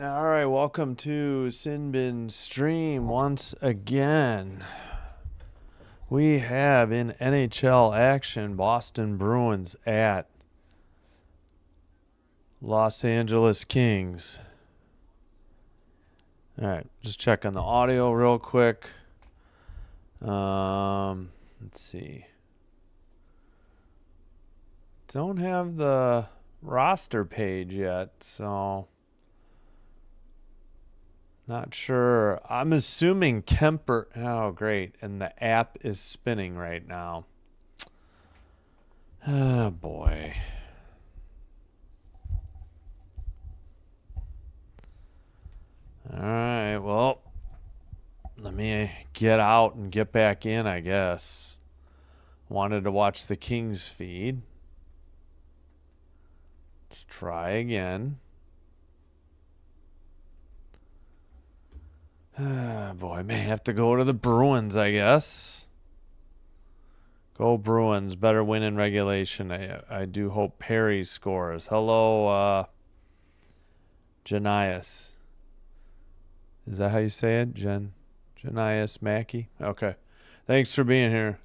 All right, welcome to Sinbin Stream once again. We have in NHL action Boston Bruins at Los Angeles Kings. All right, just checking the audio real quick. Let's see. Don't have the roster page yet, so not sure. I'm assuming Kemper. Oh, great. And the app is spinning right now. Oh, boy. All right. Well, let me get out and get back in, I guess. Wanted to watch the Kings feed. Let's try again. Boy, may have to go to the Bruins, I guess. Go Bruins. Better win in regulation. I do hope Perry scores. Hello, Janias. Is that how you say it? Janias Mackey? Okay. Thanks for being here.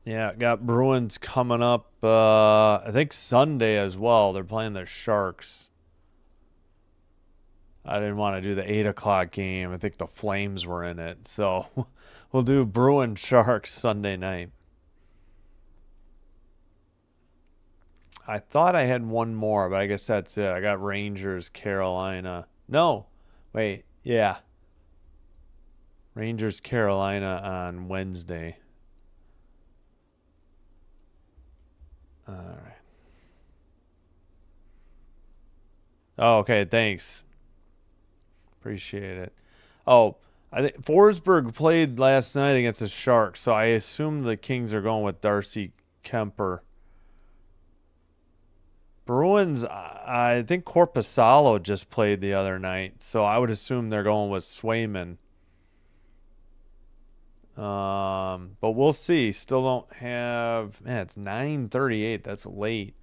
Yeah, got Bruins coming up, I think Sunday as well. They're playing the Sharks. I didn't want to do the 8 o'clock game. I think the Flames were in it. So we'll do Bruin Sharks Sunday night. I thought I had one more, but I guess that's it. I got Rangers, Carolina. No, wait, yeah. Rangers, Carolina on Wednesday. All right. Oh, okay, thanks. Appreciate it. Oh, I think Forsberg played last night against the Sharks, so I assume the Kings are going with Darcy Kemper. Bruins, I think Corpusalo just played the other night, so I would assume they're going with Swayman. But we'll see. Still don't have. Man, it's 9:38. That's late.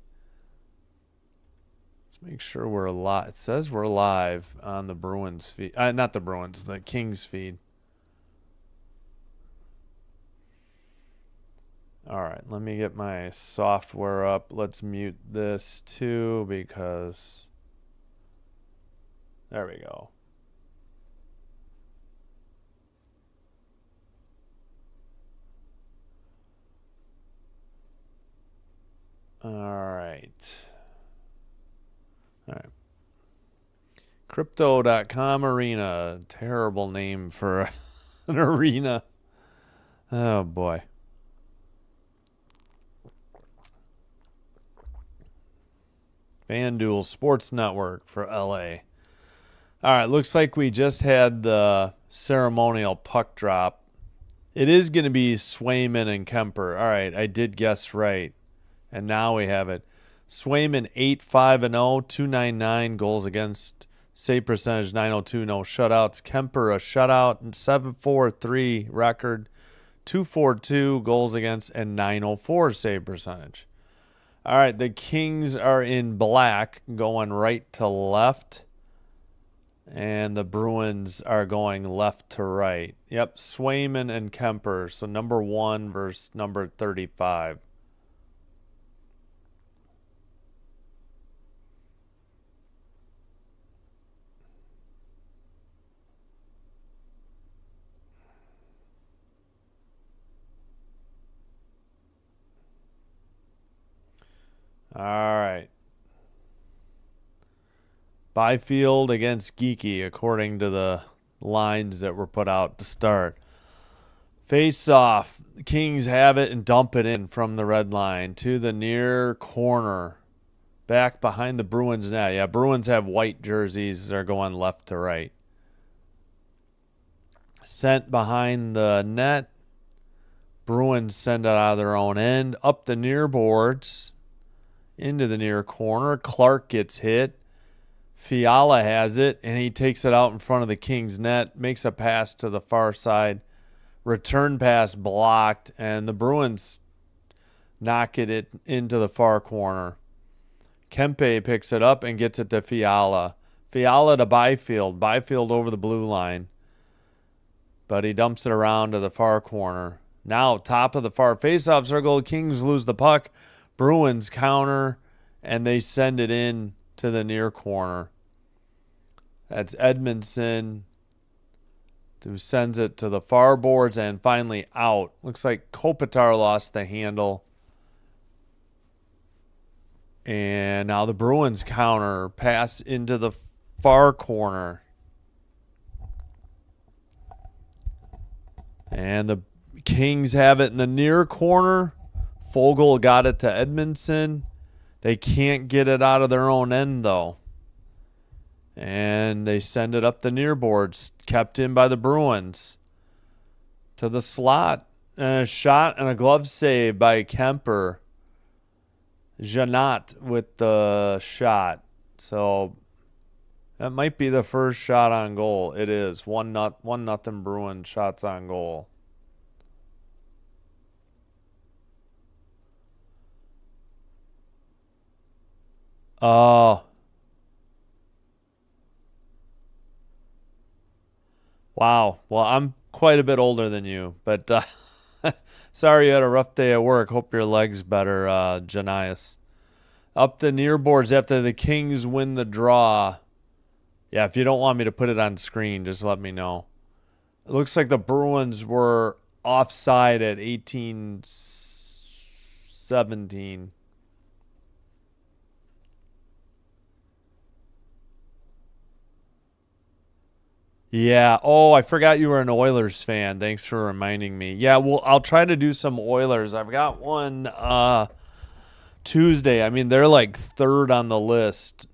Let's make sure we're live. It says we're live on the Bruins feed. Not the Bruins, the Kings feed. All right, let me get my software up. Let's mute this too because there we go. All right. All right. Crypto.com arena. Terrible name for an arena. Oh boy. FanDuel Sports Network for LA. All right, looks like we just had the ceremonial puck drop. It is going to be Swayman and Kemper. All right, I did guess right. And now we have it. Swayman 8-5-0, 299 goals against, save percentage 902, no shutouts. Kemper a shutout, 7-4-3 record, 242 goals against, and 904 save percentage. All right, the Kings are in black, going right to left. And the Bruins are going left to right. Yep, Swayman and Kemper. So number 1 versus number 35. All right. Byfield against Geeky, according to the lines that were put out to start. Face off. The Kings have it and dump it in from the red line to the near corner. Back behind the Bruins net. Yeah, Bruins have white jerseys. They're going left to right. Sent behind the net. Bruins send it out of their own end. Up the near boards. Into the near corner. Clark gets hit. Fiala has it, and he takes it out in front of the Kings net. Makes a pass to the far side. Return pass blocked, and the Bruins knock it into the far corner. Kempe picks it up and gets it to Fiala. Fiala to Byfield. Byfield over the blue line. But he dumps it around to the far corner. Now, top of the far faceoff circle, Kings lose the puck. Bruins counter, and they send it in to the near corner. That's Edmondson who sends it to the far boards and finally out. Looks like Kopitar lost the handle. And now the Bruins counter, pass into the far corner. And the Kings have it in the near corner. Fogle got it to Edmondson. They can't get it out of their own end, though. And they send it up the near boards, kept in by the Bruins. To the slot. And a shot and a glove save by Kemper. Janot with the shot. So that might be the first shot on goal. It is. 1-0 Bruins shots on goal. Oh. Wow. Well, I'm quite a bit older than you, but sorry you had a rough day at work. Hope your leg's better, Janias. Up the near boards after the Kings win the draw. Yeah, if you don't want me to put it on screen, just let me know. It looks like the Bruins were offside at 18-17. Yeah. Oh, I forgot you were an Oilers fan. Thanks for reminding me. Yeah, well, I'll try to do some Oilers. I've got one Tuesday. I mean, they're like third on the list.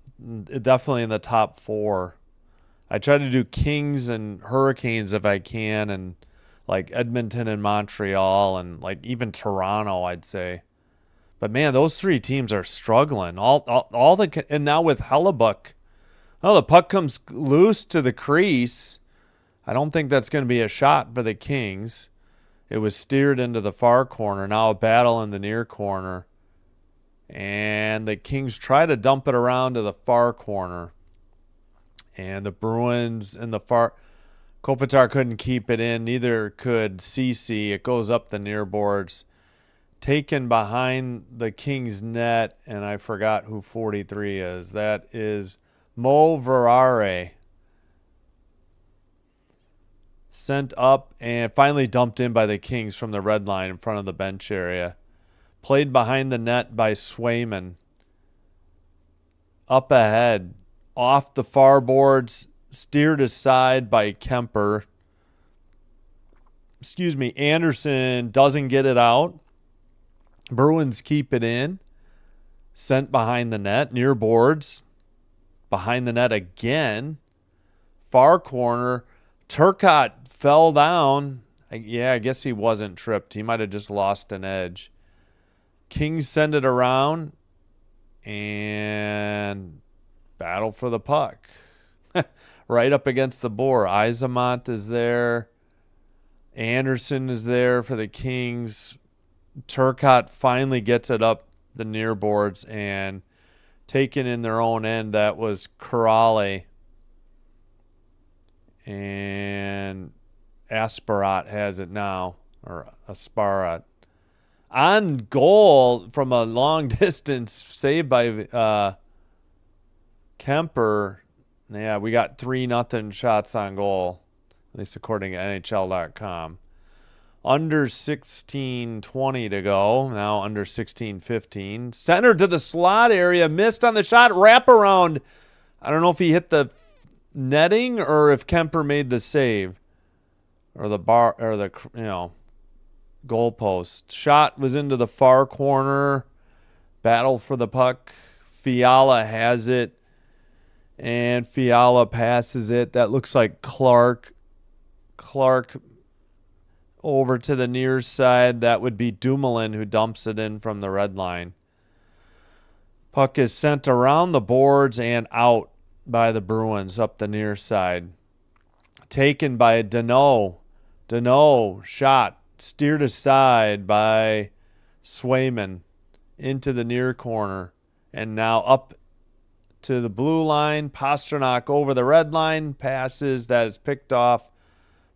Definitely in the top 4. I try to do Kings and Hurricanes if I can, and like Edmonton and Montreal, and like even Toronto, I'd say. But man, those 3 teams are struggling. And now with Hellebuck. Oh, the puck comes loose to the crease. I don't think that's going to be a shot for the Kings. It was steered into the far corner. Now a battle in the near corner. And the Kings try to dump it around to the far corner. And the Bruins in the far... Kopitar couldn't keep it in. Neither could Cece. It goes up the near boards. Taken behind the Kings net. And I forgot who 43 is. That is... Mo Verare. Sent up and finally dumped in by the Kings from the red line in front of the bench area. Played behind the net by Swayman. Up ahead. Off the far boards. Steered aside by Kemper. Anderson doesn't get it out. Bruins keep it in. Sent behind the net. Near boards. Behind the net again. Far corner. Turcotte fell down. I guess he wasn't tripped. He might have just lost an edge. Kings send it around. And battle for the puck. Right up against the board. Isamont is there. Anderson is there for the Kings. Turcotte finally gets it up the near boards and taken in their own end. That was Corrale. And Asparat has it now. Or Asparat. On goal from a long distance. Saved by Kemper. Yeah, we got 3-0 shots on goal. At least according to NHL.com. Under 16:20 to go. Now under 16:15. Center to the slot area. Missed on the shot. Wraparound. I don't know if he hit the netting or if Kemper made the save. Or the bar or the goalpost. Shot was into the far corner. Battle for the puck. Fiala has it. And Fiala passes it. That looks like Clark. Clark over to the near side. That would be Dumoulin who dumps it in from the red line. Puck is sent around the boards and out by the Bruins up the near side. Taken by Deneau. Deneau shot. Steered aside by Swayman into the near corner. And now up to the blue line. Pasternak over the red line. Passes. That is picked off.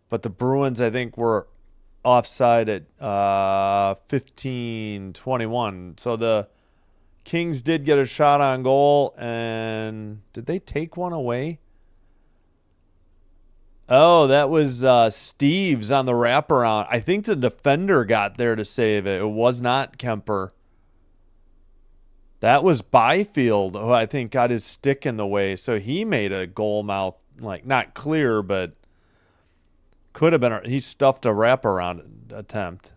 But the Bruins, I think, were offside at 15-21. So the Kings did get a shot on goal. And did they take one away? Oh, that was Steves on the wraparound. I think the defender got there to save it. It was not Kemper. That was Byfield, who I think got his stick in the way. So he made a goal mouth, like not clear, but could have been. He stuffed a wraparound attempt.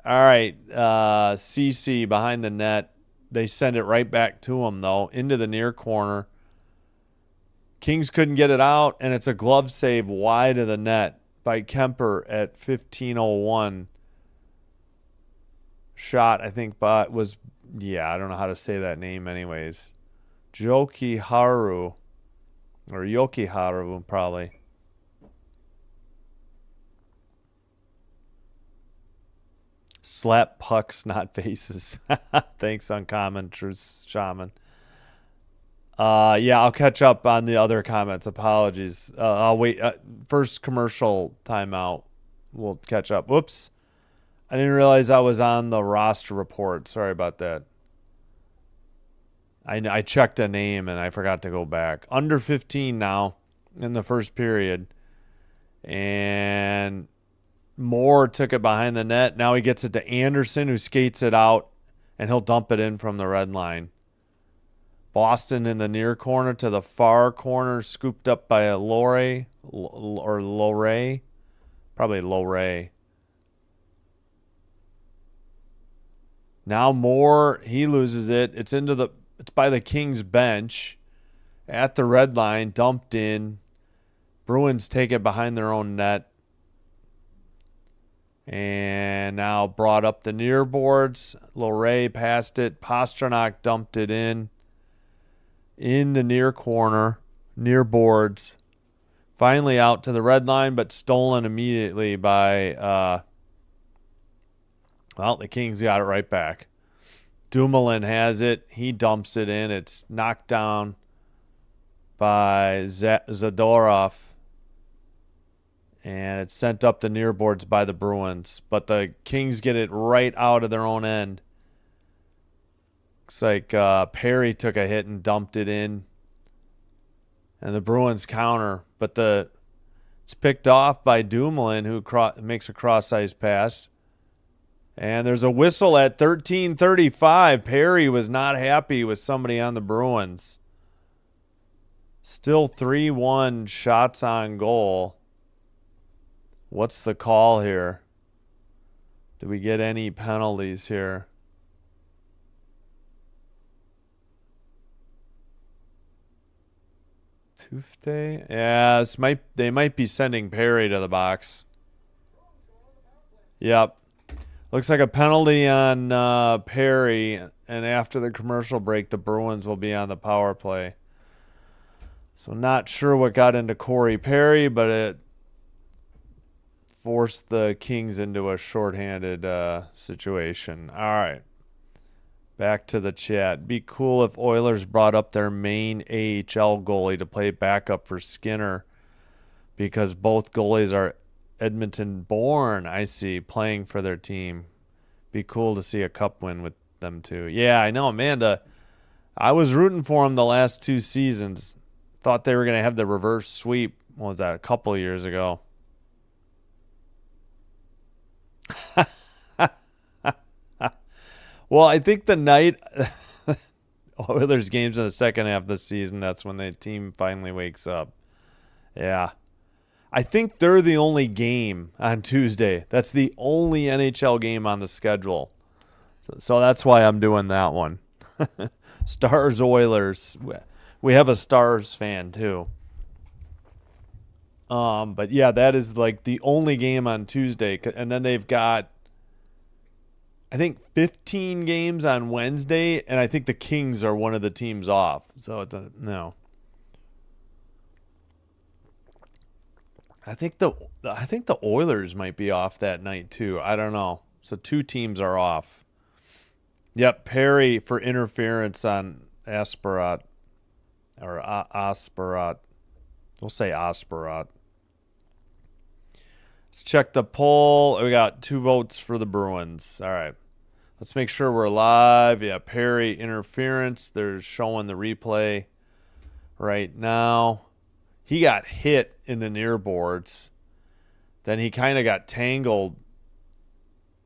All right, CC behind the net. They send it right back to him, though, into the near corner. Kings couldn't get it out, and it's a glove save wide of the net by Kemper at 15:01. Shot, I think, but was, I don't know how to say that name anyways. Jokiharu, or Yokiharu, probably. Slap pucks, not faces. Thanks, Uncommon Truth Shaman. I'll catch up on the other comments. Apologies. I'll wait. First commercial timeout. We'll catch up. Whoops. I didn't realize I was on the roster report. Sorry about that. I checked a name and I forgot to go back. Under 15 now in the first period. And Moore took it behind the net. Now he gets it to Anderson, who skates it out, and he'll dump it in from the red line. Boston in the near corner to the far corner, scooped up by a Lorre, probably Lorre. Now Moore, he loses it. It's by the Kings bench at the red line, dumped in. Bruins take it behind their own net. And now brought up the near boards. Lorre passed it. Pasternak dumped it in the near corner, near boards. Finally out to the red line, but stolen immediately by, the Kings got it right back. Dumoulin has it. He dumps it in. It's knocked down by Zadorov. And it's sent up the near boards by the Bruins. But the Kings get it right out of their own end. Looks like Perry took a hit and dumped it in. And the Bruins counter. But it's picked off by Dumoulin, who makes a cross-ice pass. And there's a whistle at 13:35. Perry was not happy with somebody on the Bruins. Still 3-1 shots on goal. What's the call here? Did we get any penalties here? Tufte? Yeah, they might be sending Perry to the box. Yep. Looks like a penalty on Perry, and after the commercial break, the Bruins will be on the power play. So not sure what got into Corey Perry, but it forced the Kings into a shorthanded situation. All right. Back to the chat. Be cool if Oilers brought up their main AHL goalie to play backup for Skinner, because both goalies are Edmonton born, I see, playing for their team. Be cool to see a cup win with them too. Yeah, I know, man. I was rooting for them the last two seasons. Thought they were going to have the reverse sweep. What was that, a couple of years ago? Well, I think the night Oilers games in the second half of the season, that's when the team finally wakes up. Yeah. I think they're the only game on Tuesday. That's the only NHL game on the schedule. So that's why I'm doing that one. Stars Oilers. We have a Stars fan too. But yeah, that is like the only game on Tuesday. And then they've got, I think, 15 games on Wednesday, and I think the Kings are one of the teams off. So it's no. I think the Oilers might be off that night too. I don't know. So 2 teams are off. Yep, Perry for interference on Asperat. Or Asperat. We'll say Asperat. Let's check the poll. We got 2 votes for the Bruins. All right. Let's make sure we're live. Yeah, Perry interference. They're showing the replay right now. He got hit in the near boards. Then he kind of got tangled.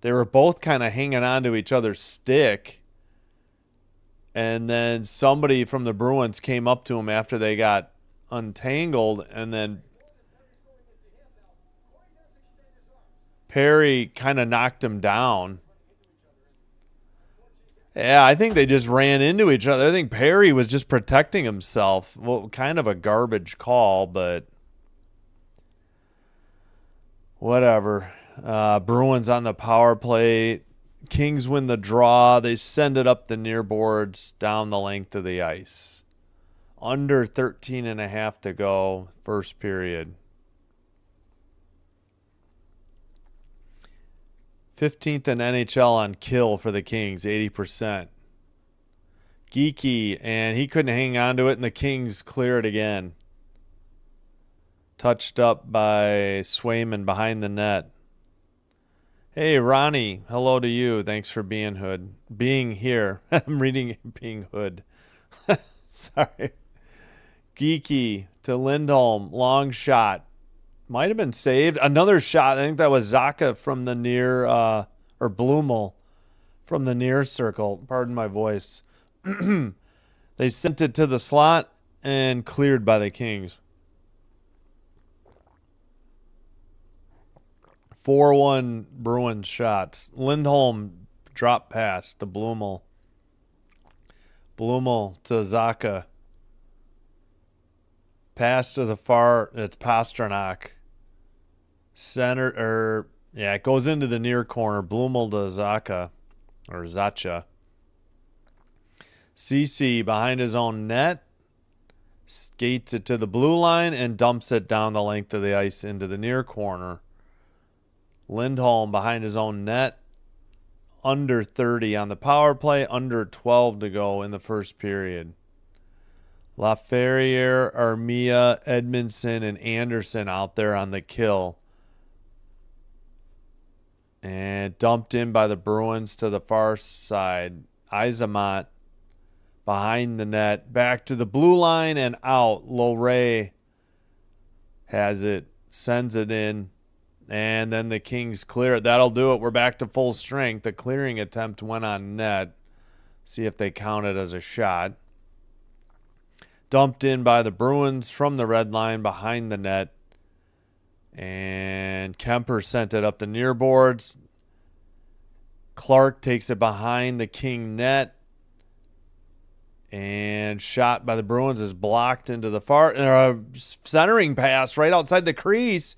They were both kind of hanging on to each other's stick. And then somebody from the Bruins came up to him after they got untangled, and then Perry kind of knocked him down. Yeah, I think they just ran into each other. I think Perry was just protecting himself. Well, kind of a garbage call, but whatever. Bruins on the power play. Kings win the draw. They send it up the near boards down the length of the ice. Under 13.5 to go, first period. 15th in NHL on kill for the Kings, 80%. Geeky, and he couldn't hang on to it, and the Kings clear it again. Touched up by Swayman behind the net. Hey, Ronnie, hello to you. Thanks for being here. I'm reading being hood. Sorry. Geeky to Lindholm, long shot. Might have been saved. Another shot. I think that was Zaka from the near, or Blumel from the near circle. Pardon my voice. They sent it to the slot and cleared by the Kings. 4-1 Bruins shots. Lindholm drop pass to Blumel. Blumel to Zaka. Pass to the far. It's Pasternak. It goes into the near corner. Blumel to Zaka. Or Zacha. CC behind his own net. Skates it to the blue line and dumps it down the length of the ice into the near corner. Lindholm behind his own net. Under 30 on the power play. Under 12 to go in the first period. Laferriere, Armia, Edmondson, and Anderson out there on the kill. And dumped in by the Bruins to the far side. Isamont behind the net. Back to the blue line and out. Lowray has it. Sends it in. And then the Kings clear it. That'll do it. We're back to full strength. The clearing attempt went on net. See if they count it as a shot. Dumped in by the Bruins from the red line behind the net. And Kemper sent it up the near boards. Clark takes it behind the King net. And shot by the Bruins is blocked into the far. Centering pass right outside the crease.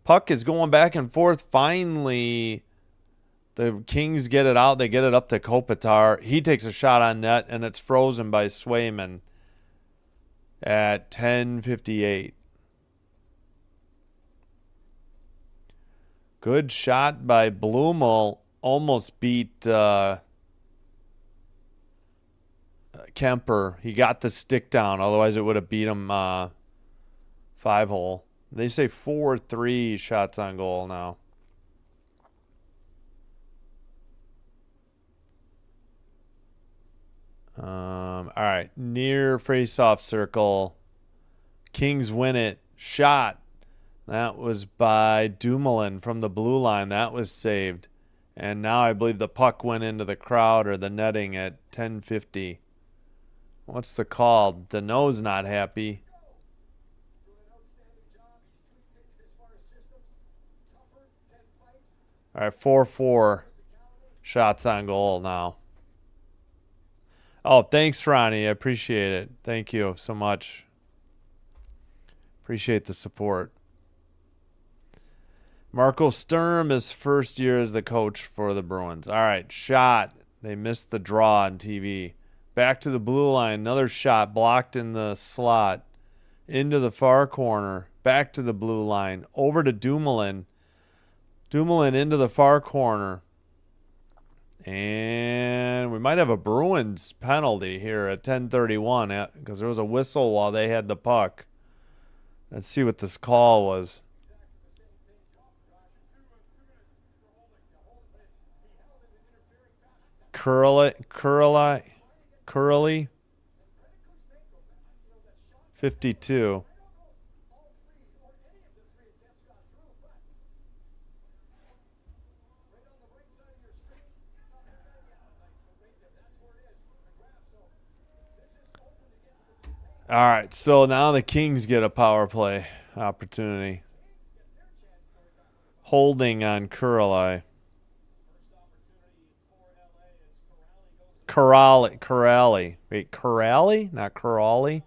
Puck is going back and forth. Finally, the Kings get it out. They get it up to Kopitar. He takes a shot on net, and it's frozen by Swayman at 10:58. Good shot by Blumel. Almost beat Kemper. He got the stick down. Otherwise, it would have beat him 5-hole. They say 4-3 shots on goal now. All right. Near face-off circle. Kings win it. Shot. That was by Dumoulin from the blue line. That was saved. And now I believe the puck went into the crowd or the netting at 10:50. What's the call? Deneau's not happy. All right, 4-4 shots on goal now. Oh, thanks, Ronnie. I appreciate it. Thank you so much. Appreciate the support. Marco Sturm is first year as the coach for the Bruins. All right, shot. They missed the draw on TV. Back to the blue line. Another shot blocked in the slot. Into the far corner. Back to the blue line. Over to Dumoulin. Dumoulin into the far corner. And we might have a Bruins penalty here at 10:31 because there was a whistle while they had the puck. Let's see what this call was. Curly, 52. All right, so now the Kings get a power play opportunity. Holding on Curly. Corrali. Wait, Corrali? Not Corrali?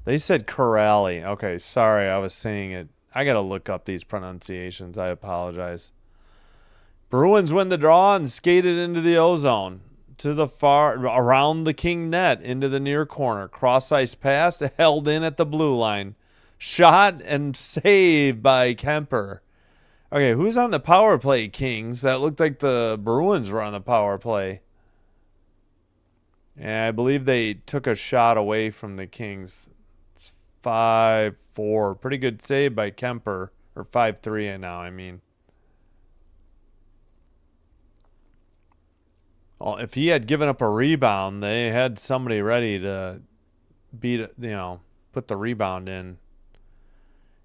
They said Corrali. Okay, sorry, I was saying it. I got to look up these pronunciations. I apologize. Bruins win the draw and skated into the O-zone. To the far, around the King net, into the near corner. Cross-ice pass, held in at the blue line. Shot and saved by Kemper. Okay, who's on the power play, Kings? That looked like the Bruins were on the power play. And I believe they took a shot away from the Kings. It's 5-4. Pretty good save by Kemper. Or 5-3 now, I mean. Well, if he had given up a rebound, they had somebody ready to put the rebound in.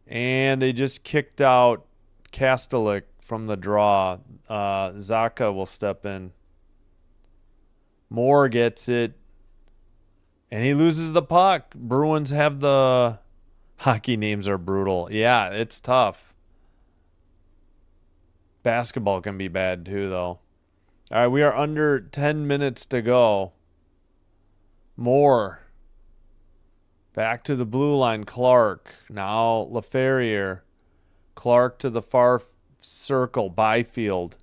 And they just kicked out Kastelik from the draw. Zaka will step in. Moore gets it. And he loses the puck. Bruins have the... Hockey names are brutal. Yeah, it's tough. Basketball can be bad too, though. All right, we are under 10 minutes to go. Moore. Back to the blue line. Clark. Now LaFerriere. Clark to the far circle. Byfield.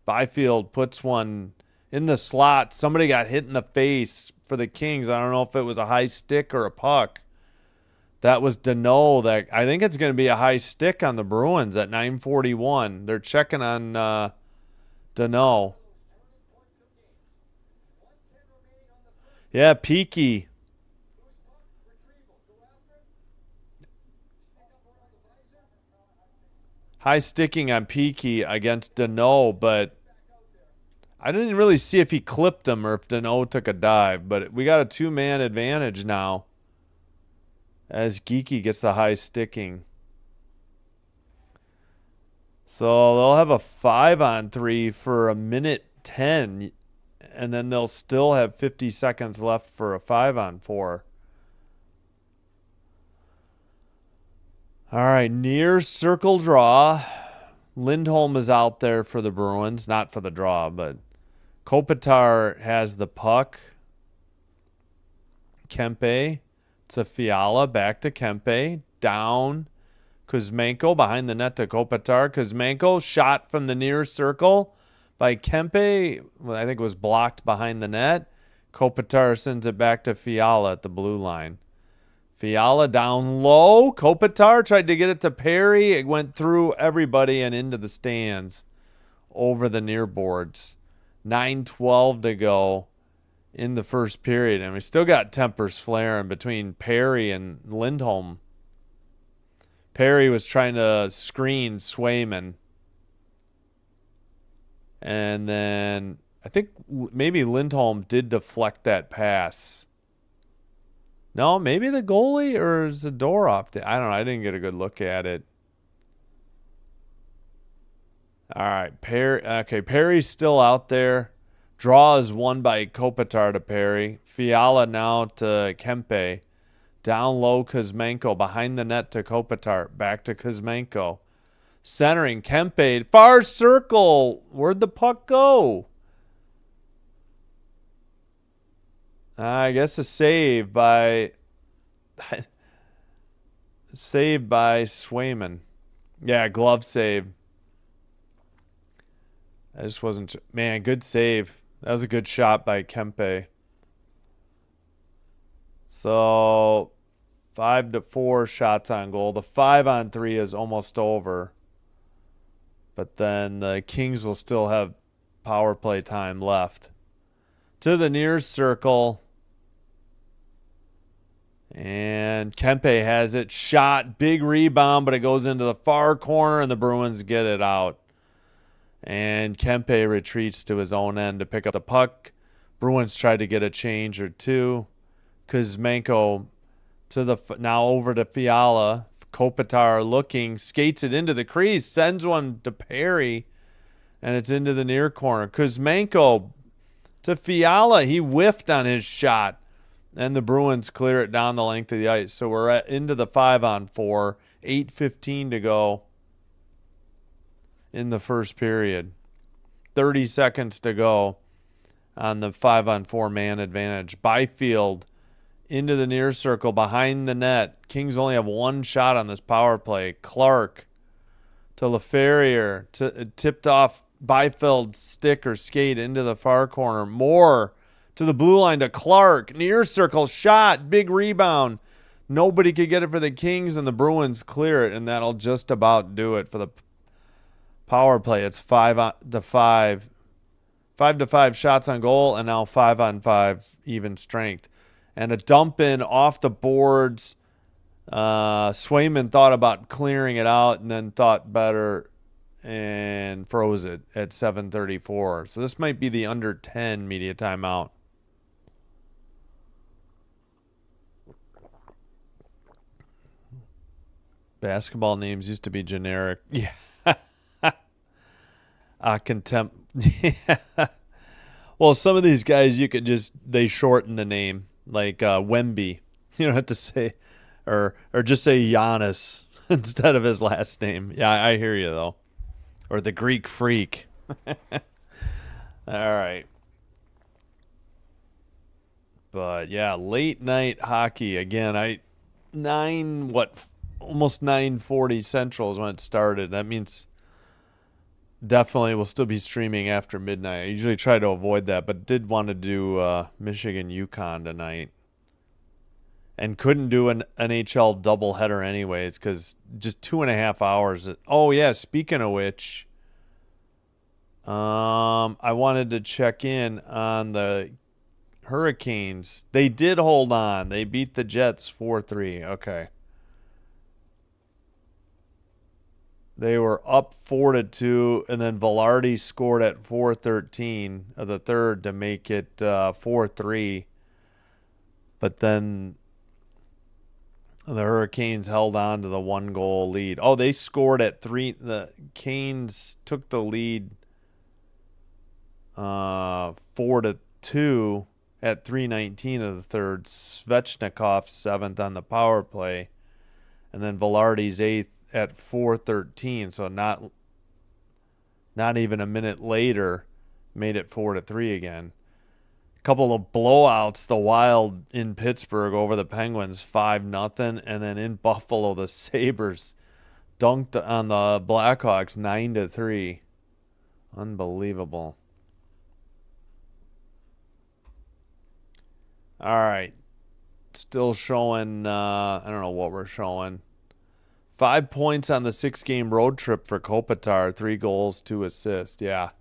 Byfield puts one in the slot. Somebody got hit in the face for the Kings. I don't know if it was a high stick or a puck. That was Deneau. I think it's going to be a high stick on the Bruins at 9:41. They're checking on Deneau. Yeah, Peaky. High sticking on Peaky against Deneau, but I didn't really see if he clipped him or if Deneau took a dive. But we got a two-man advantage now as Geeky gets the high sticking. So they'll have a 5-on-3 for a minute 10. And then they'll still have 50 seconds left for a 5-on-4. All right, near circle draw. Lindholm is out there for the Bruins. Not for the draw, but Kopitar has the puck. Kempe to Fiala. Back to Kempe. Down. Kuzmenko behind the net to Kopitar. Kuzmenko shot from the near circle by Kempe. Well, I think it was blocked behind the net. Kopitar sends it back to Fiala at the blue line. Fiala down low. Kopitar tried to get it to Perry. It went through everybody and into the stands over the near boards. 9:12 to go in the first period. And we still got tempers flaring between Perry and Lindholm. Perry was trying to screen Swayman. And then I think maybe Lindholm did deflect that pass. No, maybe the goalie or Zadorov. I don't know. I didn't get a good look at it. All right. Perry's still out there. Draw is won by Kopitar to Perry. Fiala now to Kempe. Down low, Kuzmenko. Behind the net to Kopitar. Back to Kuzmenko. Centering, Kempe. Far circle. Where'd the puck go? I guess a save by Swayman. Yeah, glove save. I just wasn't... Man, good save. That was a good shot by Kempe. So 5-4 shots on goal. The 5-on-3 is almost over. But then the Kings will still have power play time left. To the near circle. And Kempe has it. Shot. Big rebound, but it goes into the far corner, and the Bruins get it out. And Kempe retreats to his own end to pick up the puck. Bruins tried to get a change or two. Kuzmenko now over to Fiala. Kopitar looking, skates it into the crease, sends one to Perry, and it's into the near corner. Kuzmenko to Fiala. He whiffed on his shot, and the Bruins clear it down the length of the ice. So we're into the 5-on-4, 8:15 to go in the first period. 30 seconds to go on the 5-on-4 man advantage. Byfield into the near circle behind the net. Kings only have one shot on this power play. Clark to LaFerriere, tipped off Byfield's stick or skate into the far corner. Moore to the blue line to Clark. Near circle shot. Big rebound. Nobody could get it for the Kings, and the Bruins clear it, and that'll just about do it for the power play. It's 5-5. 5-5 shots on goal, and now 5-on-5 even strength. And a dump in off the boards. Swayman thought about clearing it out and then thought better and froze it at 7:34. So this might be the under 10 media timeout. Basketball names used to be generic. Yeah. Contempt. Yeah. Well, some of these guys they shorten the name. Like Wemby, you don't have to say, or just say Giannis instead of his last name. Yeah, I hear you though. Or the Greek Freak. All right. But yeah, late night hockey again. Almost 9:40 Central is when it started. That means definitely we'll still be streaming after midnight. I usually try to avoid that, but did want to do Michigan UConn tonight. And couldn't do an NHL doubleheader anyways because just 2.5 hours. Oh, yeah, speaking of which, I wanted to check in on the Hurricanes. They did hold on. They beat the Jets 4-3. Okay. They were up 4-2, and then Velarde scored at 4:13 of the third to make it 4-3. But then the Hurricanes held on to the 1-goal lead. Oh, they scored at 3. The Canes took the lead 4-2 at 3:19 of the third. Svechnikov's 7th on the power play, and then Velarde's 8th at 4:13, so not even a minute later, made it 4-3 again. A couple of blowouts, the Wild in Pittsburgh over the Penguins 5-0, and then in Buffalo the Sabres dunked on the Blackhawks 9-3. Unbelievable. All right, still showing. I don't know what we're showing. 5 points on the 6-game road trip for Kopitar. 3 goals, 2 assists. Yeah.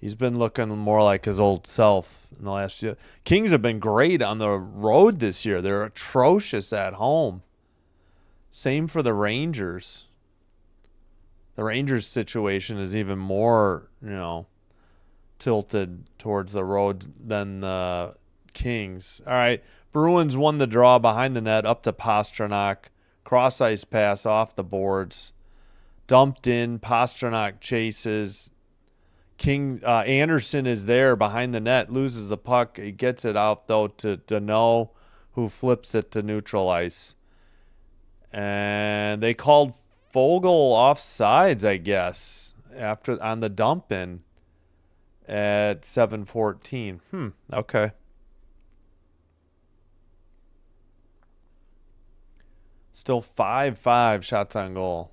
He's been looking more like his old self in the last year. Kings have been great on the road this year. They're atrocious at home. Same for the Rangers. The Rangers situation is even more, tilted towards the road than the Kings. All right. Bruins won the draw behind the net up to Pastrnak. Cross-ice pass off the boards. Dumped in. Pastrnak chases. Anderson is there behind the net. Loses the puck. He gets it out, though, to Danault, who flips it to neutral ice. And they called Foegele offsides, I guess, on the dump-in at 7:14. Okay. Still 5-5 shots on goal.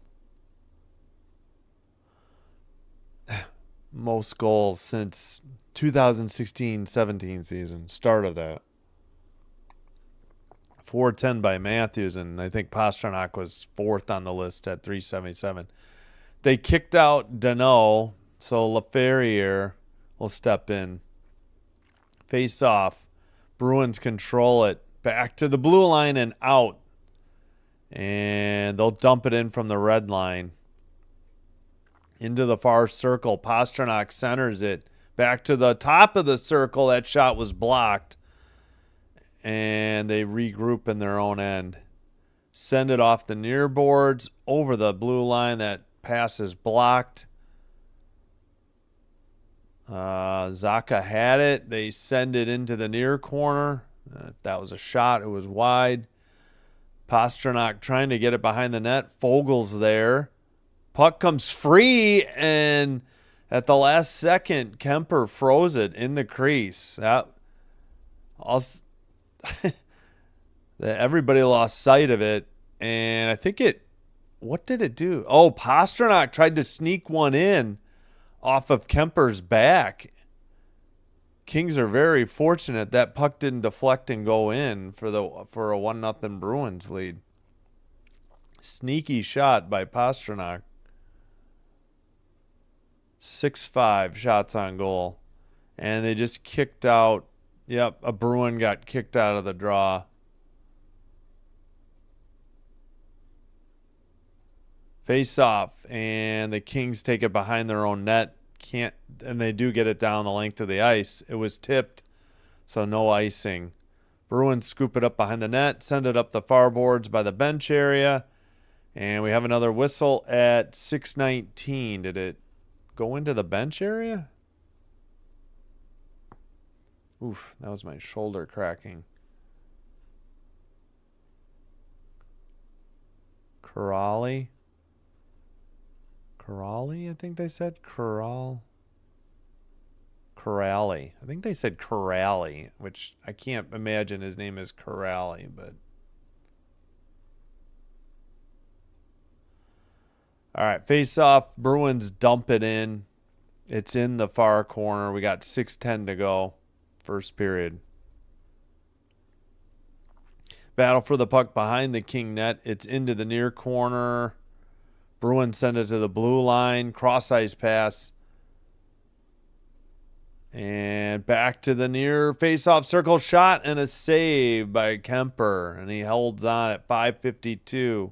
Most goals since 2016-17 season. Start of that. 410 by Matthews, and I think Pastrnak was 4th on the list at 377. They kicked out Danault, so LaFerriere will step in. Face off. Bruins control it. Back to the blue line and out. And they'll dump it in from the red line. Into the far circle. Pastrnak centers it. Back to the top of the circle. That shot was blocked. And they regroup in their own end. Send it off the near boards. Over the blue line. That pass is blocked. Zacha had it. They send it into the near corner. If that was a shot, it was wide. Pastrnak trying to get it behind the net. Fogel's there. Puck comes free, and at the last second, Kemper froze it in the crease. Everybody lost sight of it, and I think what did it do? Oh, Pastrnak tried to sneak one in off of Kemper's back. Kings are very fortunate that puck didn't deflect and go in for a 1-0 Bruins lead. Sneaky shot by Pastrnak. 6-5 shots on goal. And they just kicked out. Yep, a Bruin got kicked out of the draw. Face off, and the Kings take it behind their own net. And they do get it down the length of the ice. It was tipped, so no icing. Bruins scoop it up behind the net, send it up the far boards by the bench area, and we have another whistle at 6:19. Did it go into the bench area? Oof, that was my shoulder cracking. Corrali, I think they said. Corrali. I think they said Corrali, which I can't imagine his name is Corrali, but. All right, face off. Bruins dump it in. It's in the far corner. We got 6:10 to go. First period. Battle for the puck behind the King net. It's into the near corner. Bruins send it to the blue line. Cross ice pass. And back to the near face-off circle shot and a save by Kemper. And he holds on at 5:52.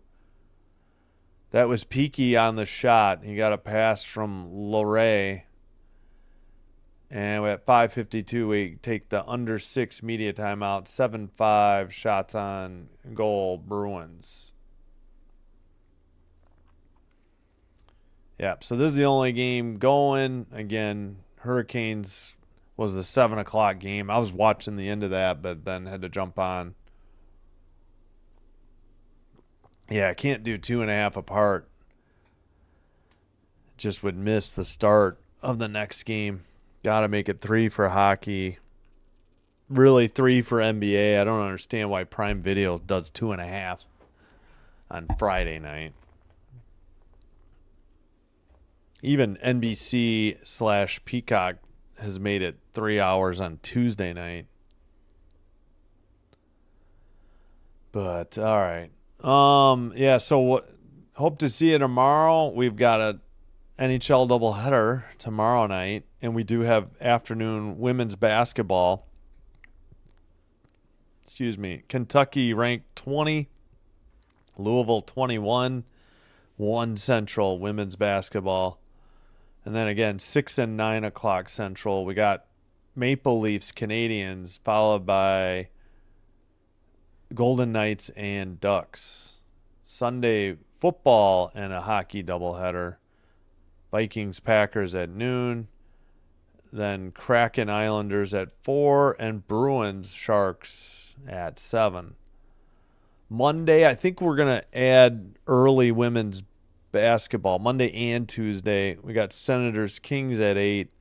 That was Peaky on the shot. He got a pass from Loray. And at 5:52, we take the under 6 media timeout. 7-5 shots on goal, Bruins. Yeah, so this is the only game going. Again, Hurricanes was the 7 o'clock game. I was watching the end of that, but then had to jump on. Yeah, I can't do 2.5 apart. Just would miss the start of the next game. Got to make it 3 for hockey. Really 3 for NBA. I don't understand why Prime Video does 2.5 on Friday night. Even NBC/Peacock has made it 3 hours on Tuesday night. But all right. Yeah, so hope to see you tomorrow. We've got a NHL doubleheader tomorrow night, and we do have afternoon women's basketball. Kentucky ranked 20, Louisville 21, 1 Central women's basketball. And then again, 6 and 9 o'clock Central. We got Maple Leafs, Canadians, followed by Golden Knights and Ducks. Sunday football and a hockey doubleheader. Vikings, Packers at noon. Then Kraken, Islanders at 4. And Bruins, Sharks at 7. Monday, I think we're going to add early women's basketball. Monday and Tuesday. We got Senators, Kings at 8.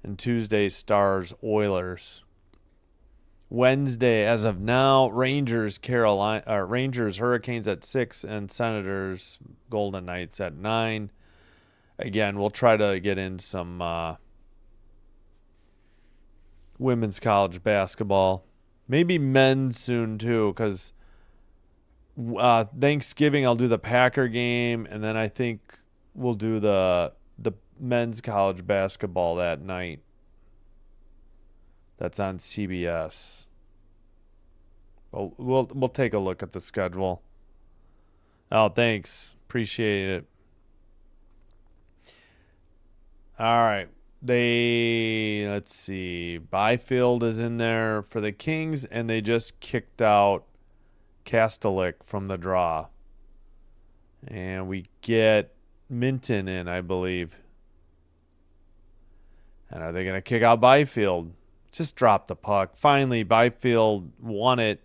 And Tuesday, Stars, Oilers. Wednesday, as of now, Rangers, Hurricanes at 6. And Senators, Golden Knights at 9. Again, we'll try to get in some women's college basketball. Maybe men's soon, too, because Thanksgiving I'll do the Packer game, and then I think we'll do the men's college basketball that night. That's on CBS. Well, we'll take a look at the schedule. Oh, thanks. Appreciate it. All right. Let's see. Byfield is in there for the Kings, and they just kicked out Kastelik from the draw. And we get Minton in, I believe. And are they going to kick out Byfield? Just drop the puck. Finally, Byfield won it.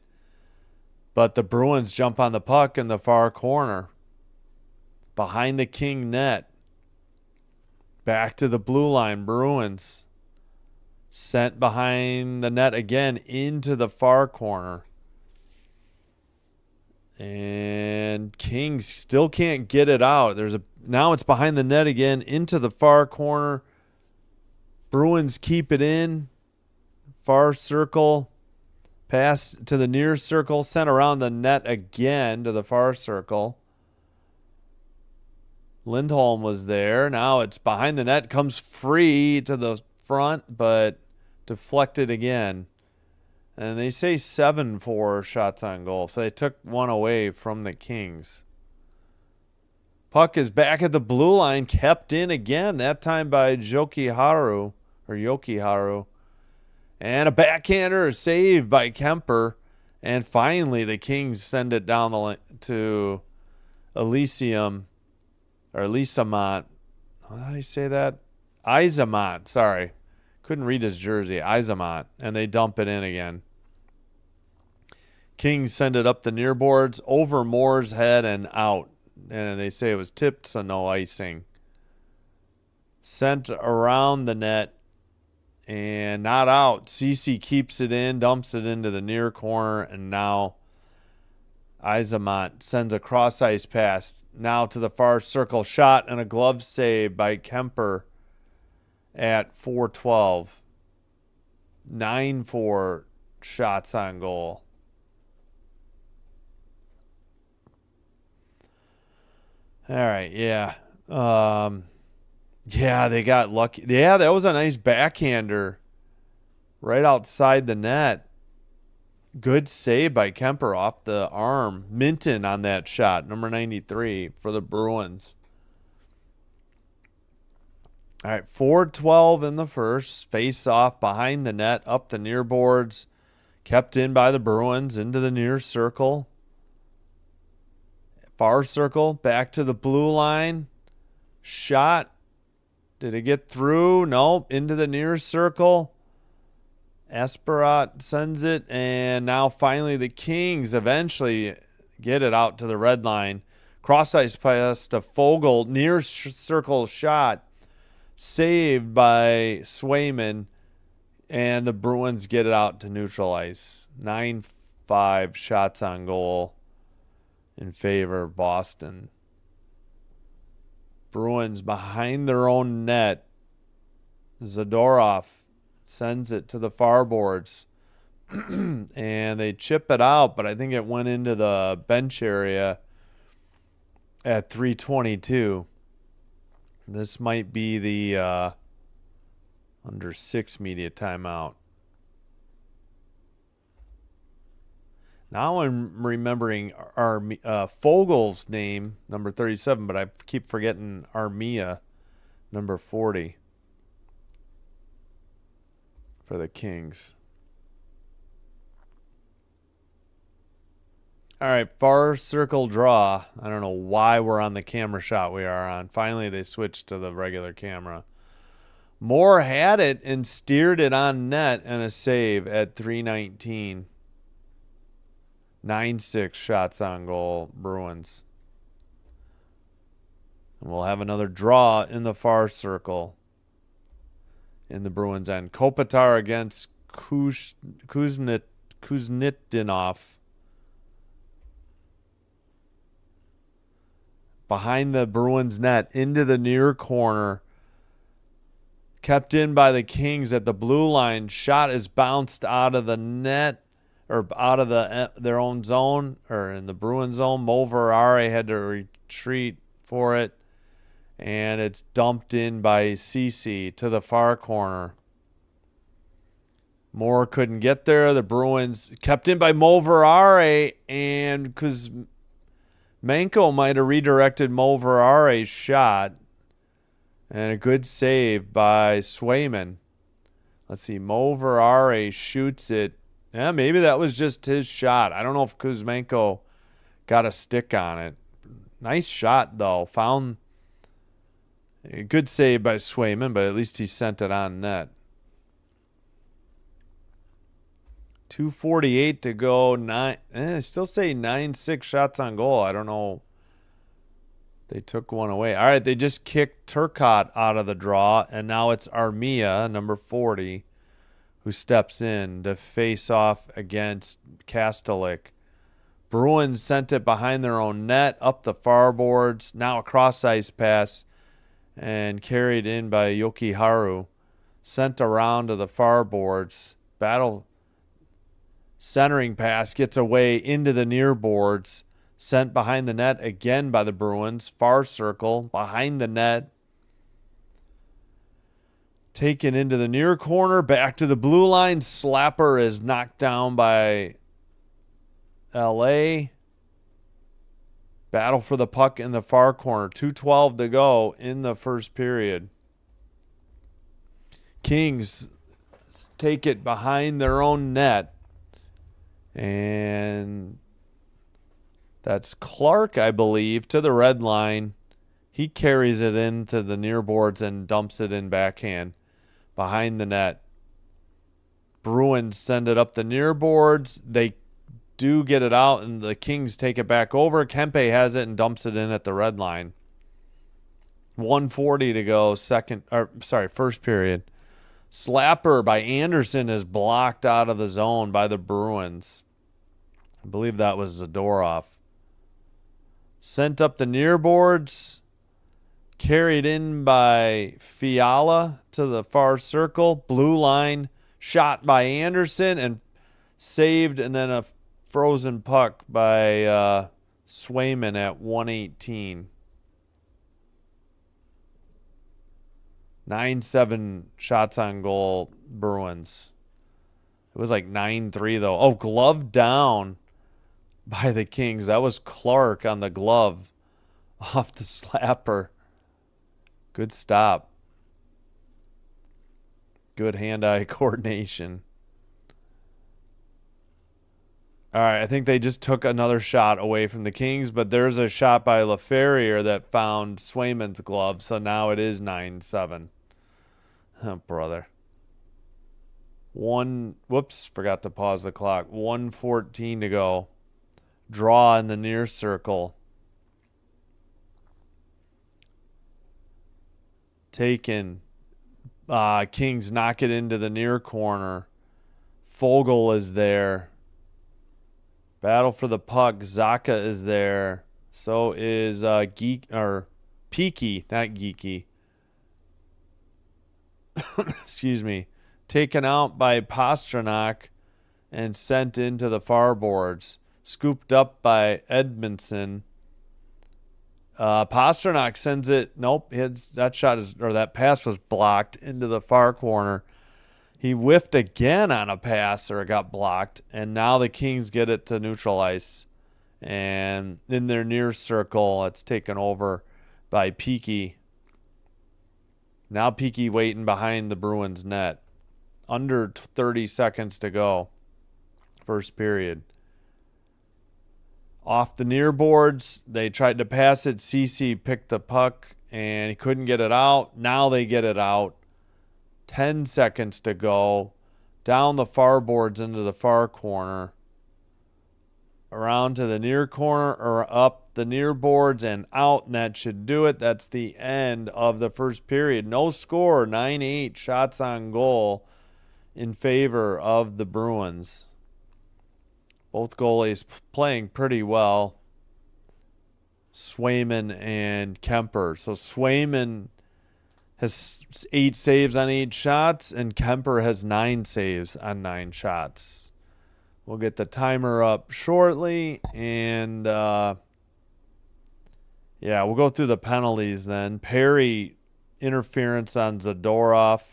But the Bruins jump on the puck in the far corner. Behind the King net. Back to the blue line. Bruins. Sent behind the net again into the far corner. And Kings still can't get it out. Now it's behind the net again into the far corner. Bruins keep it in. Far circle. Pass to the near circle. Sent around the net again to the far circle. Lindholm was there. Now it's behind the net. Comes free to the front, but deflected again. And they say 7-4 shots on goal. So they took one away from the Kings. Puck is back at the blue line. Kept in again. That time by Jokiharju. And a backhander saved by Kemper. And finally the Kings send it down the line to Elysium. Or Elisamont. How do you say that? Isamont. Sorry. Couldn't read his jersey. Isamont. And they dump it in again. Kings send it up the near boards, over Moore's head and out. And they say it was tipped, so no icing. Sent around the net and not out. Ceci keeps it in, dumps it into the near corner, and now Isamont sends a cross-ice pass now to the far circle. Shot and a glove save by Kemper at 4:12. 9-4 shots on goal. All right, yeah. Yeah, they got lucky. Yeah, that was a nice backhander right outside the net. Good save by Kemper off the arm. Minton on that shot, number 93 for the Bruins. All right, 4:12 in the first. Face off behind the net, up the near boards. Kept in by the Bruins into the near circle. Far circle, back to the blue line. Shot. Did it get through? Nope. Into the near circle. Esperat sends it. And now finally the Kings eventually get it out to the red line. Cross-ice pass to Fogle. Near circle shot. Saved by Swayman. And the Bruins get it out to neutral ice. 9-5 shots on goal in favor of Boston. Bruins behind their own net. Zadorov sends it to the far boards. And they chip it out, but I think it went into the bench area at 3:22. This might be the under 6 media timeout. Now I'm remembering Fogle's name, number 37, but I keep forgetting Armia, number 40, for the Kings. All right, far circle draw. I don't know why we're on the camera shot we are on. Finally, they switched to the regular camera. Moore had it and steered it on net and a save at 3:19. 9-6 shots on goal, Bruins. And we'll have another draw in the far circle in the Bruins end. Kopitar against Kuznetsov. Behind the Bruins net, into the near corner. Kept in by the Kings at the blue line. Shot is bounced out of the net. Or out of their own zone, or in the Bruins zone. Mo Verare had to retreat for it, and it's dumped in by Ceci to the far corner. Moore couldn't get there. The Bruins kept in by Moverare, and because Manko might have redirected Moverare's shot. And a good save by Swayman. Let's see. Moverare shoots it. Yeah, maybe that was just his shot. I don't know if Kuzmenko got a stick on it. Nice shot, though. Found a good save by Swayman, but at least he sent it on net. 2:48 to go. Still say 9-6 shots on goal. I don't know. They took one away. All right, they just kicked Turcotte out of the draw, and now it's Armia, number 40, who steps in to face off against Kastelik. Bruins sent it behind their own net, up the far boards. Now a cross-ice pass, and carried in by Yokiharu. Sent around to the far boards. Battle centering pass gets away into the near boards. Sent behind the net again by the Bruins. Far circle, behind the net. Taken into the near corner, back to the blue line. Slapper is knocked down by LA. Battle for the puck in the far corner. 2:12 to go in the first period. Kings take it behind their own net. And that's Clark, I believe, to the red line. He carries it into the near boards and dumps it in backhand behind the net. Bruins send it up the near boards. They do get it out, and the Kings take it back over. Kempe has it and dumps it in at the red line. 1:40 to go, first period. Slapper by Anderson is blocked out of the zone by the Bruins. I believe that was Zadorov. Sent up the near boards. Carried in by Fiala to the far circle. Blue line. Shot by Anderson and saved, and then a frozen puck by Swayman at 1:18. 9-7 shots on goal, Bruins. It was like 9-3, though. Oh, glove down by the Kings. That was Clark on the glove off the slapper. Good stop. Good hand-eye coordination. All right, I think they just took another shot away from the Kings, but there's a shot by LaFerriere that found Swayman's glove, so now it is 9-7. Oh, brother. Forgot to pause the clock. 1:14 to go. Draw in the near circle. Taken. Kings knock it into the near corner. Fogle is there. Battle for the puck. Zaka is there. So is Peaky, not Geeky. Excuse me. Taken out by Pastrnak and sent into the far boards. Scooped up by Edmondson. Pastrnak sends it. Nope, that pass was blocked into the far corner. He whiffed again on a pass, or it got blocked, and now the Kings get it to neutral ice. And in their near circle, it's taken over by Peaky. Now Peaky waiting behind the Bruins net. Under 30 seconds to go. First period. Off the near boards, they tried to pass it. Ceci picked the puck, and he couldn't get it out. Now they get it out. 10 seconds to go. Down the far boards into the far corner. Around to the near corner, or up the near boards and out, and that should do it. That's the end of the first period. No score, 9-8 shots on goal in favor of the Bruins. Both goalies playing pretty well. Swayman and Kemper. So Swayman has 8 saves on 8 shots, and Kemper has 9 saves on 9 shots. We'll get the timer up shortly, and we'll go through the penalties then. Perry interference on Zadorov.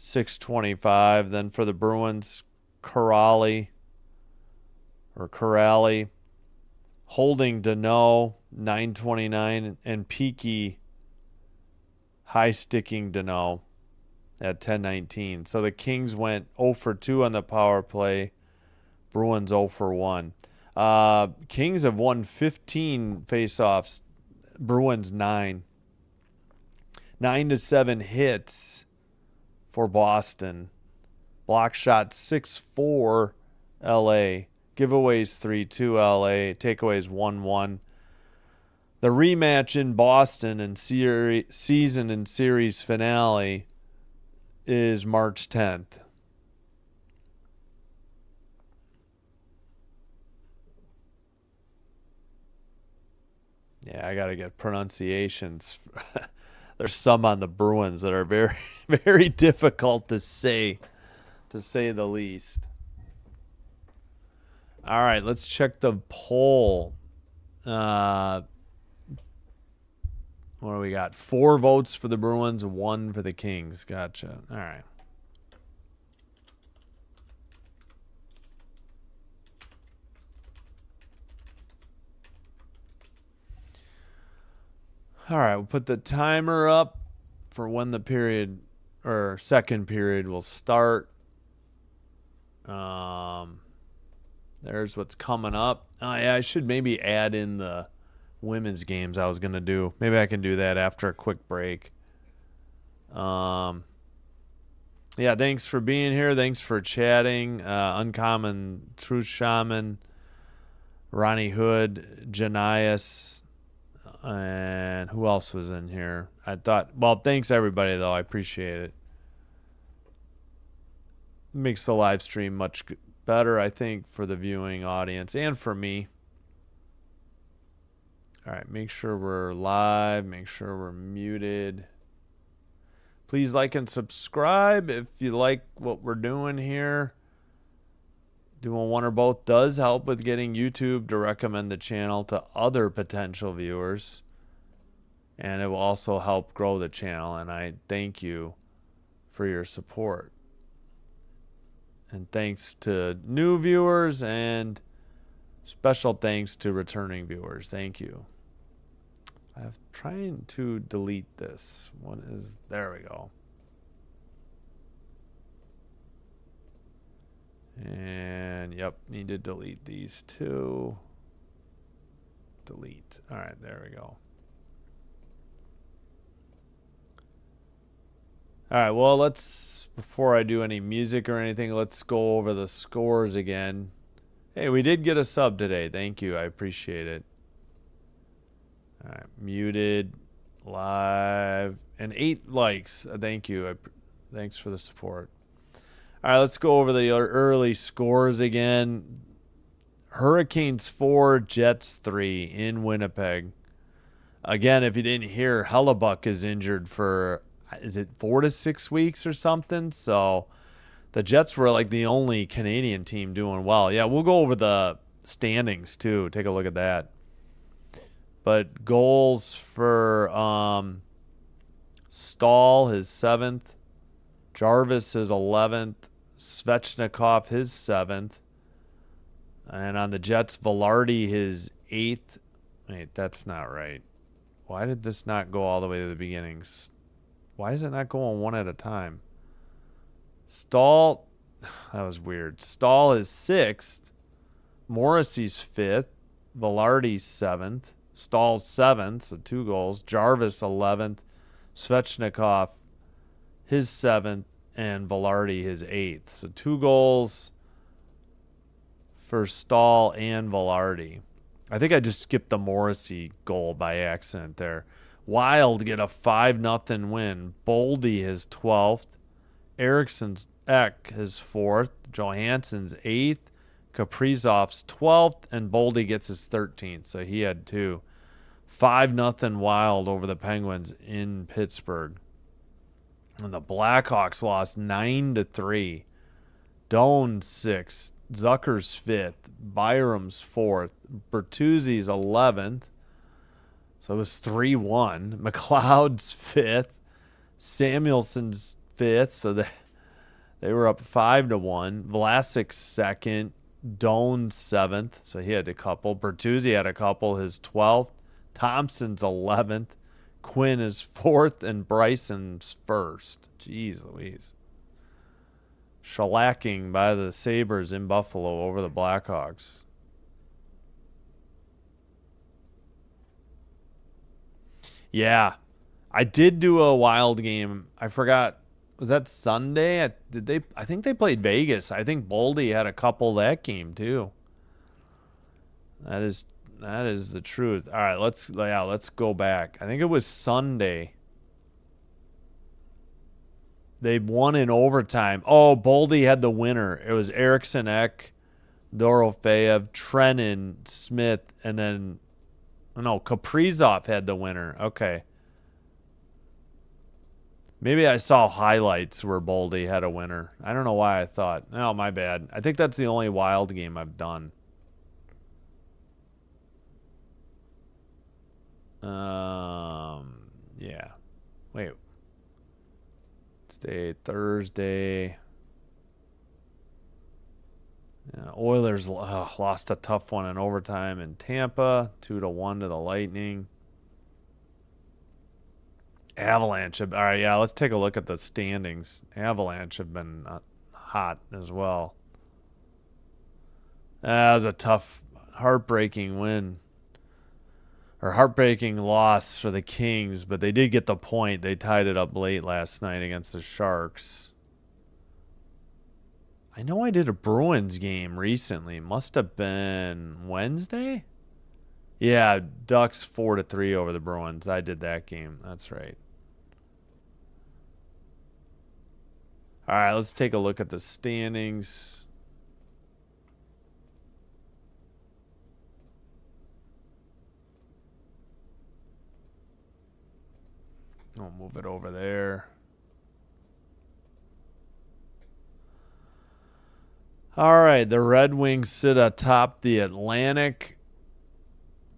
625. Then for the Bruins, Corrali. Holding Dano, 929. And Peaky, high sticking Dano at 1019. So the Kings went 0 for 2 on the power play. Bruins 0 for 1. Kings have won 15 faceoffs. Bruins 9. 9-7 hits for Boston. Block shot 6-4 LA. Giveaways 3-2 LA. Takeaways 1-1. The rematch in Boston and season and series finale is March 10th. Yeah, I got to get pronunciations. There's some on the Bruins that are very, very difficult to say the least. All right, let's check the poll. What do we got? 4 votes for the Bruins, 1 for the Kings. Gotcha. All right. All right, we'll put the timer up for when the period or second period will start. There's what's coming up. Oh, yeah, I should maybe add in the women's games I was going to do. Maybe I can do that after a quick break. Yeah, thanks for being here. Thanks for chatting. Uncommon Truth Shaman, Ronnie Hood, Janias, and who else was in here? Thanks everybody, though. I appreciate it. Makes the live stream much better, I think, for the viewing audience and for me. All right, make sure we're live. Make sure we're muted. Please like and subscribe if you like what we're doing here. Doing one or both does help with getting YouTube to recommend the channel to other potential viewers. And it will also help grow the channel. And I thank you for your support. And thanks to new viewers and special thanks to returning viewers. Thank you. I'm trying to delete this. There we go. And yep, need to delete these two. Delete. All right, there we go. All right, well, before I do any music or anything, let's go over the scores again. Hey, we did get a sub today. Thank you. I appreciate it. All right, muted, live, and 8 likes. Thank you. Thanks for the support. All right, let's go over the early scores again. Hurricanes 4, Jets 3 in Winnipeg. Again, if you didn't hear, Hellebuck is injured for, is it 4 to 6 weeks or something? So the Jets were like the only Canadian team doing well. Yeah, we'll go over the standings too. Take a look at that. But goals for Stahl, his 7th. Jarvis, his 11th. Svechnikov, his 7th. And on the Jets, Velarde, his 8th. Wait, that's not right. Why did this not go all the way to the beginnings? Why is it not going one at a time? Stahl, that was weird. Stahl is 6th. Morrissey's 5th. Velarde's 7th. Stahl's 7th, so 2 goals. Jarvis 11th. Svechnikov, his 7th. And Velarde, his 8th. So 2 goals for Stahl and Velarde. I think I just skipped the Morrissey goal by accident there. Wild get a 5-0 win. Boldy, his 12th. Ericsson's his 4th. Johansson's 8th. Kaprizov's 12th. And Boldy gets his 13th. So he had 2. 5-0 Wild over the Penguins in Pittsburgh. And the Blackhawks lost 9-3. Doan's 6th. Zucker's 5th. Byram's 4th. Bertuzzi's 11th. So it was 3-1. McLeod's 5th. Samuelson's 5th. So They were up 5-1. Vlasic second. Doan seventh, so he had a couple. Bertuzzi had a couple, his 12th. Thompson's 11th. Quinn is 4th, and Bryson's 1st. Jeez Louise. Shellacking by the Sabres in Buffalo over the Blackhawks. Yeah, I did do a wild game. I forgot. Was that Sunday? I think they played Vegas. I think Boldy had a couple that game too. That is the truth. All right, let's go back. I think it was Sunday. They won in overtime. Oh, Boldy had the winner. It was Eriksson Ek, Dorofeyev, Trennan, Smith, and then Kaprizov had the winner. Okay. Maybe I saw highlights where Boldy had a winner. I don't know why I thought. Oh, my bad. I think that's the only wild game I've done. Yeah. Wait. Today, Thursday. Yeah, Oilers lost a tough one in overtime in Tampa, 2-1 to the Lightning. Avalanche. All right, yeah, let's take a look at the standings. Avalanche have been hot as well. That was a tough, heartbreaking win. Or heartbreaking loss for the Kings, but they did get the point. They tied it up late last night against the Sharks. I know I did a Bruins game recently. Must have been Wednesday? Yeah, Ducks 4-3 over the Bruins. I did that game. That's right. All right, let's take a look at the standings. I'll move it over there. All right, the Red Wings sit atop the Atlantic.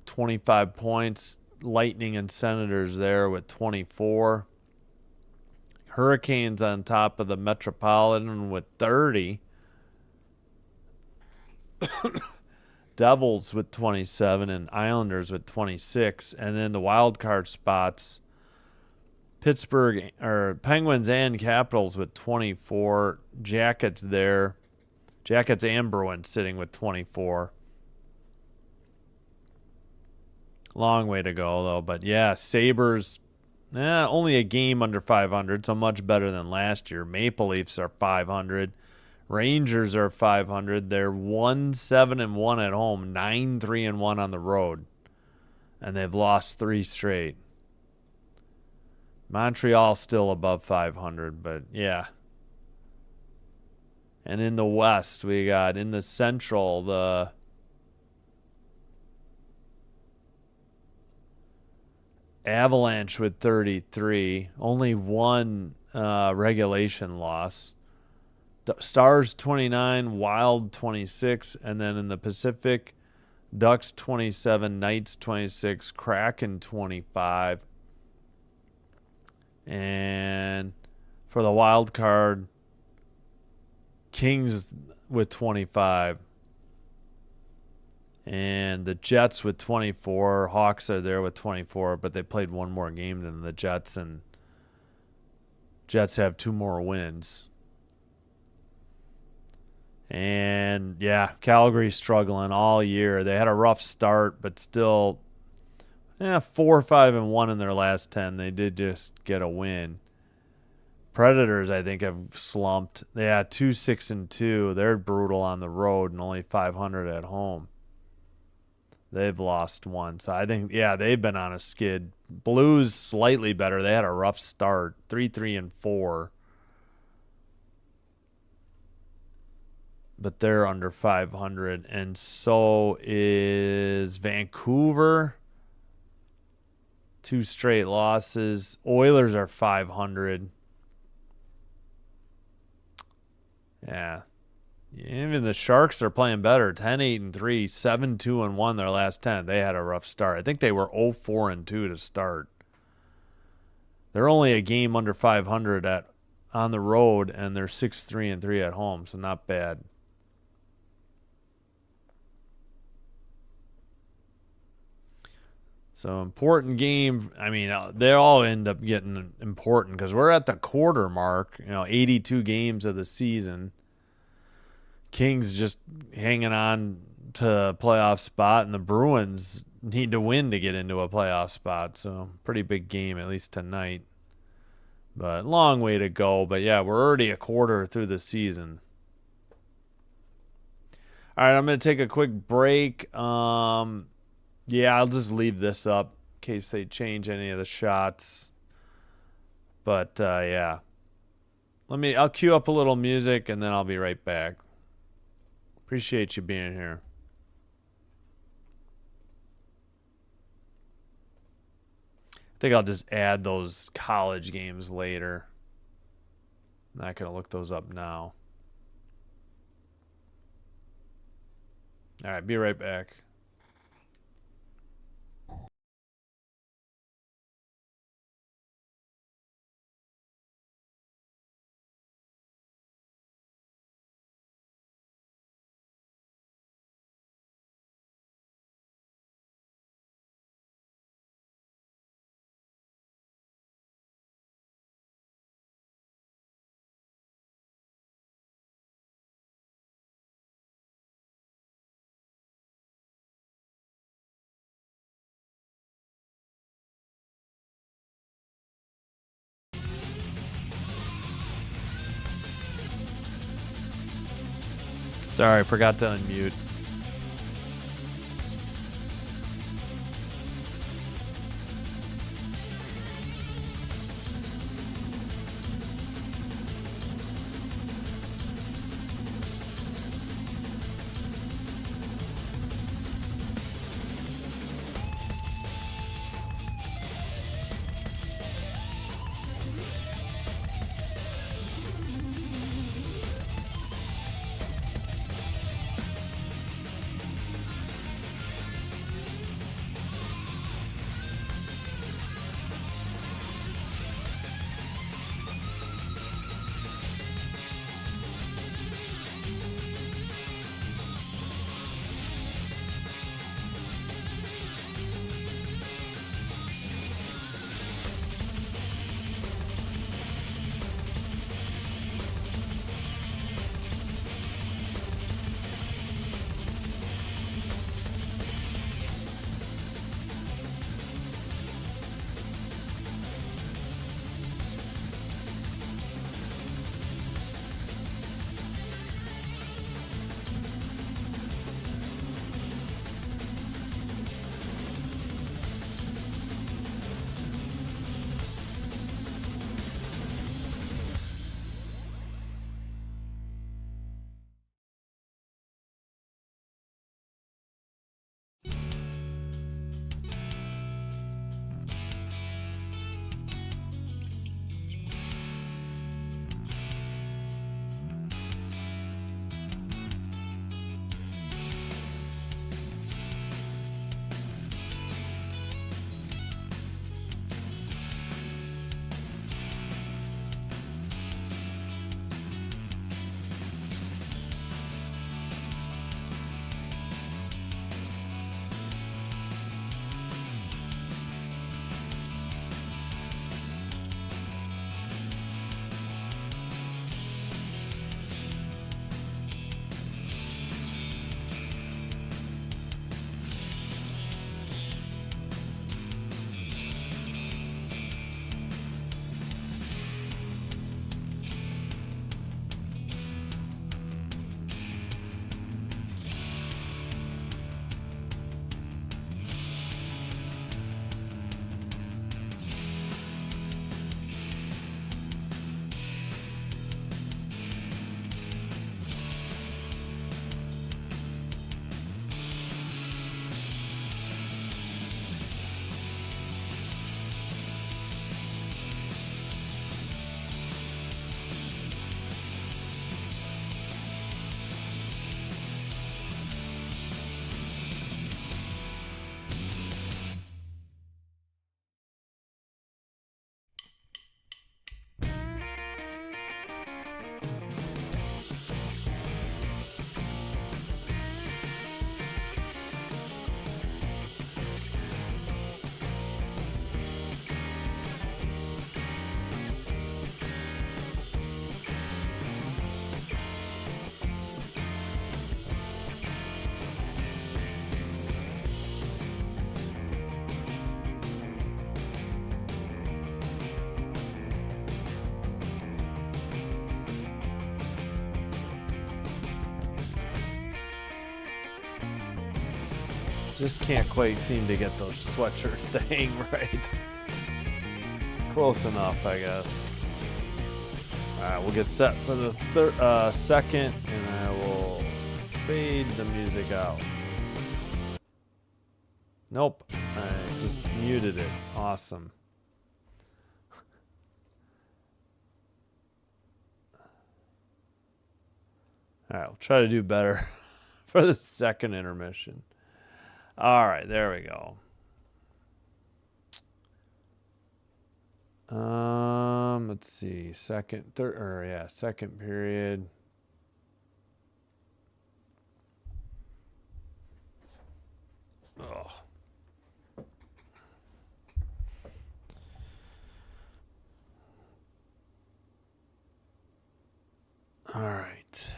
25 points. Lightning and Senators there with 24. Hurricanes on top of the Metropolitan with 30. Devils with 27 and Islanders with 26. And then the wild card spots, Penguins and Capitals with 24. Jackets there. Jackets and Bruins sitting with 24. Long way to go, though. But, yeah, Sabres, only a game under 500, so much better than last year. Maple Leafs are 500. Rangers are 500. They're 1-7-1 at home, 9-3-1 on the road. And they've lost 3 straight. Montreal still above 500, but, yeah. And in the West, we got in the Central, the Avalanche with 33. Only one regulation loss. Stars 29, Wild 26. And then in the Pacific, Ducks 27, Knights 26, Kraken 25. And for the wild card, Kings with 25. And the Jets with 24. Hawks are there with 24, but they played one more game than the Jets, and Jets have 2 more wins. And, yeah, Calgary's struggling all year. They had a rough start, but still 4-5-1 in their last 10. They did just get a win. Predators, I think, have slumped. They had 2-6-2. They're brutal on the road and only 500 at home. They've lost 1. So I think, they've been on a skid. Blues slightly better. They had a rough start, 3-3-4. But they're under 500. And so is Vancouver. 2 straight losses. Oilers are 500. Yeah. Even the Sharks are playing better. 10-8-3, 7-2-1 their last 10. They had a rough start. I think they were 0-4-2 to start. They're only a game under 500 at on the road, and they're 6-3-3 at home, so not bad. So important game. I mean, they all end up getting important because we're at the quarter mark. 82 games of the season. Kings just hanging on to playoff spot, and the Bruins need to win to get into a playoff spot. So pretty big game, at least tonight. But long way to go. But yeah, we're already a quarter through the season. All right, I'm going to take a quick break. Yeah, I'll just leave this up in case they change any of the shots. But yeah. I'll cue up a little music and then I'll be right back. Appreciate you being here. I think I'll just add those college games later. I'm not going to look those up now. All right, be right back. Sorry, I forgot to unmute. Just can't quite seem to get those sweatshirts to hang right. Close enough, I guess. All right, we'll get set for the second, and I will fade the music out. Nope, I just muted it. Awesome. All right, we'll try to do better for the second intermission. All right, there we go. Let's see. Second period. Oh. All right.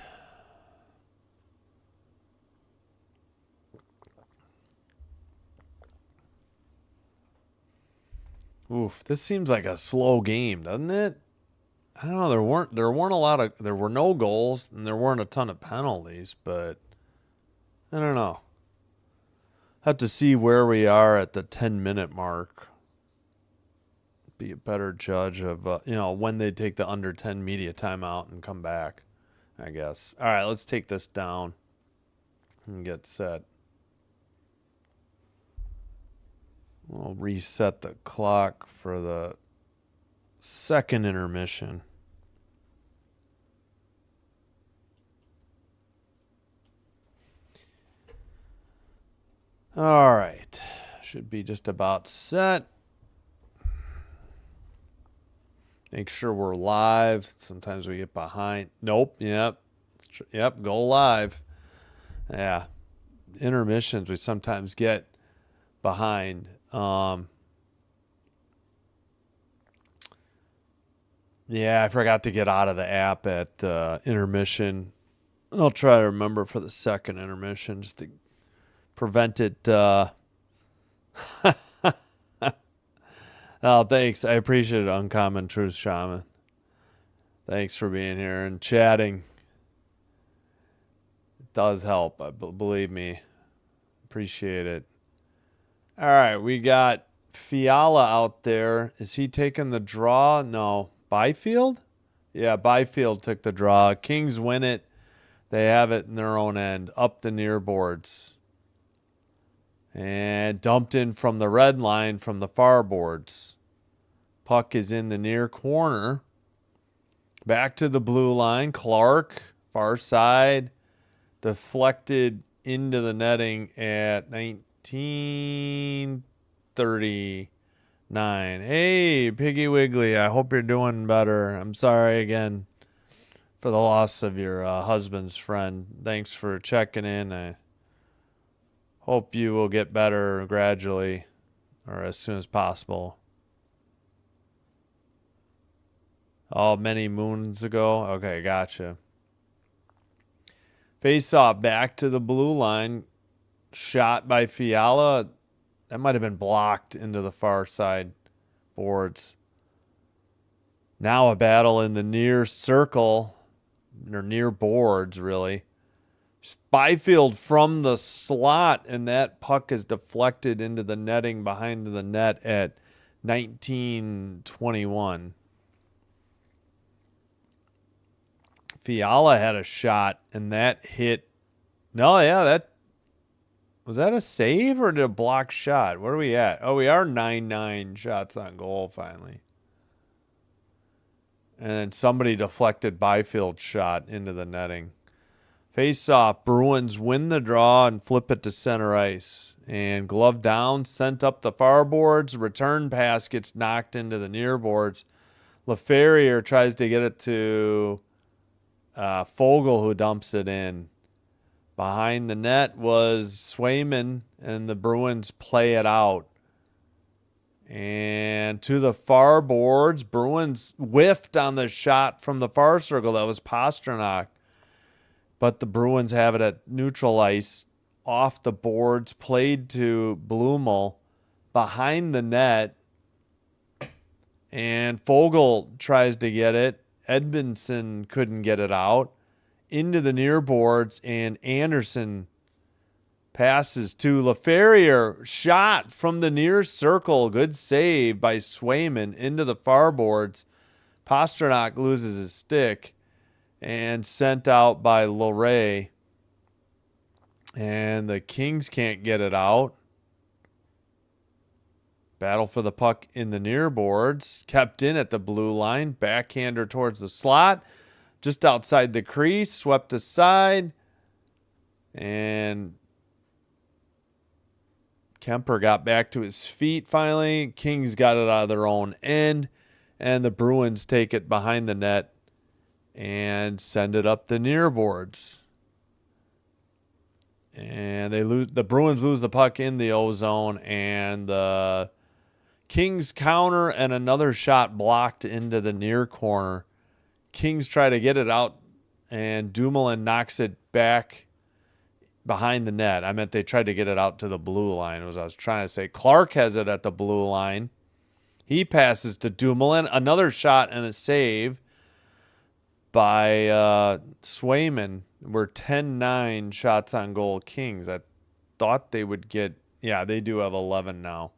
Oof, this seems like a slow game, doesn't it? I don't know. There were no goals and there weren't a ton of penalties, but I don't know. Have to see where we are at the 10-minute mark. Be a better judge of when they take the under 10 media timeout and come back, I guess. All right, let's take this down and get set. We'll reset the clock for the second intermission. All right. Should be just about set. Make sure we're live. Sometimes we get behind. Nope. Yep. Yep. Go live. Yeah. Intermissions we sometimes get behind. Yeah, I forgot to get out of the app at intermission. I'll try to remember for the second intermission just to prevent it. Oh, thanks. I appreciate it, Uncommon Truth Shaman. Thanks for being here and chatting. It does help. Believe me. Appreciate it. All right, we got Fiala out there. Is he taking the draw? No. Byfield? Yeah, Byfield took the draw. Kings win it. They have it in their own end, up the near boards. And dumped in from the red line from the far boards. Puck is in the near corner. Back to the blue line. Clark, far side. Deflected into the netting at 1939. Hey, Piggy Wiggly, I hope you're doing better. I'm sorry again for the loss of your husband's friend. Thanks for checking in. I hope you will get better gradually or as soon as possible. Oh, many moons ago? Okay, gotcha. Face-off back to the blue line. Shot by Fiala. That might have been blocked into the far side boards. Now a battle in the near circle, or near boards, really. Byfield from the slot, and that puck is deflected into the netting behind the net at 1921. Fiala had a shot, and that hit. No, yeah, was that a save or did a block shot? Where are we at? Oh, we are 9-9 shots on goal finally. And then somebody deflected Byfield's shot into the netting. Face-off, Bruins win the draw and flip it to center ice. And glove down, sent up the far boards. Return pass gets knocked into the near boards. LaFerriere tries to get it to Fogle, who dumps it in. Behind the net was Swayman, and the Bruins play it out. And to the far boards, Bruins whiffed on the shot from the far circle. That was Pasternak. But the Bruins have it at neutral ice, off the boards, played to Blumel, behind the net. And Fogle tries to get it. Edmondson couldn't get it out. Into the near boards, and Anderson Passes to LaFerriere. Shot from the near circle. Good save by Swayman into the far boards. Pasternak loses his stick and sent out by Loray. And the Kings can't get it out. Battle for the puck in the near boards. Kept in at the blue line. Backhander towards the slot. Just outside the crease. Swept aside. And Kemper got back to his feet finally. Kings got it out of their own end. And the Bruins take it behind the net and send it up the near boards. And the Bruins lose the puck in the O zone, and the Kings counter and another shot blocked into the near corner. Kings try to get it out, and Dumoulin knocks it back behind the net. I meant they tried to get it out to the blue line, as I was trying to say. Clark has it at the blue line. He passes to Dumoulin. Another shot and a save by Swayman. We're 10-9 shots on goal Kings. I thought they would get... Yeah, they do have 11 now.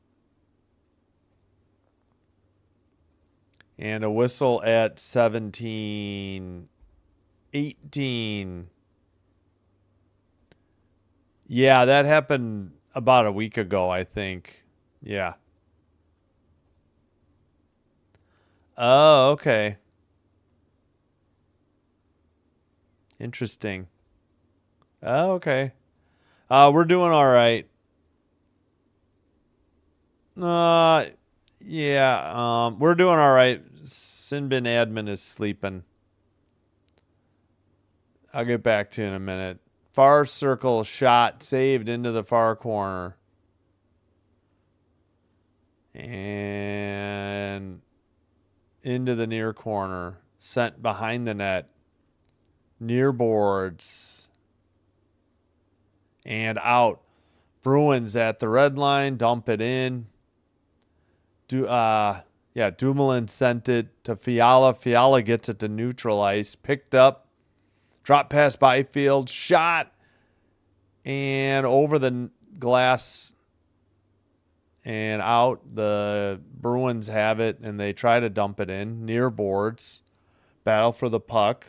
And a whistle at 17-18. Yeah, that happened about a week ago, I think. Yeah. Oh, okay. Interesting. Oh, okay. We're doing all right. Yeah. We're doing all right. Sinbin admin is sleeping. I'll get back to you in a minute. Far circle shot saved into the far corner. And into the near corner. Sent behind the net. Near boards. And out. Bruins at the red line. Dump it in. Dumoulin sent it to Fiala. Fiala gets it to neutral ice. Picked up. Drop pass Byfield. Shot. And over the glass. And out. The Bruins have it. And they try to dump it in. Near boards. Battle for the puck.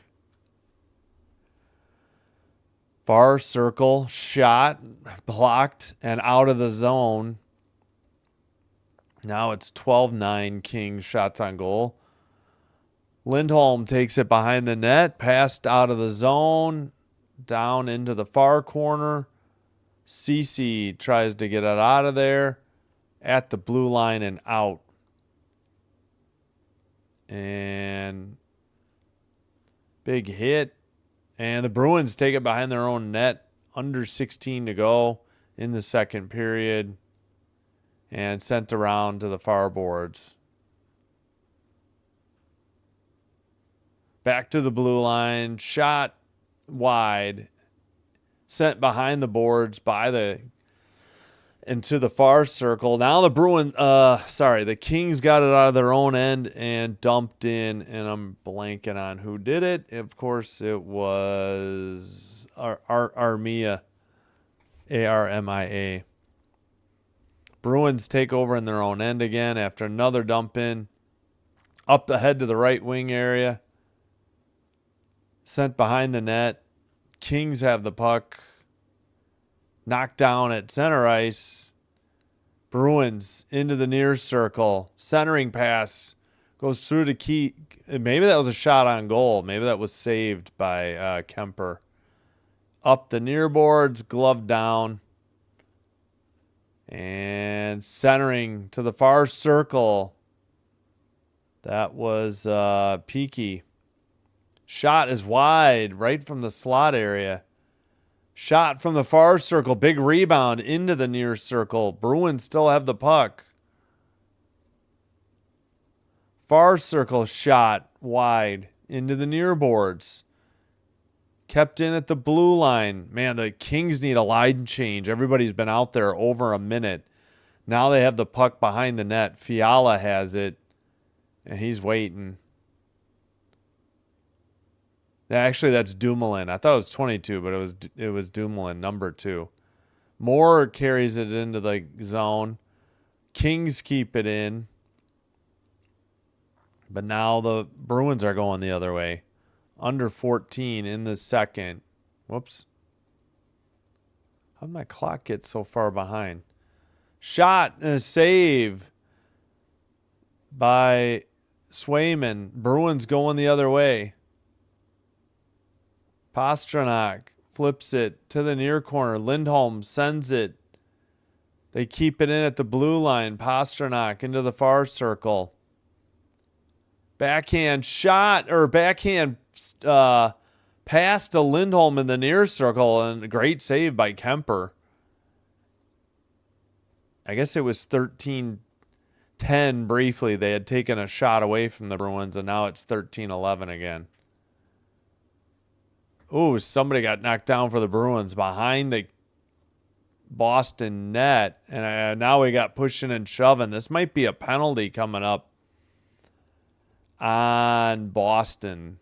Far circle, shot, blocked, and out of the zone. Now it's 12-9 Kings shots on goal. Lindholm takes it behind the net, passed out of the zone, down into the far corner. Ceci tries to get it out of there, at the blue line and out. And big hit. And the Bruins take it behind their own net. Under 16 to go in the second period. And sent around to the far boards. Back to the blue line. Shot wide. Sent behind the boards by the... into the far circle. Now the the Kings got it out of their own end and dumped in, and I'm blanking on who did it. Of course, it was Armia, Armia. Bruins take over in their own end again after another dump in. Up ahead to the right wing area. Sent behind the net. Kings have the puck. Knocked down at center ice. Bruins into the near circle. Centering pass goes through the key. Maybe that was a shot on goal. Maybe that was saved by Kemper. Up the near boards, glove down. And centering to the far circle. That was Peaky. Shot is wide, right from the slot area. Shot from the far circle. Big rebound into the near circle. Bruins still have the puck. Far circle shot wide into the near boards. Kept in at the blue line. Man, the Kings need a line change. Everybody's been out there over a minute. Now they have the puck behind the net. Fiala has it. And he's waiting. Actually, that's Dumoulin. I thought it was 22, but it was Dumoulin, number 2. Moore carries it into the zone. Kings keep it in. But now the Bruins are going the other way. Under 14 in the second. Whoops. How did my clock get so far behind? Shot and a save by Swayman. Bruins going the other way. Pastrnak flips it to the near corner. Lindholm sends it. They keep it in at the blue line. Pastrnak into the far circle. Backhand shot or backhand pass to Lindholm in the near circle, and a great save by Kemper. I guess it was 13-10 briefly. They had taken a shot away from the Bruins, and now it's 13-11 again. Ooh, somebody got knocked down for the Bruins behind the Boston net, and now we got pushing and shoving. This might be a penalty coming up on Boston.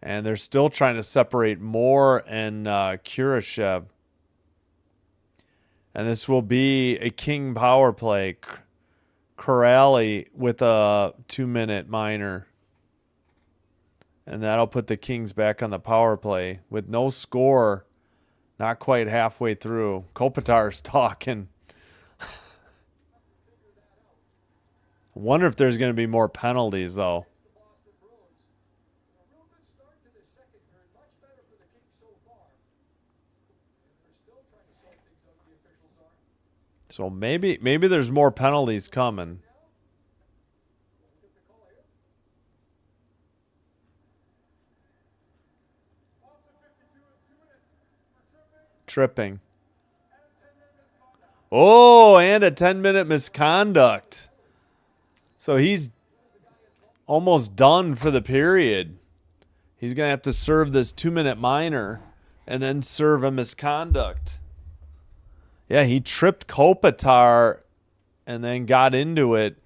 And they're still trying to separate Moore and Kurashev. And this will be a King power play. Corrali with a 2-minute minor. And that'll put the Kings back on the power play with no score. Not quite halfway through. Kopitar's talking. Wonder if there's going to be more penalties, though. So maybe there's more penalties coming. Tripping. Oh, and a 10-minute misconduct. So he's almost done for the period. He's going to have to serve this 2-minute minor and then serve a misconduct. Yeah, he tripped Kopitar and then got into it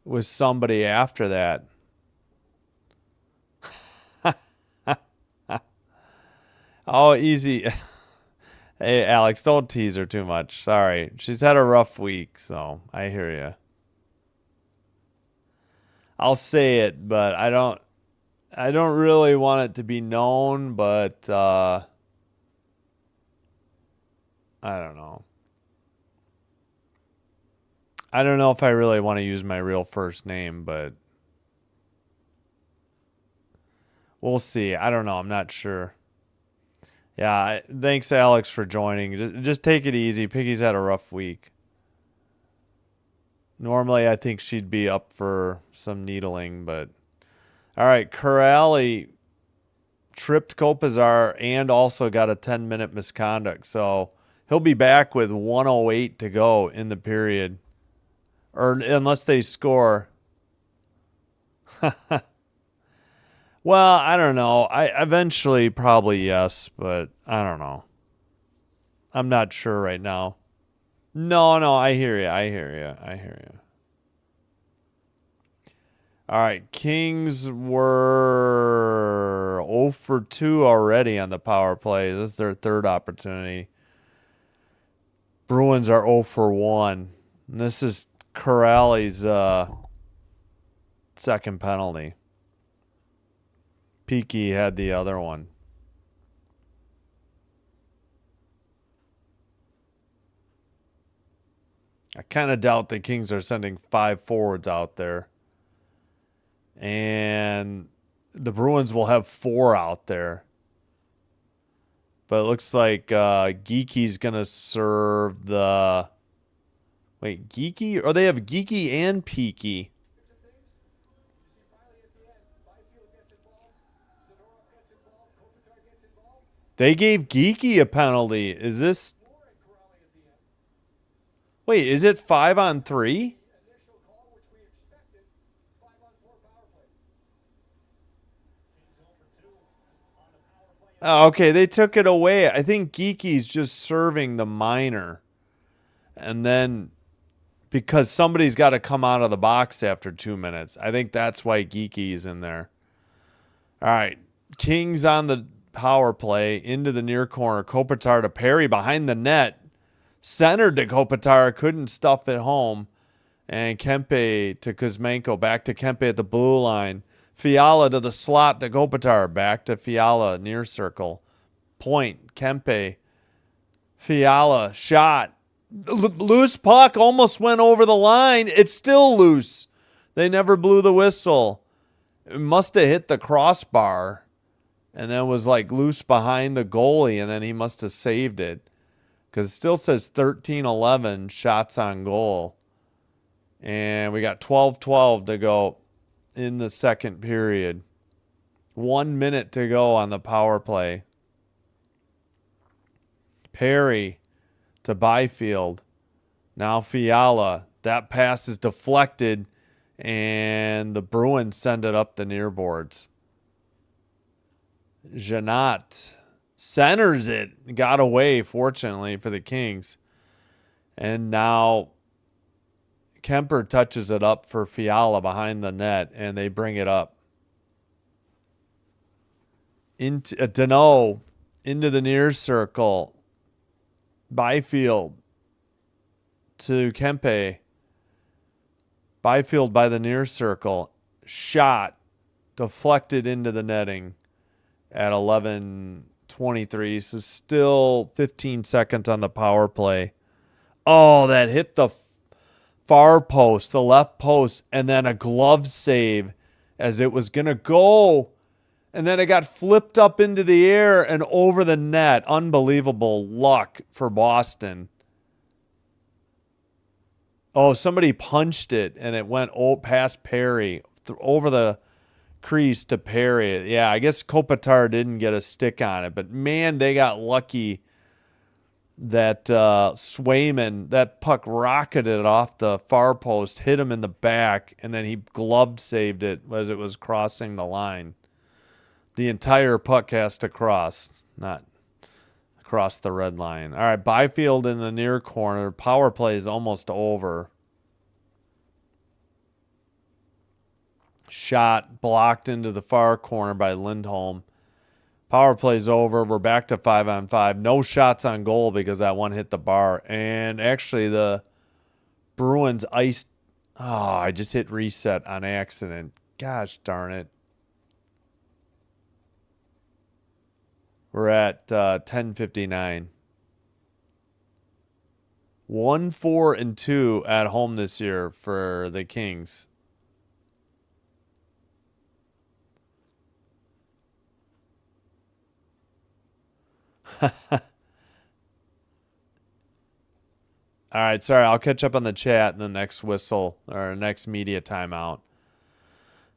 with somebody after that. Oh, easy. Hey, Alex, don't tease her too much. Sorry. She's had a rough week, so I hear you. I'll say it, but I don't really want it to be known, but I don't know. I don't know if I really want to use my real first name, but we'll see. I don't know. I'm not sure. Yeah, thanks, Alex, for joining. Just take it easy. Piggy's had a rough week. Normally, I think she'd be up for some needling, but... All right, Corrali tripped Kopizar and also got a 10-minute misconduct. So he'll be back with 1:08 to go in the period. Or unless they score. Well, I don't know. I eventually probably yes, but I don't know. I'm not sure right now. No, I hear you. I hear you. All right, Kings were 0 for 2 already on the power play. This is their third opportunity. Bruins are 0 for 1. And this is Corrali's second penalty. Peaky had the other one. I kind of doubt the Kings are sending 5 forwards out there. And the Bruins will have 4 out there. But it looks like Geeky's going to serve the... Wait, Geeky? Or they have Geeky and Peaky. They gave Geeky a penalty. Is this... Wait, is it 5-on-3? Oh, okay, they took it away. I think Geeky's just serving the minor. And then because somebody's got to come out of the box after 2 minutes. I think that's why Geeky's in there. All right, Kings on the power play into the near corner. Kopitar to Perry behind the net. Centered to Kopitar. Couldn't stuff it home. And Kempe to Kuzmenko. Back to Kempe at the blue line. Fiala to the slot to Kopitar. Back to Fiala, near circle. Point, Kempe. Fiala, shot. Loose puck, almost went over the line. It's still loose. They never blew the whistle. It must have hit the crossbar and then was like loose behind the goalie, and then he must have saved it. Because it still says 13-11 shots on goal. And we got 12-12 to go in the second period. 1 minute to go on the power play. Perry to Byfield. Now Fiala. That pass is deflected, and the Bruins send it up the near boards. Janot centers it. Got away, fortunately, for the Kings. And now Kemper touches it up for Fiala behind the net, and they bring it up. Into Deneau into the near circle. Byfield to Kempe. Byfield by the near circle. Shot. Deflected into the netting at 11:23. So still 15 seconds on the power play. Oh, that hit the far post, the left post, and then a glove save as it was going to go. And then it got flipped up into the air and over the net. Unbelievable luck for Boston. Oh, somebody punched it, and it went past Perry, over the crease to Perry. Yeah, I guess Kopitar didn't get a stick on it. But, man, they got lucky that Swayman, that puck rocketed off the far post, hit him in the back, and then he glove saved it as it was crossing the line. The entire puck has to cross, not across the red line. All right, Byfield in the near corner. Power play is almost over. Shot blocked into the far corner by Lindholm. Power play's over. We're back to 5-on-5. No shots on goal because that one hit the bar. And actually the Bruins iced. Oh, I just hit reset on accident. Gosh darn it. We're at 10:59. 1-4-2 at home this year for the Kings. All right, sorry. I'll catch up on the chat in the next whistle or next media timeout.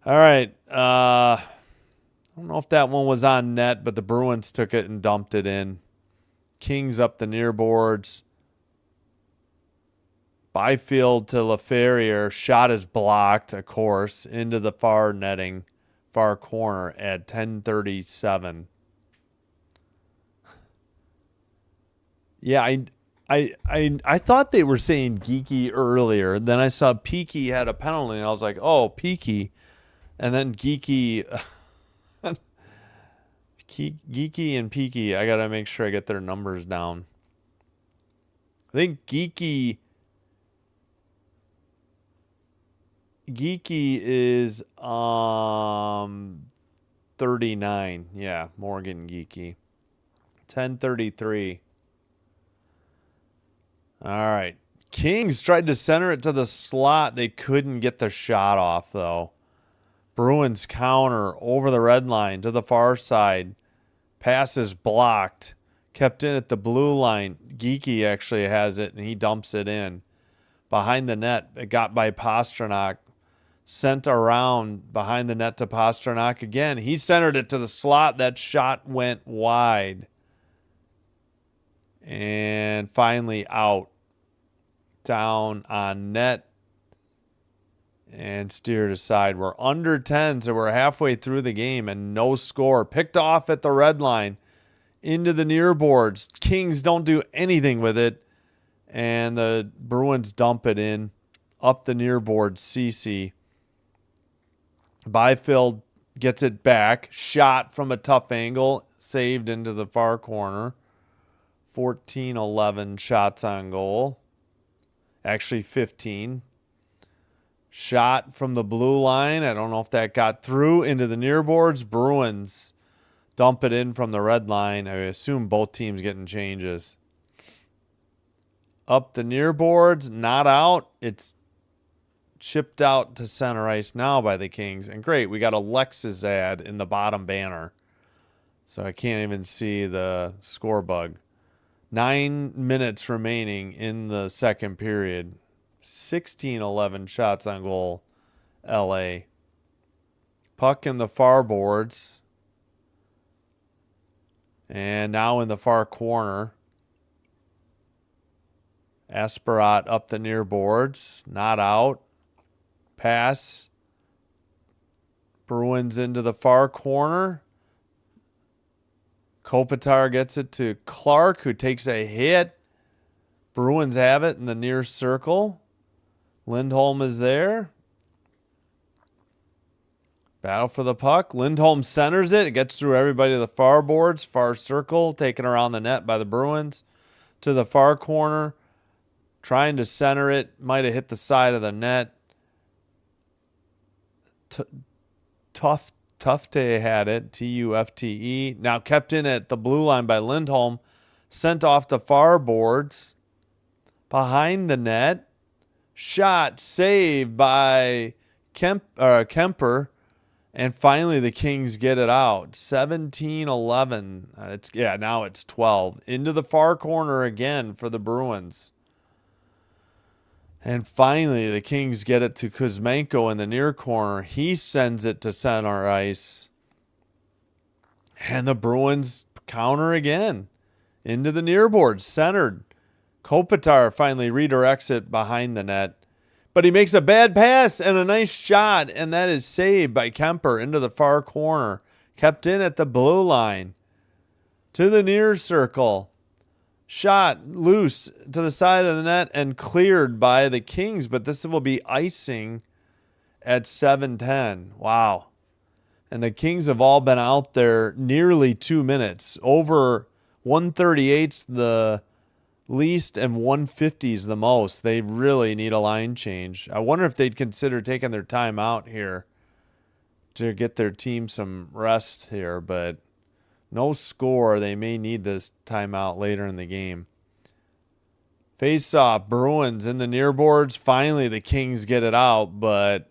All right. I don't know if that one was on net, but the Bruins took it and dumped it in. Kings up the near boards. Byfield to LaFerriere. Shot is blocked, of course, into the far netting, far corner at 10:37. Yeah, I thought they were saying Geeky earlier. Then I saw Peaky had a penalty, and I was like, oh, Peaky. And then Geeky... Geeky and Peaky, I got to make sure I get their numbers down. I think Geeky is 39. Yeah, Morgan Geeky. 10:33. All right. Kings tried to center it to the slot. They couldn't get the shot off, though. Bruins counter over the red line to the far side. Pass is blocked. Kept in at the blue line. Geeky actually has it, and he dumps it in. Behind the net, it got by Pastrnak. Sent around behind the net to Pastrnak again. He centered it to the slot. That shot went wide. And finally out. Down on net. And steered aside. We're under 10, so we're halfway through the game and no score. Picked off at the red line. Into the near boards. Kings don't do anything with it. And the Bruins dump it in. Up the near boards. CC. Byfield gets it back. Shot from a tough angle. Saved into the far corner. 14-11 shots on goal. Actually 15. Shot from the blue line. I don't know if that got through into the near boards. Bruins dump it in from the red line. I assume both teams getting changes. Up the near boards, not out. It's chipped out to center ice now by the Kings. And great, we got a Lexus ad in the bottom banner. So I can't even see the score bug. 9 minutes remaining in the second period. 16-11 shots on goal, LA. Puck in the far boards. And now in the far corner. Asperat up the near boards. Not out. Pass. Bruins into the far corner. Kopitar gets it to Clark, who takes a hit. Bruins have it in the near circle. Lindholm is there. Battle for the puck. Lindholm centers it. It gets through everybody to the far boards. Far circle. Taken around the net by the Bruins. To the far corner. Trying to center it. Might have hit the side of the net. Tufte had it. Tufte. Now kept in at the blue line by Lindholm. Sent off the far boards. Behind the net. Shot. Saved by Kemper. And finally the Kings get it out. 17-11. Now it's 12. Into the far corner again for the Bruins. And finally, the Kings get it to Kuzmenko in the near corner. He sends it to center ice. And the Bruins counter again. Into the near board, centered. Kopitar finally redirects it behind the net. But he makes a bad pass and a nice shot. And that is saved by Kemper into the far corner. Kept in at the blue line. To the near circle. Shot loose to the side of the net and cleared by the Kings, but this will be icing at 7:10. Wow. And the Kings have all been out there nearly 2 minutes. Over 138's the least and 150's the most. They really need a line change. I wonder if they'd consider taking their time out here to get their team some rest here, but no score. They may need this timeout later in the game. Face-off. Bruins in the near boards. Finally, the Kings get it out, but...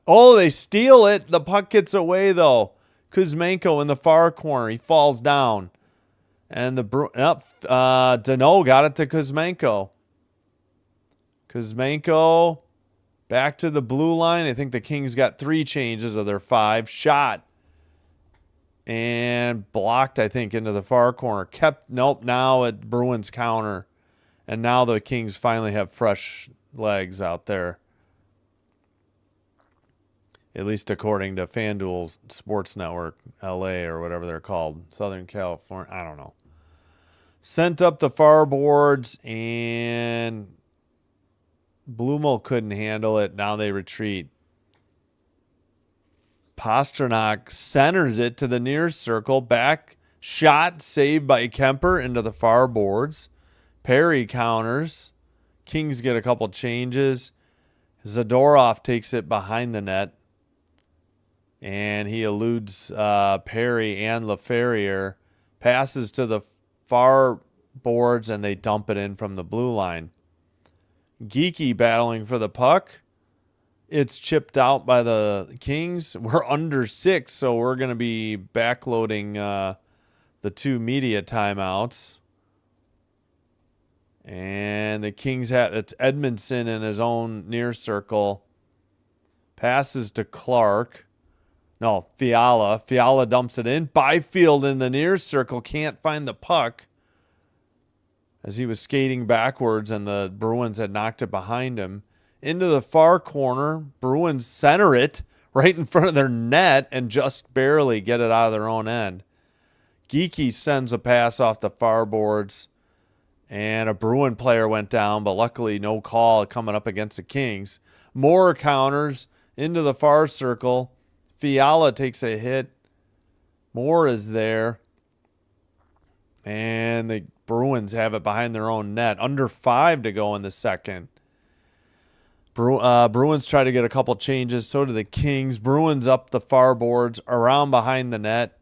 they steal it. The puck gets away, though. Kuzmenko in the far corner. He falls down. And the Danault got it to Kuzmenko. Kuzmenko back to the blue line. I think the Kings got 3 changes of their 5. Shot. And blocked, I think, into the far corner. Now at Bruins counter. And now the Kings finally have fresh legs out there. At least according to FanDuel Sports Network, LA or whatever they're called. Southern California. I don't know. Sent up the far boards and Blumel couldn't handle it. Now they retreat. Pastrnak centers it to the near circle. Back shot saved by Kemper into the far boards. Perry counters. Kings get a couple changes. Zadorov takes it behind the net. And he eludes Perry and LaFerriere. Passes to the far boards and they dump it in from the blue line. Geeky battling for the puck. It's chipped out by the Kings. We're under 6, so we're going to be backloading the 2 media timeouts. And the Kings it's Edmondson in his own near circle. Passes to Clark. No, Fiala. Fiala dumps it in. Byfield in the near circle. Can't find the puck as he was skating backwards and the Bruins had knocked it behind him. Into the far corner. Bruins center it right in front of their net and just barely get it out of their own end. Geeky sends a pass off the far boards. And a Bruin player went down, but luckily no call coming up against the Kings. More counters into the far circle. Fiala takes a hit. Moore is there. And the Bruins have it behind their own net. Under 5 to go in the second. Bruins try to get a couple changes. So do the Kings. Bruins up the far boards. Around behind the net.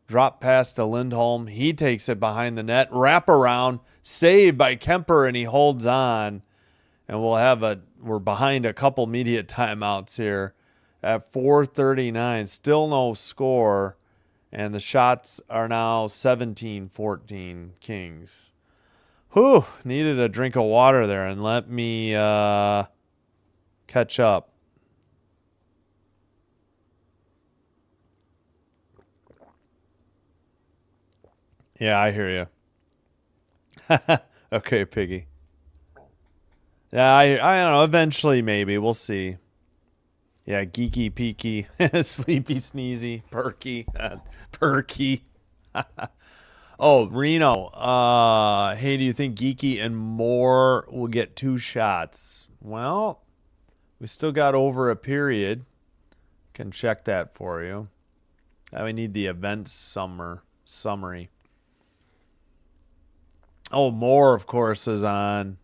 Drop pass to Lindholm. He takes it behind the net. Wrap around. Saved by Kemper, and he holds on. And we're behind a couple media timeouts here at 4:39. Still no score. And the shots are now 17-14 Kings. Whew, needed a drink of water there, and let me catch up. Yeah, I hear you. Okay, Piggy. Yeah, I don't know. Eventually, maybe. We'll see. Yeah, geeky, peaky, sleepy, sneezy, perky, perky. Oh, Reno. Hey, do you think Geeky and Moore will get 2 shots? Well, we still got over a period. Can check that for you. We need the event summary. Oh, Moore, of course, is on.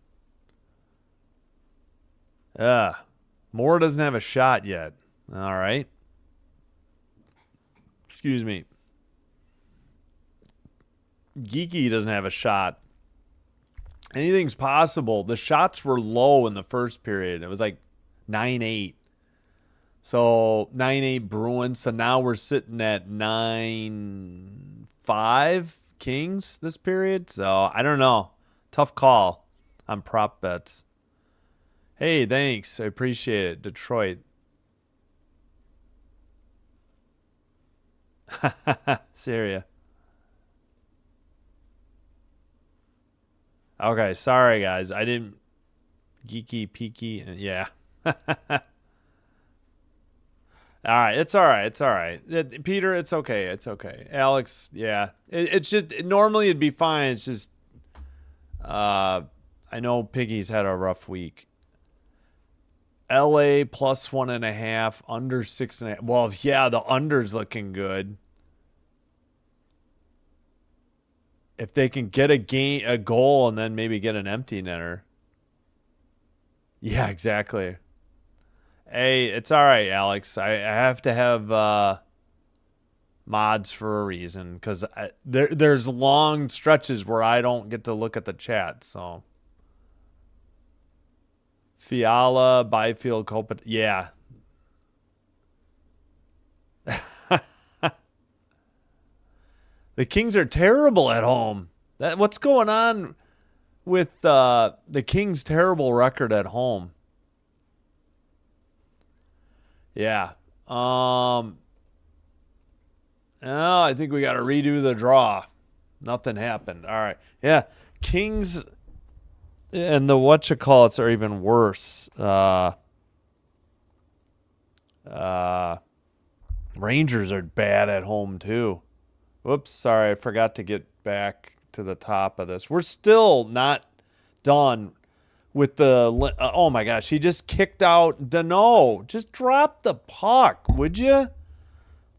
Moore doesn't have a shot yet. All right. Excuse me. Geeky doesn't have a shot. Anything's possible. The shots were low in the first period. It was like 9-8. So 9-8 Bruins. So now we're sitting at 9-5 Kings this period. So I don't know. Tough call on prop bets. Hey, thanks. I appreciate it. Detroit. Syria. Okay, sorry guys. I didn't geeky peaky. Yeah. All right, it's all right. It's all right. Peter, it's okay. It's okay. Alex, yeah. It's just normally it'd be fine. It's just I know Piggy's had a rough week. LA plus 1.5, under 6.5. Well, yeah, the under's looking good. If they can get a goal and then maybe get an empty netter. Yeah, exactly. Hey, it's all right, Alex. I have to have mods for a reason because there's long stretches where I don't get to look at the chat. So Fiala, Byfield, Copa. Yeah. The Kings are terrible at home. What's going on with the Kings' terrible record at home? Yeah. I think we got to redo the draw. Nothing happened. All right. Yeah. Kings and the whatchamacallits are even worse. Rangers are bad at home too. Whoops, sorry, I forgot to get back to the top of this. We're still not done with the... oh, my gosh, he just kicked out Dano. Just drop the puck, would you?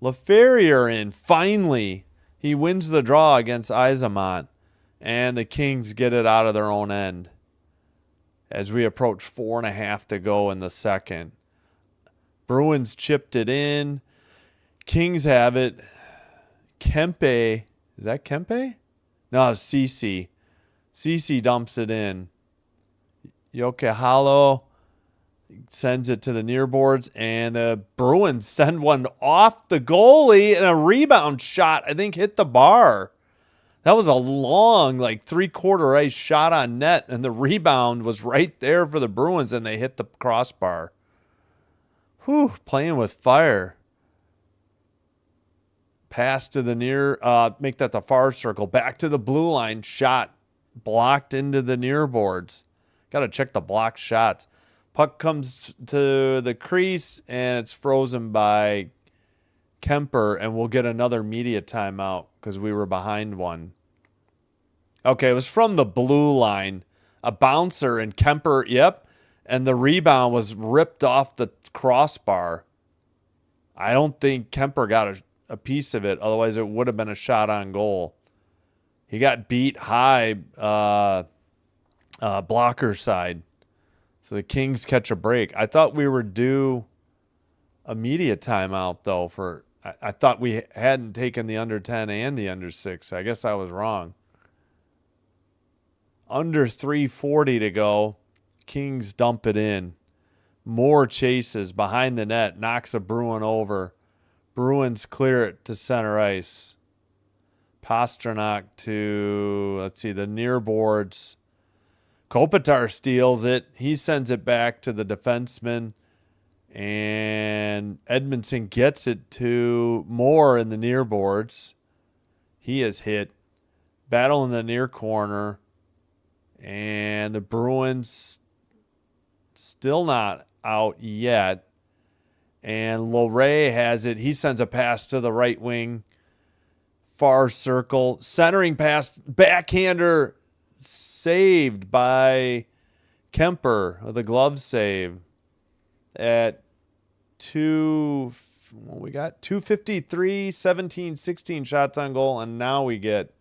LaFerriere in. Finally, he wins the draw against Isamont, and the Kings get it out of their own end as we approach 4.5 to go in the second. Bruins chipped it in. Kings have it. Kempe, is that Kempe? No, it's Cece. Cece dumps it in. Yokehalo sends it to the near boards, and the Bruins send one off the goalie, and a rebound shot, I think, hit the bar. That was a long, like, 3/4 ice shot on net, and the rebound was right there for the Bruins, and they hit the crossbar. Whew, playing with fire. Pass to the near, make that the far circle. Back to the blue line. Shot blocked into the near boards. Got to check the blocked shots. Puck comes to the crease, and it's frozen by Kemper, and we'll get another media timeout because we were behind one. Okay, it was from the blue line. A bouncer, and Kemper, yep, and the rebound was ripped off the crossbar. I don't think Kemper got a piece of it. Otherwise, it would have been a shot on goal. He got beat high blocker side. So the Kings catch a break. I thought we were due a media timeout, though. I thought we hadn't taken the under 10 and the under 6. I guess I was wrong. Under 3:40 to go. Kings dump it in. More chases behind the net. Knocks a Bruin over. Bruins clear it to center ice. Pasternak to, let's see, the near boards. Kopitar steals it. He sends it back to the defenseman. And Edmondson gets it to Moore in the near boards. He is hit. Battle in the near corner. And the Bruins still not out yet. And Loray has it. He sends a pass to the right wing. Far circle. Centering pass. Backhander saved by Kemper with a glove save at we got 2:53, 17, 16 shots on goal, and now we get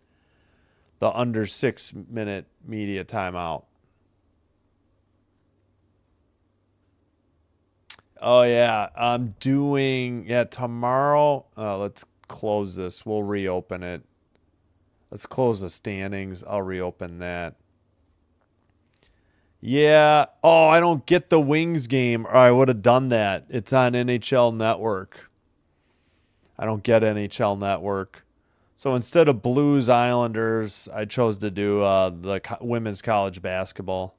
the under 6 minute media timeout. Oh yeah, I'm doing tomorrow. Let's close this. We'll reopen it. Let's close the standings. I'll reopen that. Yeah. Oh, I don't get the Wings game, or I would have done that. It's on NHL Network. I don't get NHL Network. So instead of Blues Islanders, I chose to do the women's college basketball.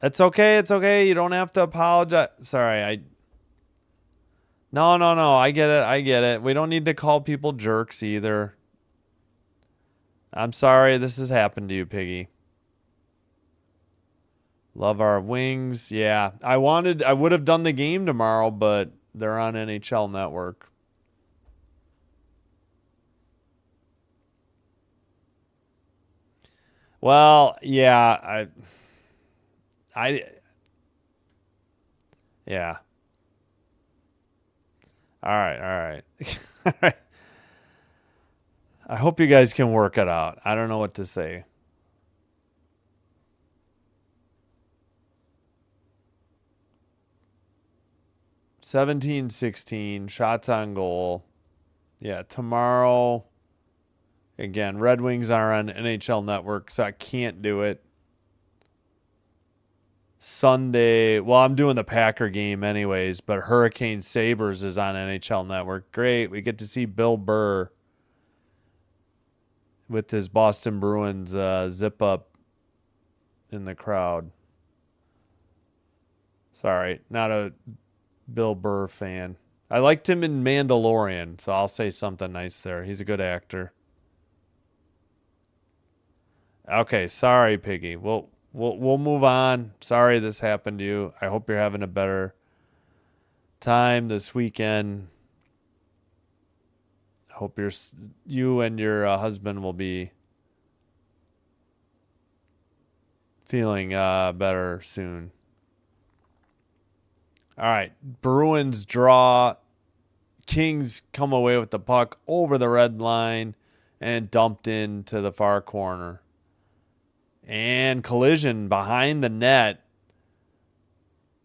It's okay. It's okay. You don't have to apologize. Sorry. No. I get it. I get it. We don't need to call people jerks either. I'm sorry this has happened to you, Piggy. Love our Wings. Yeah. I would have done the game tomorrow, but they're on NHL Network. Well, yeah, yeah. All right. All right. I hope you guys can work it out. I don't know what to say. (17-16) shots on goal. Yeah, tomorrow. Again, Red Wings are on NHL Network, so I can't do it. Sunday, well, I'm doing the Packer game anyways, but Hurricane Sabres is on NHL Network. Great. We get to see Bill Burr with his Boston Bruins zip up in the crowd. Sorry, not a Bill Burr fan. I liked him in Mandalorian, so I'll say something nice there. He's a good actor. Okay, sorry, Piggy. We'll move on. Sorry this happened to you. I hope you're having a better time this weekend. I hope you and your husband will be feeling better soon. All right, Bruins draw. Kings come away with the puck over the red line and dumped into the far corner. And collision behind the net.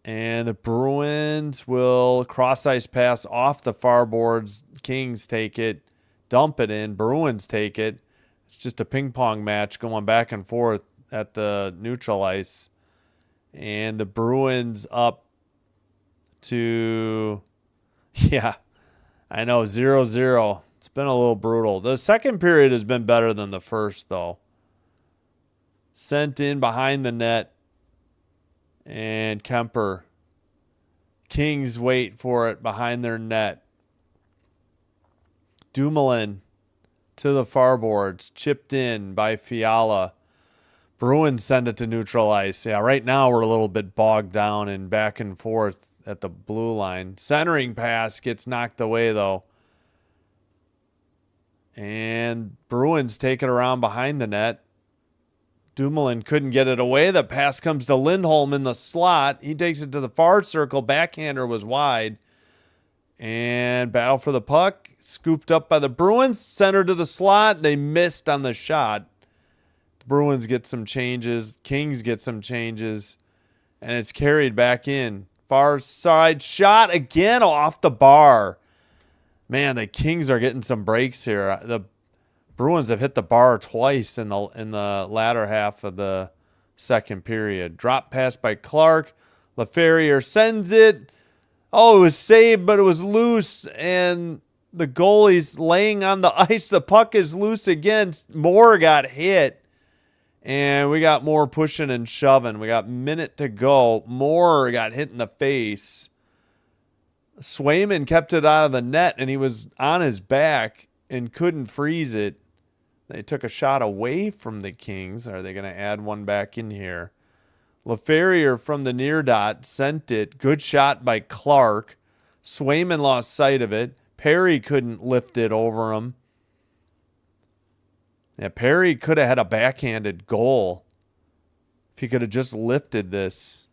And the Bruins will cross-ice pass off the far boards. Kings take it, dump it in. Bruins take it. It's just a ping-pong match going back and forth at the neutral ice. And the Bruins up to, yeah, I know, 0-0. It's been a little brutal. The second period has been better than the first, though. Sent in behind the net. And Kemper. Kings wait for it behind their net. Dumoulin to the far boards. Chipped in by Fiala. Bruins send it to neutral ice. Yeah, right now we're a little bit bogged down and back and forth at the blue line. Centering pass gets knocked away, though. And Bruins take it around behind the net. Dumoulin couldn't get it away. The pass comes to Lindholm in the slot. He takes it to the far circle. Backhander was wide. And battle for the puck. Scooped up by the Bruins. Center to the slot. They missed on the shot. The Bruins get some changes. Kings get some changes. And it's carried back in. Far side shot again off the bar. Man, the Kings are getting some breaks here. The Bruins have hit the bar twice in the latter half of the second period. Drop pass by Clark. LaFerriere sends it. Oh, it was saved, but it was loose, and the goalie's laying on the ice. The puck is loose again. Moore got hit, and we got Moore pushing and shoving. We got a minute to go. Moore got hit in the face. Swayman kept it out of the net, and he was on his back and couldn't freeze it. They took a shot away from the Kings. Are they going to add one back in here? LaFerriere from the near dot sent it. Good shot by Clark. Swayman lost sight of it. Perry couldn't lift it over him. Yeah, Perry could have had a backhanded goal if he could have just lifted this.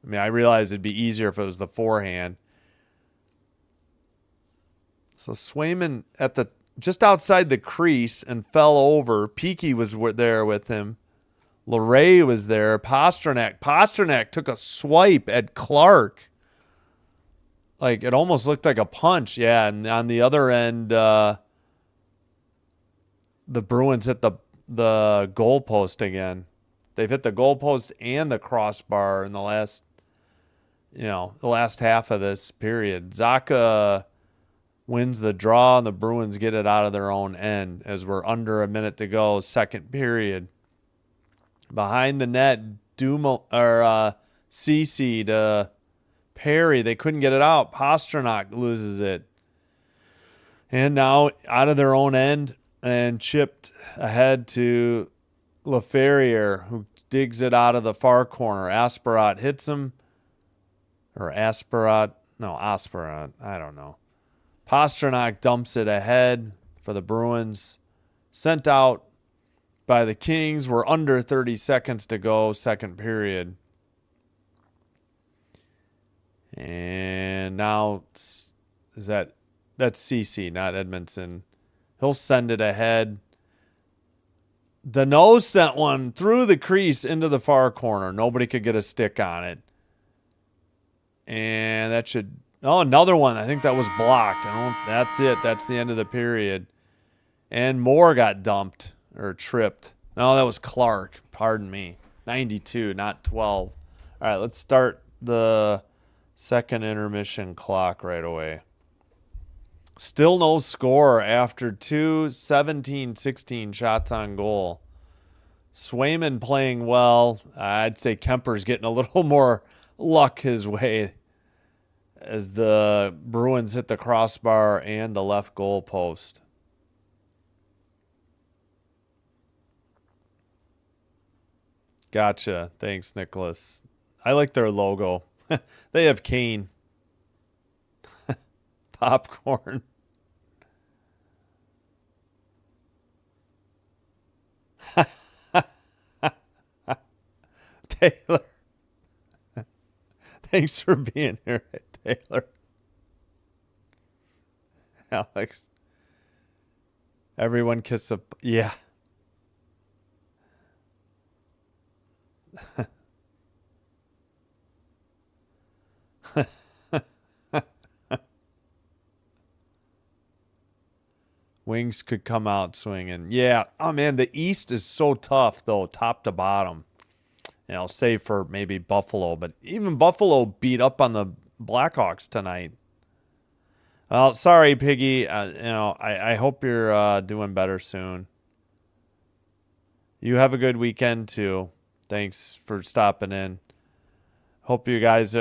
I mean, I realize it'd be easier if it was the forehand. So Swayman at the just outside the crease and fell over. Peaky was there with him. LeRae was there. Pasternak took a swipe at Clark. Like, it almost looked like a punch. Yeah, and on the other end, the Bruins hit the goalpost again. They've hit the goalpost and the crossbar in the last half of this period. Zacha wins the draw, and the Bruins get it out of their own end as we're under a minute to go, second period. Behind the net, Cece to Perry. They couldn't get it out. Pasternak loses it. And now out of their own end and chipped ahead to LaFerriere, who digs it out of the far corner. Asperat hits him. Or Asperat. I don't know. Pasternak dumps it ahead for the Bruins. Sent out by the Kings. We're under 30 seconds to go, second period. And now that's CC, not Edmondson. He'll send it ahead. Danault sent one through the crease into the far corner. Nobody could get a stick on it. And that should... Oh, another one. I think that was blocked. That's it. That's the end of the period. And Moore got dumped or tripped. No, that was Clark. Pardon me. 92, not 12. All right, let's start the second intermission clock right away. Still no score after 17-16 shots on goal. Swayman playing well. I'd say Kemper's getting a little more luck his way as the Bruins hit the crossbar and the left goal post. Gotcha. Thanks, Nicholas. I like their logo. They have Kane. Popcorn. Taylor. Thanks for being here, Taylor. Alex. Everyone kiss a... Yeah. Wings could come out swinging. Yeah. Oh, man, the East is so tough, though, top to bottom. Save for maybe Buffalo. But even Buffalo beat up on the Blackhawks tonight. Well, sorry, Piggy. I hope you're doing better soon. You have a good weekend, too. Thanks for stopping in. Hope you guys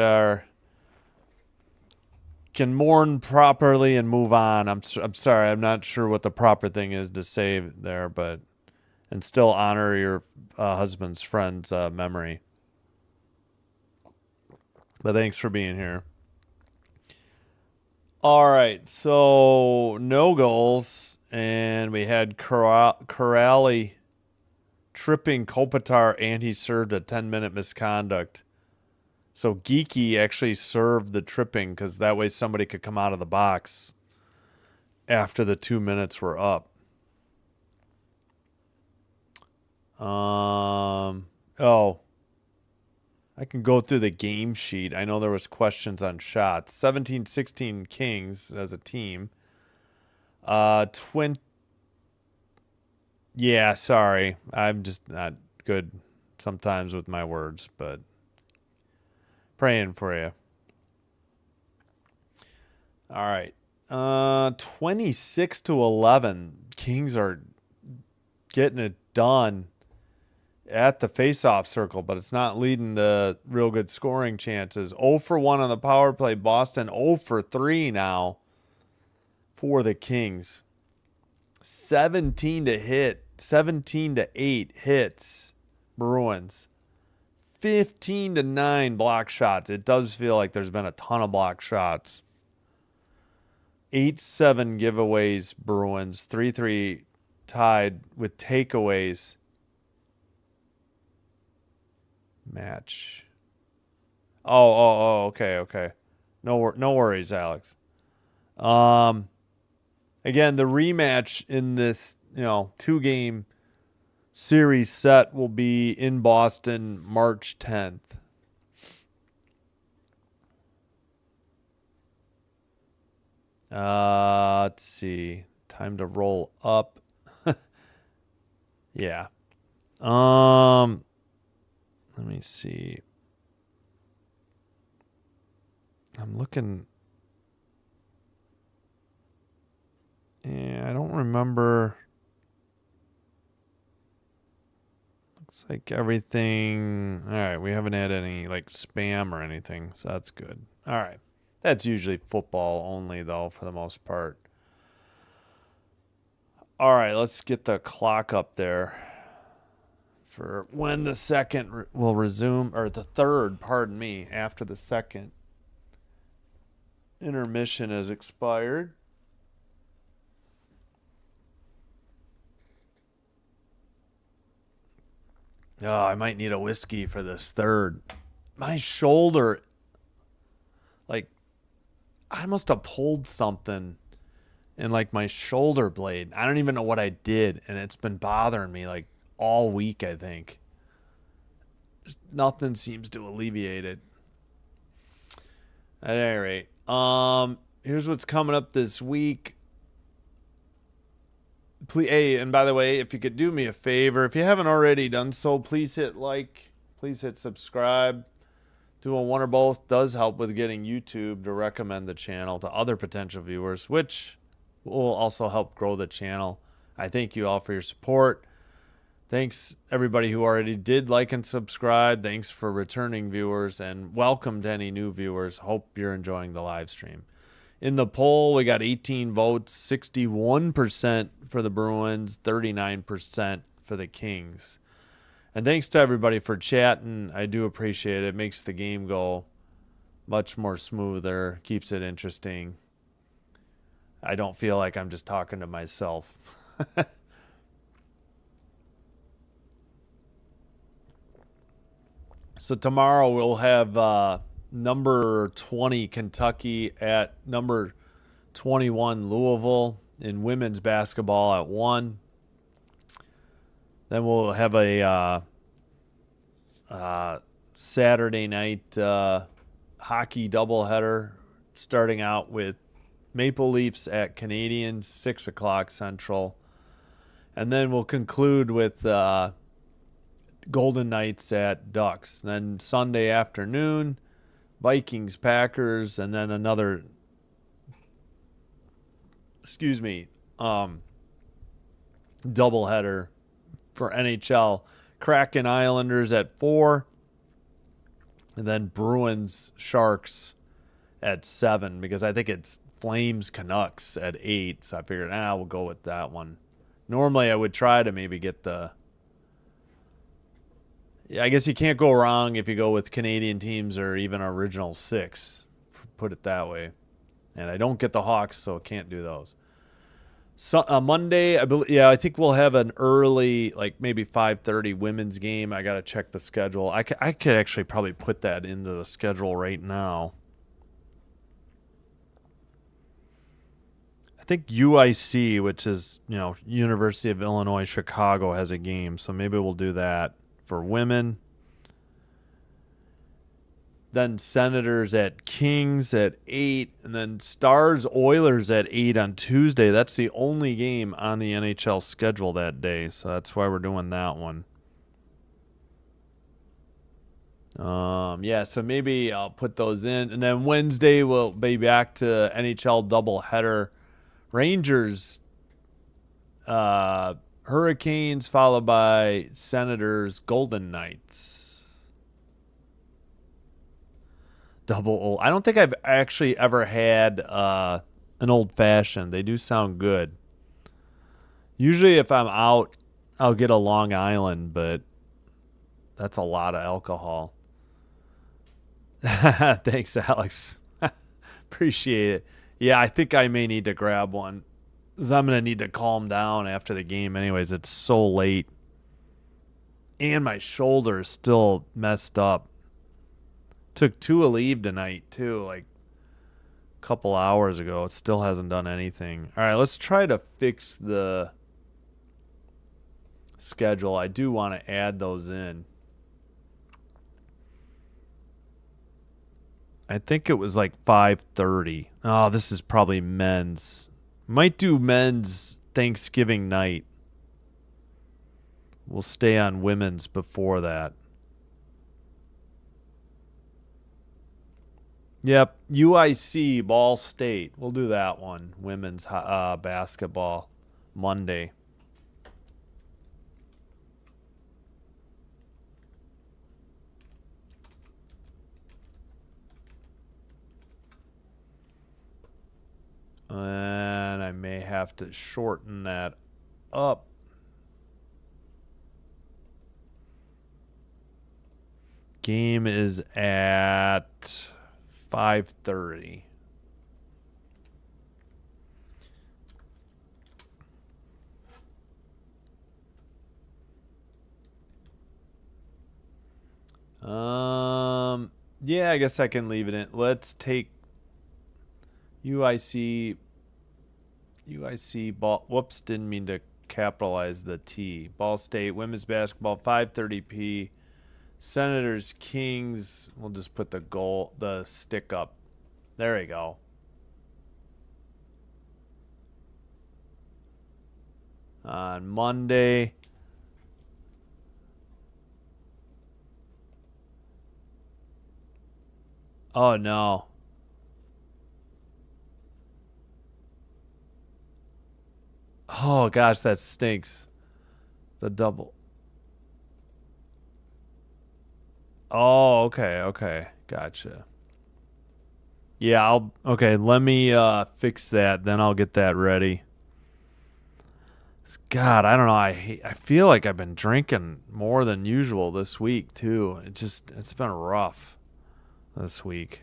can mourn properly and move on. I'm sorry. I'm not sure what the proper thing is to say there, but and still honor your husband's friend's memory. But thanks for being here. All right, so no goals, and we had Corrali tripping Kopitar, and he served a 10-minute misconduct. So Geeky actually served the tripping because that way somebody could come out of the box after the 2 minutes were up. I can go through the game sheet. I know there was questions on shots. 17-16 Kings as a team. Yeah, sorry. I'm just not good sometimes with my words, but praying for you. All right. 26-11. Kings are getting it done at the faceoff circle, but it's not leading to real good scoring chances. 0 for 1 on the power play. Boston 0 for 3 now for the Kings. 17 to 8 hits Bruins. 15 to 9 block shots. It does feel like there's been a ton of block shots. 8-7 giveaways Bruins. 3-3 tied with takeaways. Match. Okay. No worries, Alex. Again, the rematch in this, 2-game series set will be in Boston March 10th. Let's see. Time to roll up. Yeah. Let me see. I'm looking. Yeah, I don't remember. Looks like everything. All right, we haven't had any spam or anything, so that's good. All right. That's usually football only, though, for the most part. All right, let's get the clock up there for when the second will resume, or the third, pardon me, after the second intermission has expired. Oh, I might need a whiskey for this third. My shoulder, I must have pulled something in my shoulder blade. I don't even know what I did, and it's been bothering me all week, I think. Just nothing seems to alleviate it. At any rate, here's what's coming up this week. Please, hey, and by the way, if you could do me a favor, if you haven't already done so, please hit like, please hit subscribe. Doing one or both does help with getting YouTube to recommend the channel to other potential viewers, which will also help grow the channel. I thank you all for your support. Thanks, everybody who already did like and subscribe. Thanks for returning viewers, and welcome to any new viewers. Hope you're enjoying the live stream. In the poll, we got 18 votes, 61% for the Bruins, 39% for the Kings. And thanks to everybody for chatting. I do appreciate it. It makes the game go much more smoother, keeps it interesting. I don't feel like I'm just talking to myself. So tomorrow we'll have number 20 Kentucky at number 21 Louisville in women's basketball at 1. Then we'll have a Saturday night hockey doubleheader, starting out with Maple Leafs at Canadiens, 6 o'clock Central. And then we'll conclude with Golden Knights at Ducks. Then Sunday afternoon, Vikings, Packers, and then another, doubleheader for NHL. Kraken Islanders at 4, and then Bruins Sharks at 7, because I think it's Flames Canucks at 8, so I figured, we'll go with that one. Normally I would try to maybe get the, I guess you can't go wrong if you go with Canadian teams or even original 6, put it that way. And I don't get the Hawks, so can't do those. So Monday, I believe. Yeah, I think we'll have an early, like maybe 5:30 women's game. I gotta check the schedule. I could actually probably put that into the schedule right now. I think UIC, which is University of Illinois Chicago, has a game, so maybe we'll do that for women. Then Senators at Kings at 8, and then Stars Oilers at 8 on Tuesday. That's the only game on the NHL schedule that day, so that's why we're doing that one. Yeah, so maybe I'll put those in, and then Wednesday we'll be back to NHL doubleheader. Rangers, Hurricanes, followed by Senators, Golden Knights. Double old. I don't think I've actually ever had an old fashioned. They do sound good. Usually, if I'm out, I'll get a Long Island, but that's a lot of alcohol. Thanks, Alex. Appreciate it. Yeah, I think I may need to grab one. 'Cause I'm going to need to calm down after the game, anyways. It's so late. And my shoulder is still messed up. Took 2 Aleve tonight, too, like a couple hours ago. It still hasn't done anything. All right, let's try to fix the schedule. I do want to add those in. I think it was like 5:30. Oh, this is probably men's. Might do men's Thanksgiving night. We'll stay on women's before that. Yep, UIC Ball State. We'll do that one. Women's basketball Monday. And I may have to shorten that up. Game is at 5:30. Yeah, I guess I can leave it in. Let's take UIC ball. Whoops, didn't mean to capitalize the T. Ball State women's basketball 5:30 p. Senators Kings. We'll just put the stick up. There you go. On Monday. Oh no. Oh gosh, that stinks. The double. Oh, okay. Gotcha. Yeah, okay, let me fix that, then I'll get that ready. God, I don't know. I feel like I've been drinking more than usual this week too. It's been rough this week.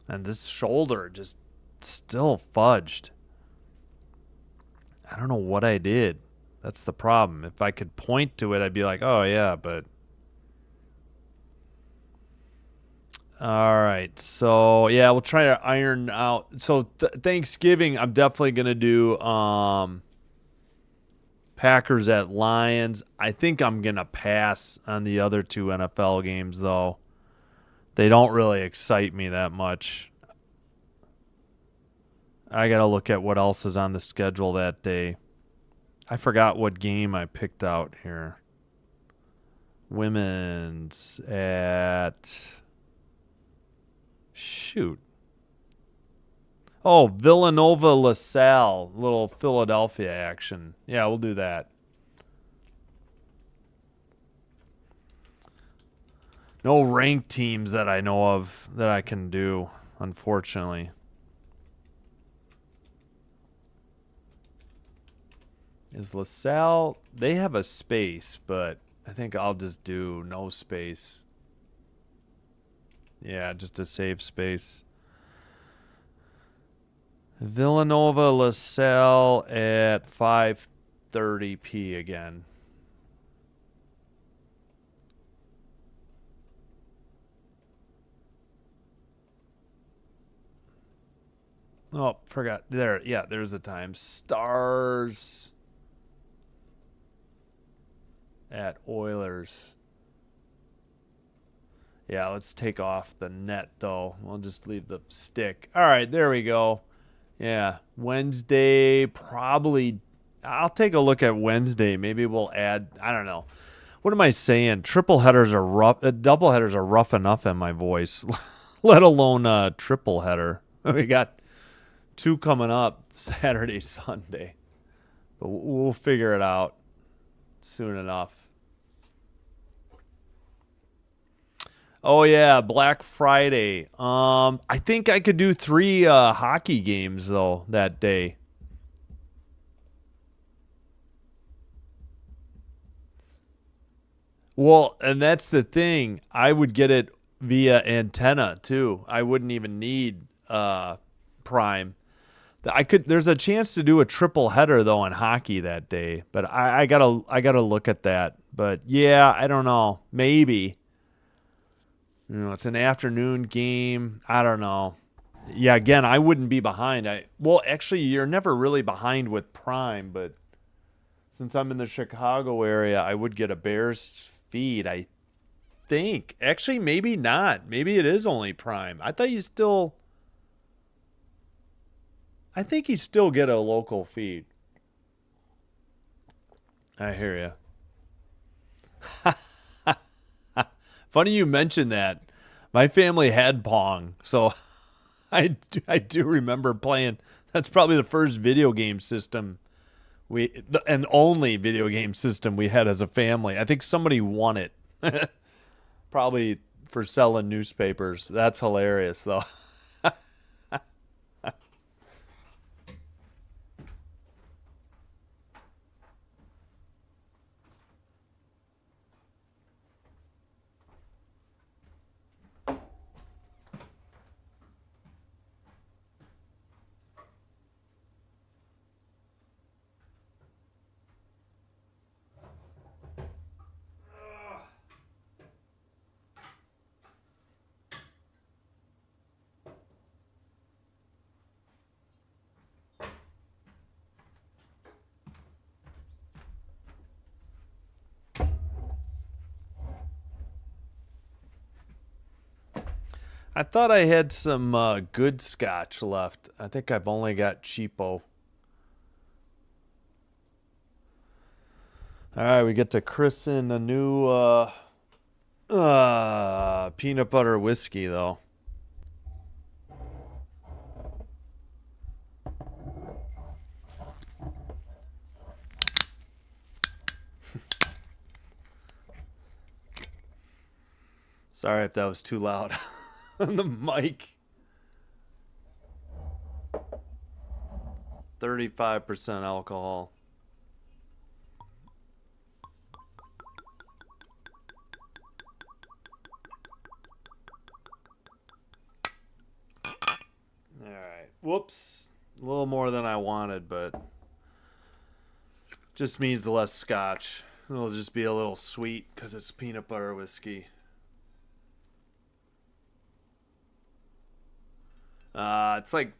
And this shoulder just still fudged. I don't know what I did. That's the problem. If I could point to it, I'd be like, "Oh yeah," but all right. So, yeah, we'll try to iron out. So, Thanksgiving, I'm definitely going to do Packers at Lions. I think I'm going to pass on the other 2 NFL games, though. They don't really excite me that much. I got to look at what else is on the schedule that day. I forgot what game I picked out here. Women's at... Shoot. Oh, Villanova LaSalle. Little Philadelphia action. Yeah, we'll do that. No ranked teams that I know of that I can do, unfortunately. Is LaSalle... They have a space, but I think I'll just do no space. Yeah, just to save space. Villanova LaSalle at 5:30 p. again. Oh, forgot. There. Yeah, there's the time. Stars at Oilers. Yeah, let's take off the net, though. We'll just leave the stick. All right, there we go. Yeah, Wednesday, probably. I'll take a look at Wednesday. Maybe we'll add, I don't know. What am I saying? Triple headers are rough. Double headers are rough enough in my voice, let alone triple header. We got 2 coming up Saturday, Sunday. But we'll figure it out soon enough. Oh yeah, Black Friday. I think I could do 3 hockey games though that day. Well, and that's the thing. I would get it via antenna too. I wouldn't even need Prime. I could. There's a chance to do a triple header though in hockey that day, but I gotta look at that. But yeah, I don't know. Maybe. It's an afternoon game. I don't know. Yeah, again, I wouldn't be behind. Well, actually, you're never really behind with Prime, but since I'm in the Chicago area, I would get a Bears feed, I think. Actually, maybe not. Maybe it is only Prime. I think you still get a local feed. I hear you. Funny you mentioned that. My family had Pong, so I do remember playing. That's probably the first video game system and only video game system we had as a family. I think somebody won it, probably for selling newspapers. That's hilarious, though. I thought I had some good scotch left. I think I've only got cheapo. All right, we get to christen a new peanut butter whiskey, though. Sorry if that was too loud on the mic. 35% alcohol. All right. Whoops. A little more than I wanted, but just means less scotch. It'll just be a little sweet because it's peanut butter whiskey. It's like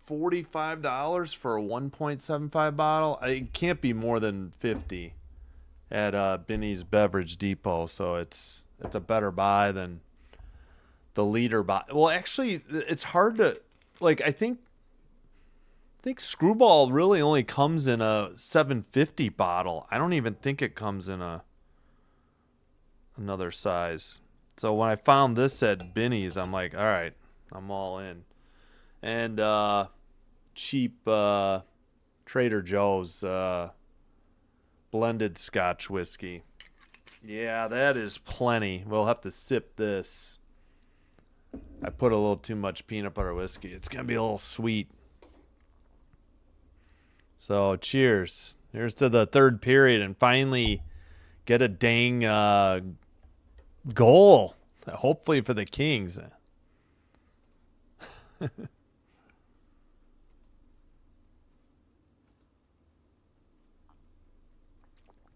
$45 for a 1.75 bottle. It can't be more than 50 at Binny's Beverage Depot, so it's a better buy than the liter bottle. Well, actually, it's hard to I think Screwball really only comes in a 750 bottle. I don't even think it comes in another size. So when I found this at Binny's, I'm like, all right, I'm all in. And cheap Trader Joe's blended Scotch whiskey. Yeah, that is plenty. We'll have to sip this. I put a little too much peanut butter whiskey. It's going to be a little sweet. So, cheers. Here's to the third period and finally get a dang goal. Hopefully for the Kings.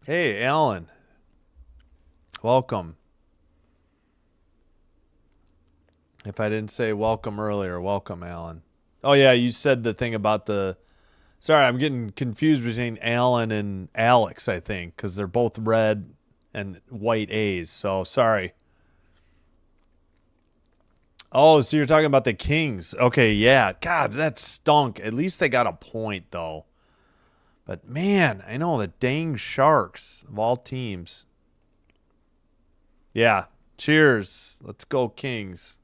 Hey, Alan. Welcome. If I didn't say welcome earlier, welcome, Alan. Oh, yeah, you said the thing about the... Sorry, I'm getting confused between Alan and Alex, I think, because they're both red and white A's. So, sorry. Oh, so you're talking about the Kings. Okay, yeah. God, that stunk. At least they got a point, though. But, man, I know the dang Sharks of all teams. Yeah. Cheers. Let's go, Kings.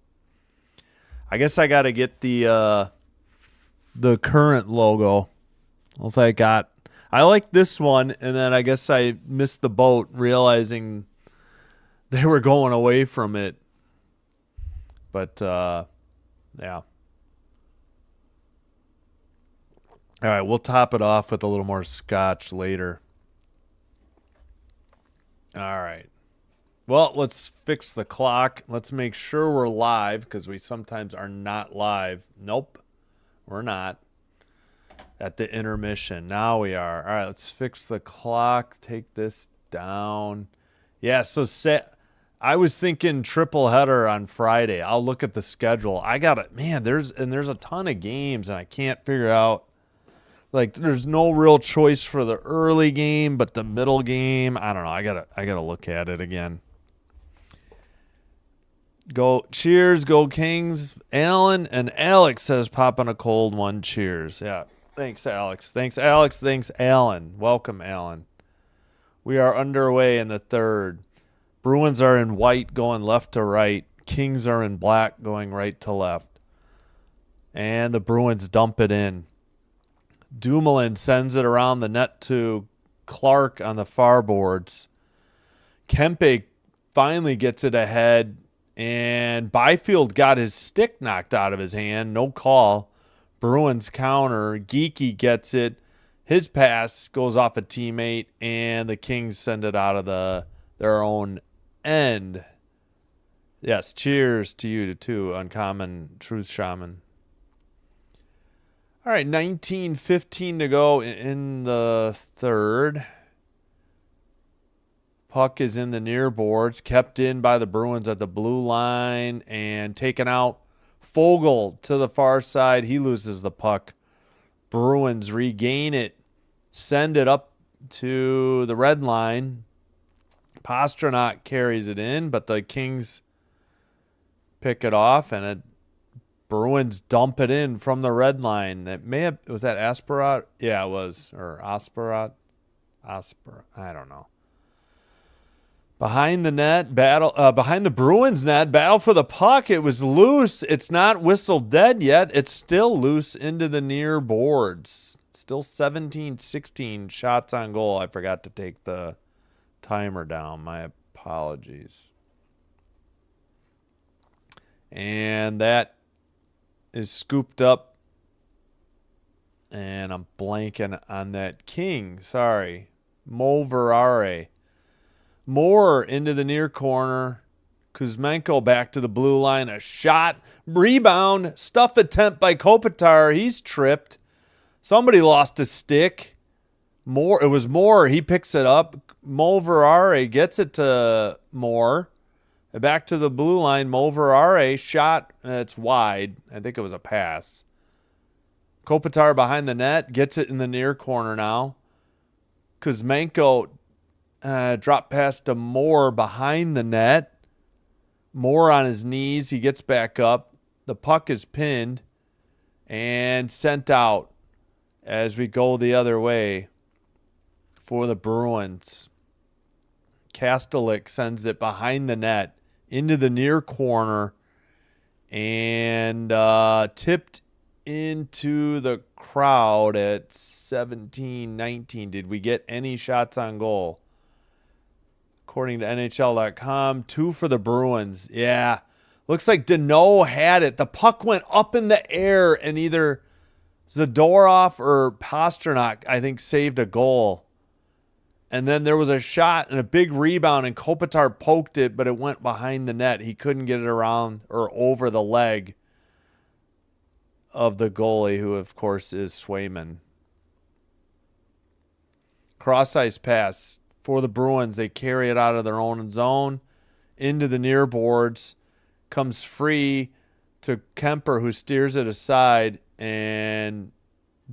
I guess I got to get the current logo. I like this one, and then I guess I missed the boat realizing they were going away from it. But yeah. All right, we'll top it off with a little more scotch later. All right. Well, let's fix the clock. Let's make sure we're live because we sometimes are not live. Nope, we're not. At the intermission. Now we are. All right, let's fix the clock. Take this down. Yeah, so I was thinking triple header on Friday. I'll look at the schedule. I got it. Man, there's a ton of games and I can't figure out, like, there's no real choice for the early game, but the middle game, I don't know. I got to look at it again. Go cheers, go Kings. Alan and Alex says popping a cold one. Cheers. Yeah. Thanks, Alex. Thanks, Alex. Thanks, Alan. Welcome, Alan. We are underway in the third. Bruins are in white going left to right. Kings are in black going right to left. And the Bruins dump it in. Dumoulin sends it around the net to Clark on the far boards. Kempe finally gets it ahead, and Byfield got his stick knocked out of his hand. No call. Bruins counter. Geeky gets it. His pass goes off a teammate, and the Kings send it out of their own end. Yes, cheers to you too, Uncommon Truth Shaman. All right, 19:15 to go in the third. Puck is in the near boards, kept in by the Bruins at the blue line, and taken out. Fogle to the far side. He loses the puck. Bruins regain it. Send it up to the red line. Pastrnak carries it in, but the Kings pick it off, and Bruins dump it in from the red line. Was that Asperat? Yeah, it was. Or Asperat? I don't know. Behind the net, behind the Bruins net, battle for the puck. It was loose. It's not whistled dead yet. It's still loose into the near boards. Still 17-16 shots on goal. I forgot to take the timer down. My apologies. And that is scooped up. And I'm blanking on that King. Sorry. Mo Verare. Moore into the near corner. Kuzmenko back to the blue line. A shot. Rebound. Stuff attempt by Kopitar. He's tripped. Somebody lost a stick. Moore. It was Moore. He picks it up. Mo Verare gets it to Moore. Back to the blue line. Mo Verare shot. It's wide. I think it was a pass. Kopitar behind the net. Gets it in the near corner now. Kuzmenko drop pass to Moore behind the net. Moore on his knees. He gets back up. The puck is pinned and sent out as we go the other way for the Bruins. Kastelik sends it behind the net into the near corner and tipped into the crowd at 17-19. Did we get any shots on goal? According to NHL.com, 2 for the Bruins. Yeah. Looks like Deneau had it. The puck went up in the air, and either Zadorov or Pastrnak, I think, saved a goal. And then there was a shot and a big rebound, and Kopitar poked it, but it went behind the net. He couldn't get it around or over the leg of the goalie, who, of course, is Swayman. Cross-ice pass. for the Bruins. They carry it out of their own zone into the near boards. Comes free to Kemper, who steers it aside, and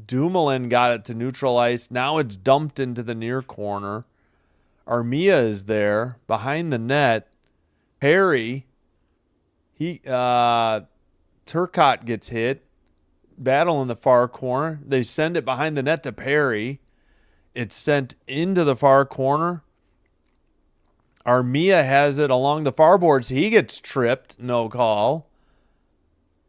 Dumoulin got it to neutral ice. Now it's dumped into the near corner. Armia is there behind the net. Perry, Turcotte gets hit. Battle in the far corner. They send it behind the net to Perry. It's sent into the far corner. Armia has it along the far boards. He gets tripped. No call.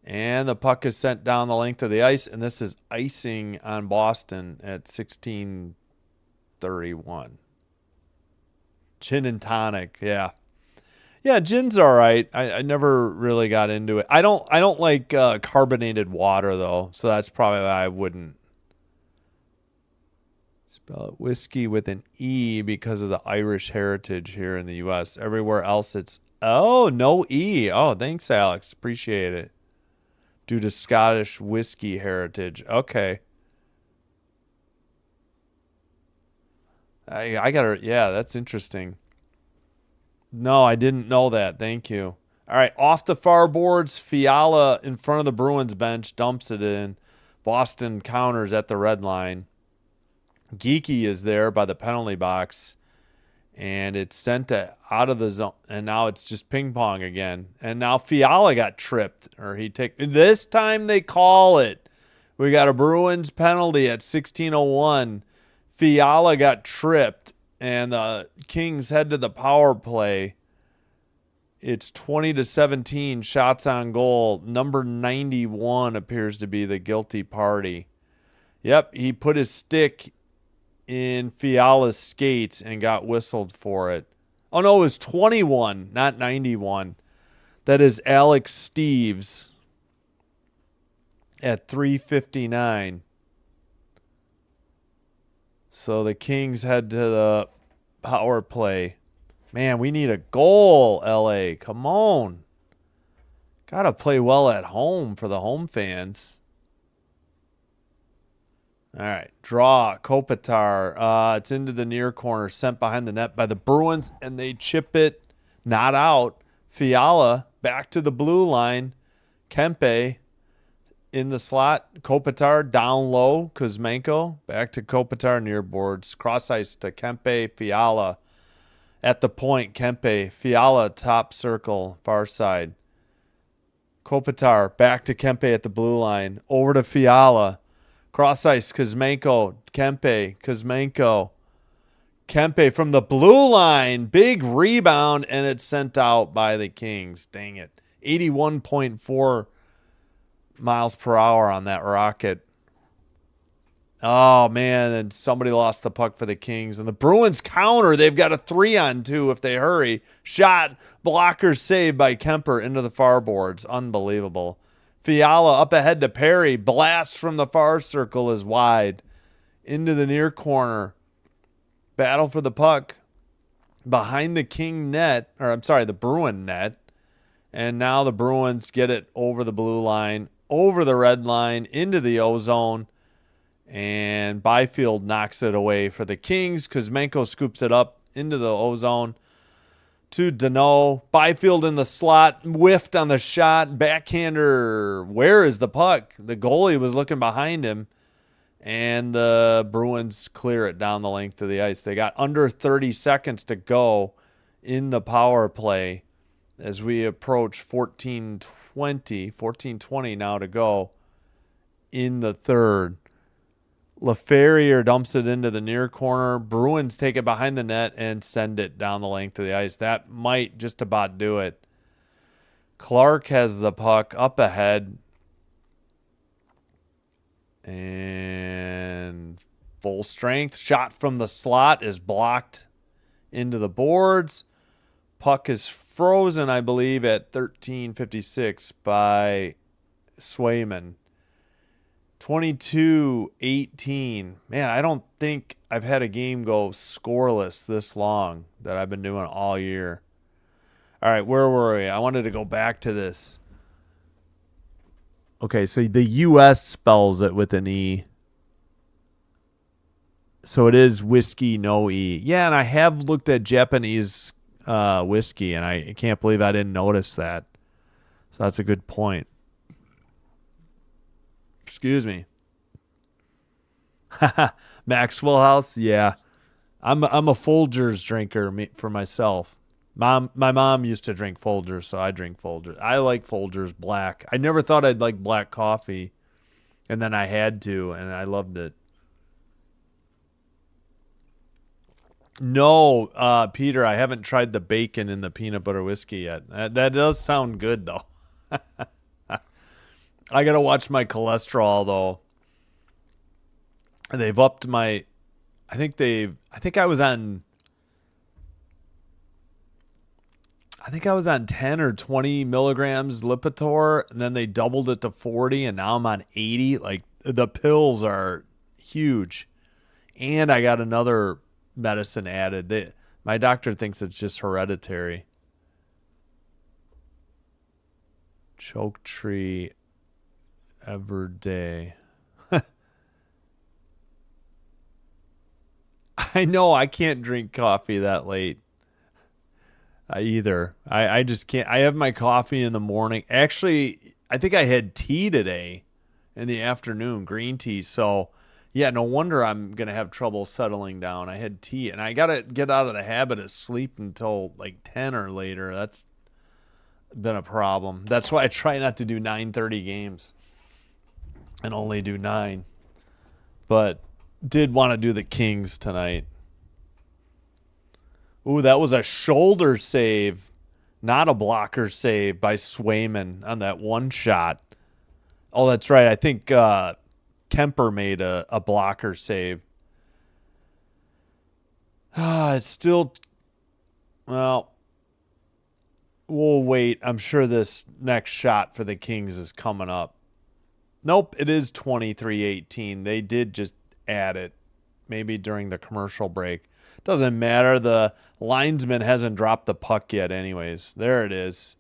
And the puck is sent down the length of the ice. And this is icing on Boston at 16:31. Gin and tonic. Yeah. Yeah, gin's all right. I never really got into it. I don't like carbonated water, though. So that's probably why I wouldn't. Spell it whiskey with an E because of the Irish heritage here in the U.S. Everywhere else it's, no E. Oh, thanks, Alex. Appreciate it. Due to Scottish whiskey heritage. Okay. I got to, yeah, that's interesting. No, I didn't know that. Thank you. All right, off the far boards, Fiala in front of the Bruins bench dumps it in. Boston counters at the red line. Geeky is there by the penalty box, and it's sent out of the zone, and now it's just ping pong again. And now Fiala got tripped, this time they call it. We got a Bruins penalty at 16:01. Fiala got tripped, and the Kings head to the power play. It's 20-17, shots on goal. Number 91 appears to be the guilty party. Yep, he put his stick in Fiala's skates and got whistled for it. Oh, no, it was 21, not 91. That is Alex Steves at 3:59. So the Kings head to the power play. Man, we need a goal, LA. Come on. Got to play well at home for the home fans. All right, draw, Kopitar. It's into the near corner, sent behind the net by the Bruins, and they chip it, not out. Fiala back to the blue line. Kempe in the slot. Kopitar down low. Kuzmenko back to Kopitar near boards. Cross ice to Kempe. Fiala at the point. Kempe. Fiala top circle, far side. Kopitar back to Kempe at the blue line. Over to Fiala. Cross ice, Kuzmenko, Kempe, Kuzmenko. Kempe from the blue line. Big rebound, and it's sent out by the Kings. Dang it. 81.4 miles per hour on that rocket. Oh, man, and somebody lost the puck for the Kings. And the Bruins counter. They've got a 3-on-2 if they hurry. Shot, blocker saved by Kemper into the far boards. Unbelievable. Fiala up ahead to Perry. Blast from the far circle is wide. Into the near corner. Battle for the puck. Behind the King net. The Bruin net. And now the Bruins get it over the blue line. Over the red line. Into the O-zone. And Byfield knocks it away for the Kings. Kuzmenko scoops it up into the O-zone. To Danault. Byfield in the slot. Whiffed on the shot. Backhander. Where is the puck? The goalie was looking behind him. And the Bruins clear it down the length of the ice. They got under 30 seconds to go in the power play as we approach 14:20 now to go in the third. LaFerriere dumps it into the near corner. Bruins take it behind the net and send it down the length of the ice. That might just about do it. Clark has the puck up ahead. And full strength. Shot from the slot is blocked into the boards. Puck is frozen, I believe, at 13:56 by Swayman. 22-18. Man, I don't think I've had a game go scoreless this long that I've been doing all year. All right, where were we? I wanted to go back to this. Okay, so the U.S. spells it with an E. So it is whiskey, no E. Yeah, and I have looked at Japanese whiskey, and I can't believe I didn't notice that. So that's a good point. Excuse me. Maxwell House, yeah. I'm a Folgers drinker for myself. My mom used to drink Folgers, so I drink Folgers. I like Folgers black. I never thought I'd like black coffee, and then I had to, and I loved it. No, Peter, I haven't tried the bacon in the peanut butter whiskey yet. That does sound good, though. I got to watch my cholesterol, though. They've upped my... I think I was on 10 or 20 milligrams Lipitor, and then they doubled it to 40, and now I'm on 80. Like, the pills are huge. And I got another medicine added. My doctor thinks it's just hereditary. Choke tree Everday. I know I can't drink coffee that late either. I just can't. I have my coffee in the morning. Actually, I think I had tea today in the afternoon, green tea. So, yeah, no wonder I'm going to have trouble settling down. I had tea, and I got to get out of the habit of sleep until like 10 or later. That's been a problem. That's why I try not to do 9:30 games and only do 9. But did want to do the Kings tonight. Ooh, that was a shoulder save, not a blocker save by Swayman on that one shot. Oh, that's right. I think Kemper made a blocker save. It's still... Well, we'll wait. I'm sure this next shot for the Kings is coming up. Nope, it is 23-18. They did just add it, maybe during the commercial break. Doesn't matter. The linesman hasn't dropped the puck yet anyways. There it is.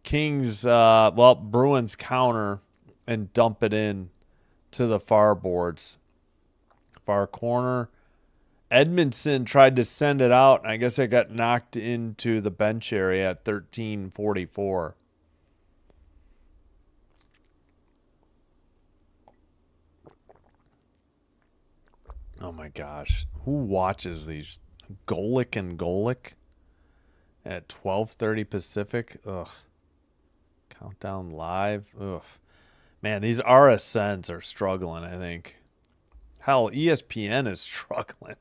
Kings, Bruins counter and dump it in to the far boards. Far corner. Edmondson tried to send it out, and I guess it got knocked into the bench area at 13:44. Oh my gosh. Who watches these? Golick and Golick at 12:30 Pacific? Ugh. Countdown live? Ugh. Man, these RSNs are struggling, I think. Hell, ESPN is struggling.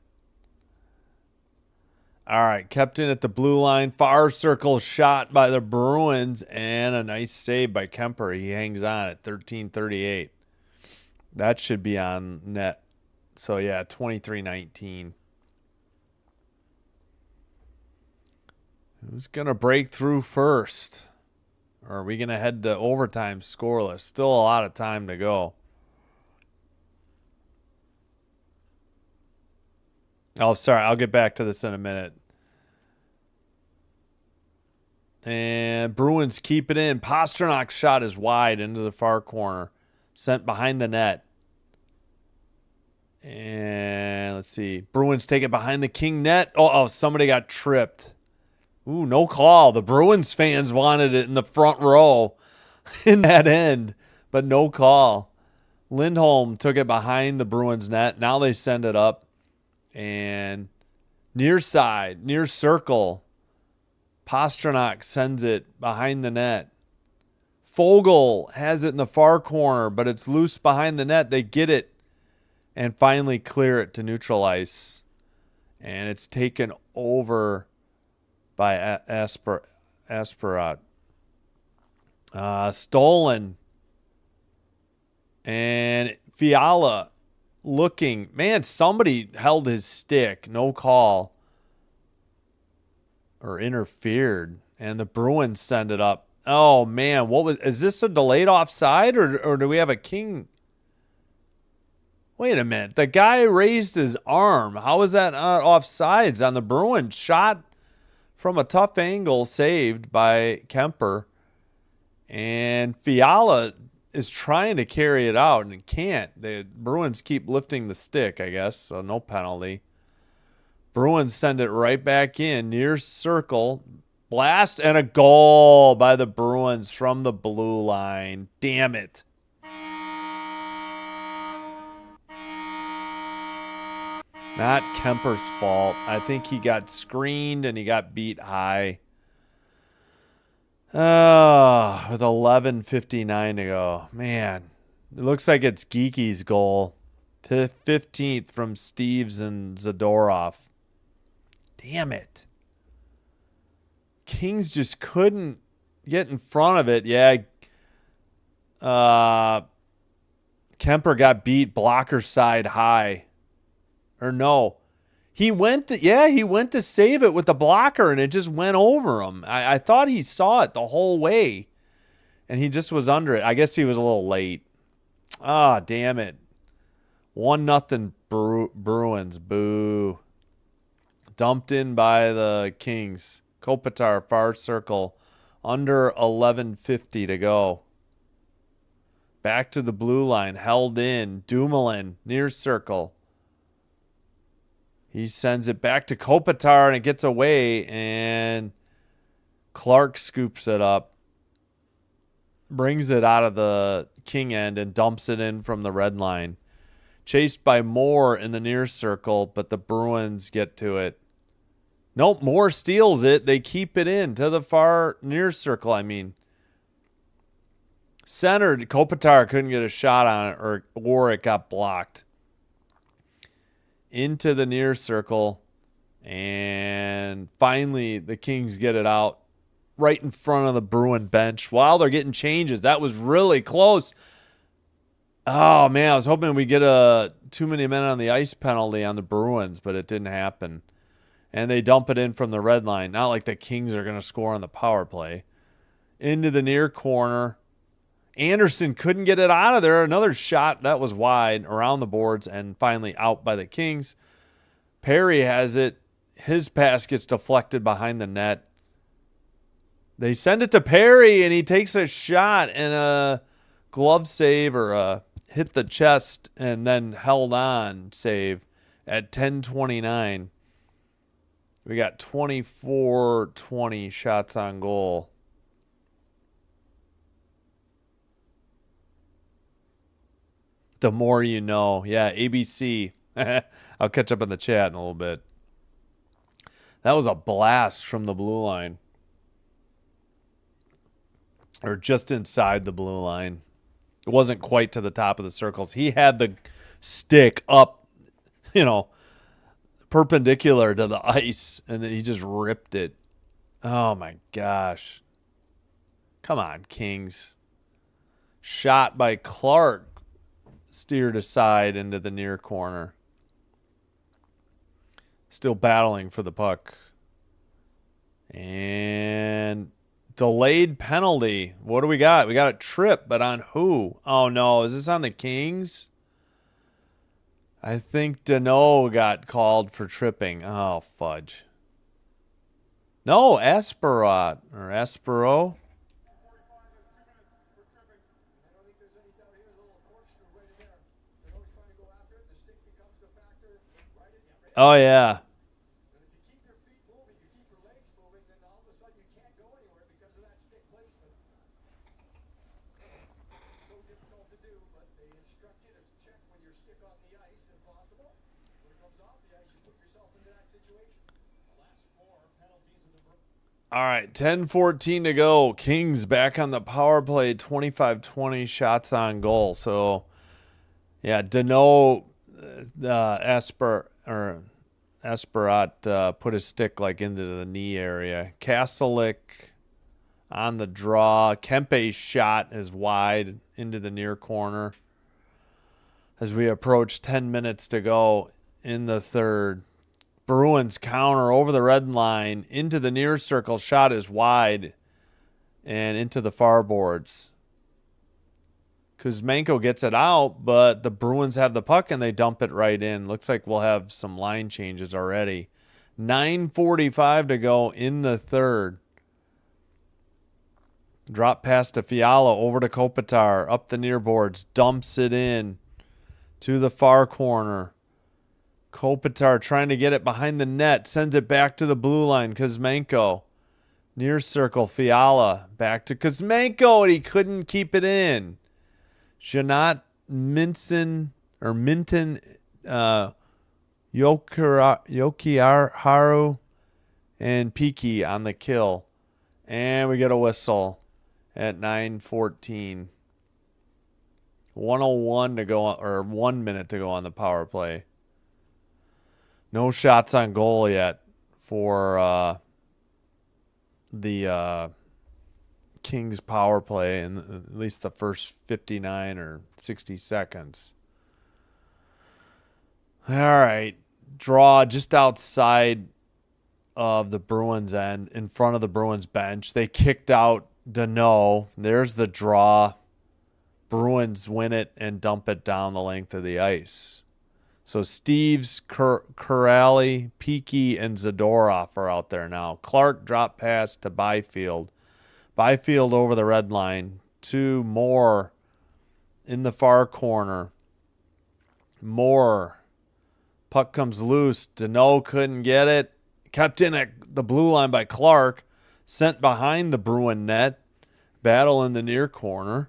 All right, kept in at the blue line. Far circle shot by the Bruins, and a nice save by Kemper. He hangs on at 13:38. That should be on net. So, yeah, 23-19. Who's going to break through first? Or are we going to head to overtime scoreless? Still a lot of time to go. Oh, sorry. I'll get back to this in a minute. And Bruins keep it in. Pasternak's shot is wide into the far corner. Sent behind the net. And let's see. Bruins take it behind the King net. Oh, somebody got tripped. Ooh, no call. The Bruins fans wanted it in the front row in that end, but no call. Lindholm took it behind the Bruins net. Now they send it up. And near side, near circle, Pastrnak sends it behind the net. Fogle has it in the far corner, but it's loose behind the net. They get it and finally clear it to neutral ice. And it's taken over by Asperat. Stolen. And Fiala looking. Man, somebody held his stick. No call. Or interfered. And the Bruins send it up. Oh, man. Is this a delayed offside or do we have a King? Wait a minute. The guy raised his arm. How is that offsides on the Bruins? Shot from a tough angle, saved by Kemper. And Fiala is trying to carry it out and it can't. The Bruins keep lifting the stick, I guess, so no penalty. Bruins send it right back in, near circle. Blast and a goal by the Bruins from the blue line. Damn it. Not Kemper's fault. I think he got screened and he got beat high. With 11:59 to go. Man, it looks like it's Geeky's goal. 15th from Steves and Zadorov. Damn it. Kings just couldn't get in front of it. Yeah. Kemper got beat blocker side high. Or no. He went to save it with the blocker and it just went over him. I thought he saw it the whole way. And he just was under it. I guess he was a little late. Ah, damn it. 1-0 Bruins. Boo. Dumped in by the Kings. Kopitar, far circle. Under 11:50 to go. Back to the blue line. Held in. Dumoulin, near circle. He sends it back to Kopitar and it gets away. And Clark scoops it up. Brings it out of the King end and dumps it in from the red line. Chased by Moore in the near circle, but the Bruins get to it. Nope, Moore steals it. They keep it in to the far near circle, Centered. Kopitar couldn't get a shot on it or it got blocked. Into the near circle. And finally, the Kings get it out right in front of the Bruin bench while they're getting changes. That was really close. Oh, man, I was hoping we'd get a too many men on the ice penalty on the Bruins, but it didn't happen. And they dump it in from the red line. Not like the Kings are going to score on the power play. Into the near corner. Anderson couldn't get it out of there. Another shot that was wide around the boards and finally out by the Kings. Perry has it. His pass gets deflected behind the net. They send it to Perry and he takes a shot and a glove save or a hit the chest and then held on save at 10:29. We got 24-20 shots on goal. The more you know. Yeah, ABC. I'll catch up in the chat in a little bit. That was a blast from the blue line. Or just inside the blue line. It wasn't quite to the top of the circles. He had the stick up, perpendicular to the ice, and then he just ripped it. Oh, my gosh. Come on, Kings. Shot by Clark. Steered aside into the near corner. Still battling for the puck. And delayed penalty. What do we got? We got a trip, but on who? Oh, no. Is this on the Kings? I think Deneau got called for tripping. Oh, fudge. No, Asperat or Aspero. Oh, yeah. All right, 10:14 to go. Kings back on the power play, 25-20 shots on goal. So, yeah, Deneau, Asperat put his stick like into the knee area. Kastelik on the draw. Kempe's shot is wide into the near corner. As we approach 10 minutes to go in the third. Bruins counter over the red line into the near circle. Shot is wide and into the far boards. Kuzmenko gets it out, but the Bruins have the puck and they dump it right in. Looks like we'll have some line changes already. 9:45 to go in the third. Drop pass to Fiala, over to Kopitar, up the near boards, dumps it in to the far corner. Kopitar trying to get it behind the net, sends it back to the blue line. Kuzmenko, near circle, Fiala, back to Kuzmenko, and he couldn't keep it in. Janot Minton, Yokiharu, and Piki on the kill. And we get a whistle at 9:14. 1:01 to go, or 1 minute to go on the power play. No shots on goal yet for the Kings power play in at least the first 59 or 60 seconds. All right. Draw just outside of the Bruins end, in front of the Bruins bench. They kicked out Danault. There's the draw. Bruins win it and dump it down the length of the ice. So Steves, Corrali, Peaky, and Zadorov are out there now. Clark drop pass to Byfield. Byfield over the red line to Moore in the far corner. Moore. Puck comes loose. Danault couldn't get it. Kept in at the blue line by Clark. Sent behind the Bruin net. Battle in the near corner.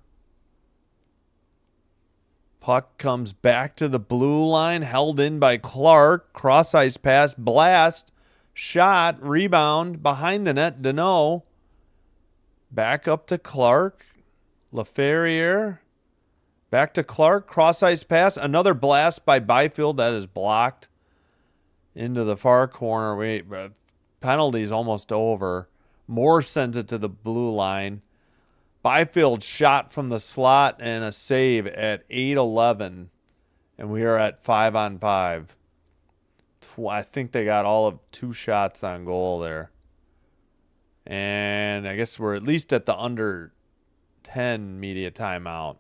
Puck comes back to the blue line. Held in by Clark. Cross ice pass. Blast. Shot. Rebound. Behind the net. Danault. Back up to Clark. LaFerriere. Back to Clark. Cross ice pass. Another blast by Byfield that is blocked into the far corner. Penalty's almost over. Moore sends it to the blue line. Byfield shot from the slot and a save at 8:11. And we are at 5-on-5. I think they got all of 2 shots on goal there. And I guess we're at least at the under 10 media timeout.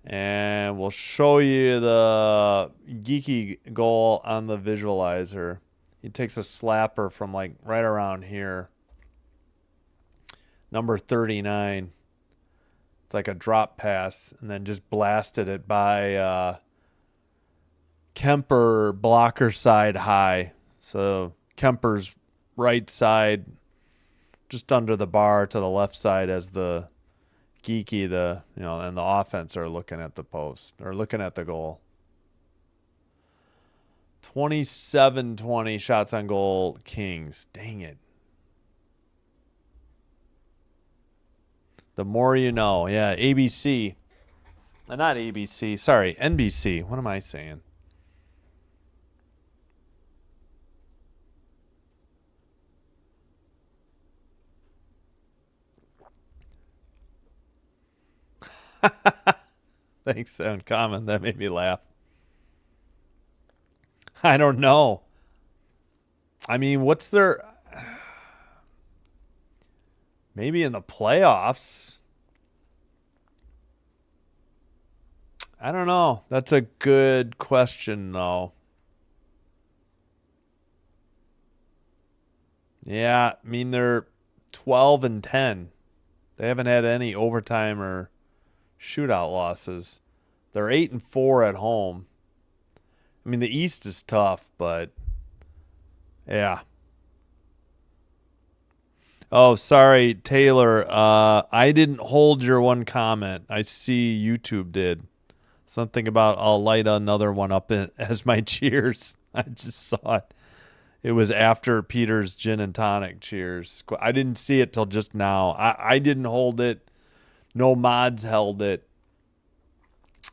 And we'll show you the Geeky goal on the visualizer. He takes a slapper from like right around here. Number 39. It's like a drop pass, and then just blasted it by Kemper, blocker side high. So Kemper's right side, just under the bar to the left side, as the Geeky, and the offense are looking at the post, or looking at the goal. 27-20 shots on goal, Kings. Dang it. The more you know. Yeah, ABC. Not ABC. Sorry, NBC. What am I saying? Thanks, Uncommon. That made me laugh. I don't know. I mean, what's their... Maybe in the playoffs. I don't know. That's a good question, though. Yeah, I mean, they're 12-10. They haven't had any overtime or shootout losses. They're 8-4 at home. I mean, the East is tough, but yeah. Oh, sorry, Taylor. I didn't hold your one comment. I see YouTube did. Something about I'll light another one up as my cheers. I just saw it. It was after Peter's gin and tonic cheers. I didn't see it till just now. I didn't hold it. No mods held it.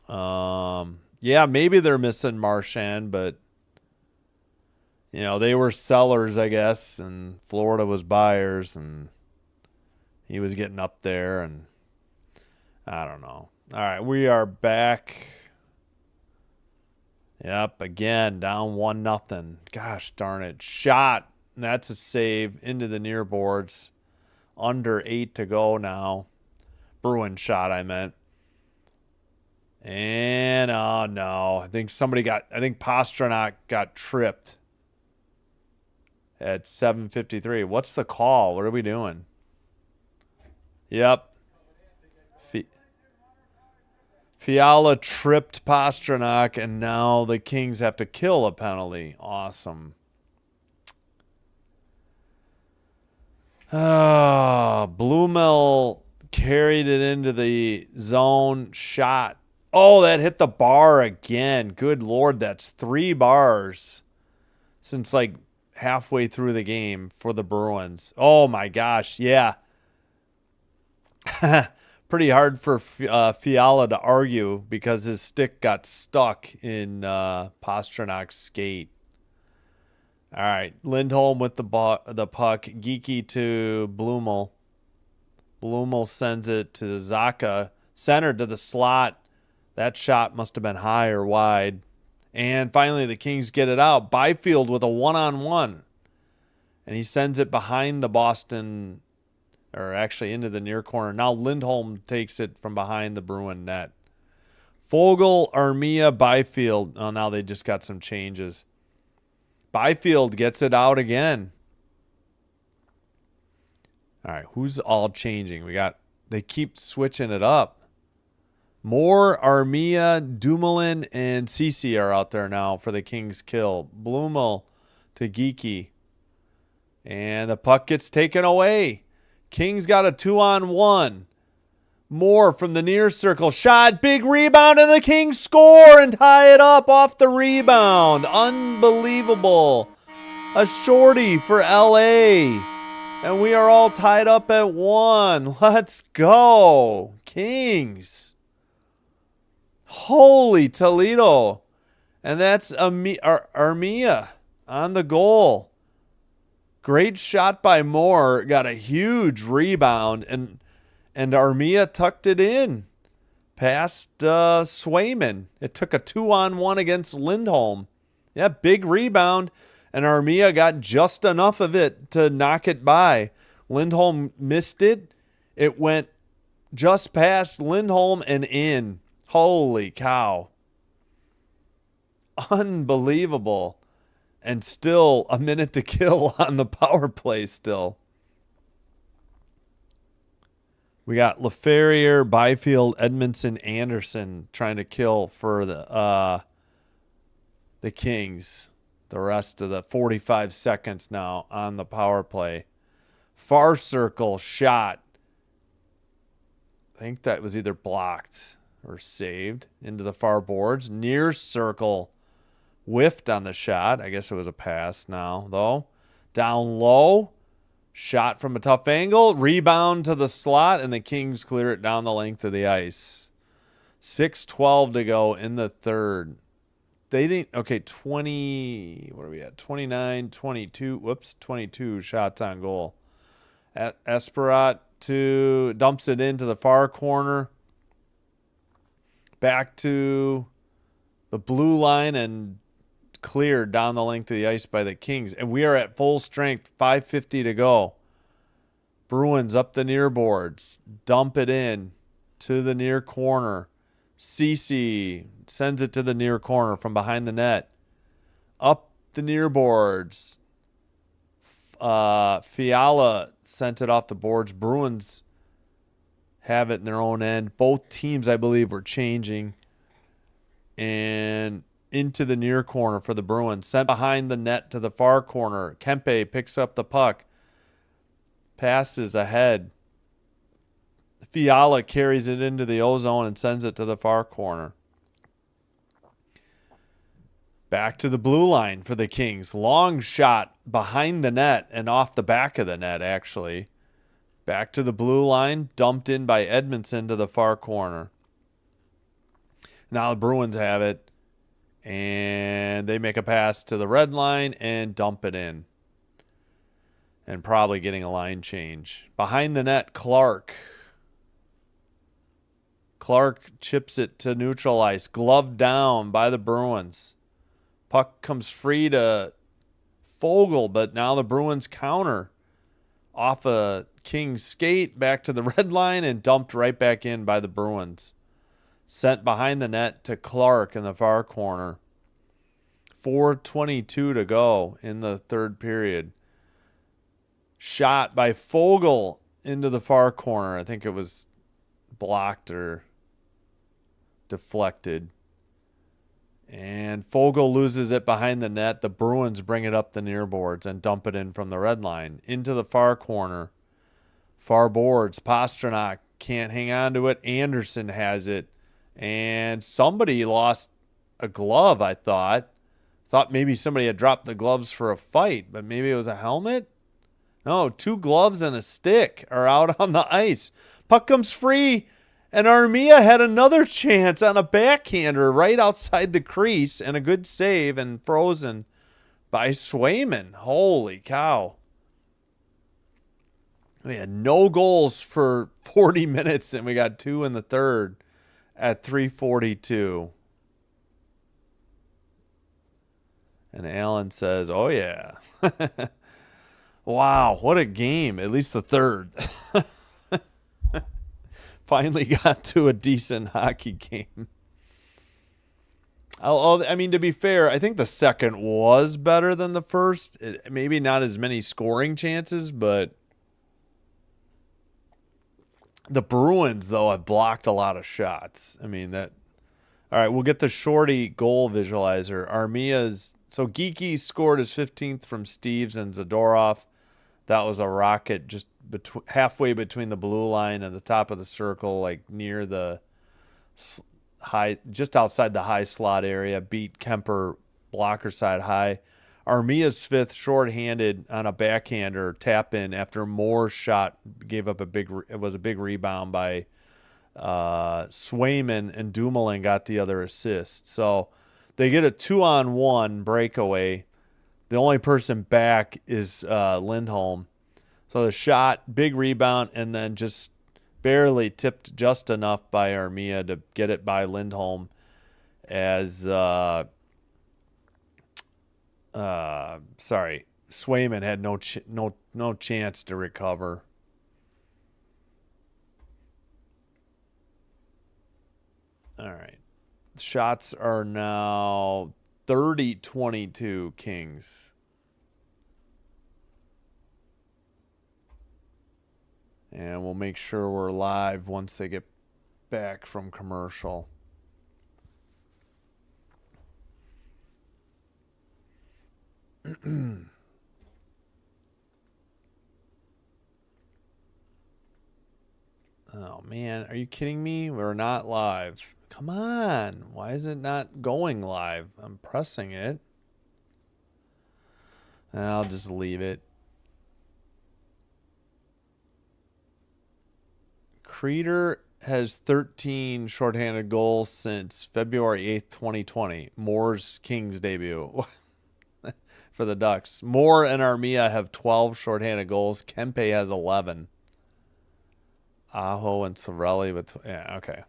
Yeah, maybe they're missing Marchand, but they were sellers, I guess, and Florida was buyers, and he was getting up there, and I don't know. All right, we are back. Yep, again, down 1-0. Gosh darn it. Shot. That's a save into the near boards. Under 8 to go now. Bruin shot, I meant. And, oh, no. I think Pastrnak got tripped at 7:53. What's the call? What are we doing? Yep. Fiala tripped Pastrnak, and now the Kings have to kill a penalty. Awesome. Blumel carried it into the zone. Shot. Oh, that hit the bar again. Good Lord, that's 3 bars since like halfway through the game for the Bruins. Oh, my gosh. Yeah. Pretty hard for Fiala to argue because his stick got stuck in Pasternak's skate. All right, Lindholm with the puck. Geeky to Blumel. Blumel sends it to Zaka. Center to the slot. That shot must have been high or wide. And finally, the Kings get it out. Byfield with a one-on-one. And he sends it behind the Boston, or actually into the near corner. Now Lindholm takes it from behind the Bruin net. Foegele, Armia, Byfield. Oh, now they just got some changes. Byfield gets it out again. All right, who's all changing? They keep switching it up. Moore, Armia, Dumoulin, and Ceci are out there now for the Kings kill. Blumel to Geeky. And the puck gets taken away. Kings got a 2-on-1. Moore from the near circle. Shot. Big rebound. And the Kings score and tie it up off the rebound. Unbelievable. A shorty for LA. And we are all tied up at 1. Let's go. Kings. Holy Toledo. And that's Armia on the goal. Great shot by Moore. Got a huge rebound. And Armia tucked it in past Swayman. It took a 2-on-1 against Lindholm. Yeah, big rebound. And Armia got just enough of it to knock it by. Lindholm missed it. It went just past Lindholm and in. Holy cow. Unbelievable. And still a minute to kill on the power play still. We got LaFerriere, Byfield, Edmondson, Anderson trying to kill for the Kings. The rest of the 45 seconds now on the power play. Far circle shot. I think that was either blocked or saved into the far boards. Near circle whiffed on the shot. I guess it was a pass now, though. Down low. Shot from a tough angle. Rebound to the slot, and the Kings clear it down the length of the ice. 6:12 to go in the third. They didn't. Okay, 20. What are we at? 29, 22. Whoops, 22 shots on goal. Esperat dumps it into the far corner. Back to the blue line and cleared down the length of the ice by the Kings. And we are at full strength, 5:50 to go. Bruins up the near boards. Dump it in to the near corner. Ceci sends it to the near corner from behind the net. Up the near boards. Fiala sent it off the boards. Bruins have it in their own end. Both teams, I believe, were changing. And into the near corner for the Bruins. Sent behind the net to the far corner. Kempe picks up the puck. Passes ahead. Fiala carries it into the O-zone and sends it to the far corner. Back to the blue line for the Kings. Long shot behind the net and off the back of the net, actually. Back to the blue line. Dumped in by Edmondson to the far corner. Now the Bruins have it. And they make a pass to the red line and dump it in. And probably getting a line change. Behind the net, Clark. Clark chips it to neutral ice. Gloved down by the Bruins. Puck comes free to Foegele, but now the Bruins counter off a King's skate back to the red line and dumped right back in by the Bruins. Sent behind the net to Clark in the far corner. 4:22 to go in the third period. Shot by Foegele into the far corner. I think it was blocked or deflected. And Fogle loses it behind the net. The Bruins bring it up the near boards and dump it in from the red line. Into the far corner. Far boards. Pastrnak can't hang on to it. Anderson has it. And somebody lost a glove, I thought. Thought maybe somebody had dropped the gloves for a fight, but maybe it was a helmet? No, 2 gloves and a stick are out on the ice. Puck comes free. And Armia had another chance on a backhander right outside the crease and a good save and frozen by Swayman. Holy cow. We had no goals for 40 minutes and we got 2 in the third at 3:42. And Allen says, oh yeah. Wow, what a game. At least the third. Finally got to a decent hockey game. I mean, to be fair, I think the second was better than the first. Maybe not as many scoring chances, but the Bruins, though, have blocked a lot of shots. I mean, that. All right, we'll get the shorty goal visualizer. Armia's. So Geeky scored his 15th from Steves and Zadorov. That was a rocket just halfway between the blue line and the top of the circle, like near the high, just outside the high slot area. Beat Kemper blocker side high. Armia's 5th shorthanded on a backhander tap in after Moore's shot gave up it was a big rebound by Swayman, and Dumoulin got the other assist. So they get a 2-on-1 breakaway. The only person back is Lindholm. So the shot, big rebound, and then just barely tipped just enough by Armia to get it by Lindholm as Swayman had no chance to recover. All right. Shots are now 30-22 Kings. And we'll make sure we're live once they get back from commercial. Oh, man. Are you kidding me? We're not live. Come on. Why is it not going live? I'm pressing it. I'll just leave it. Creeder has 13 shorthanded goals since February 8th, 2020. Moore's Kings debut for the Ducks. Moore and Armia have 12 shorthanded goals. Kempe has 11. Aho and Sorelli with... Yeah, okay.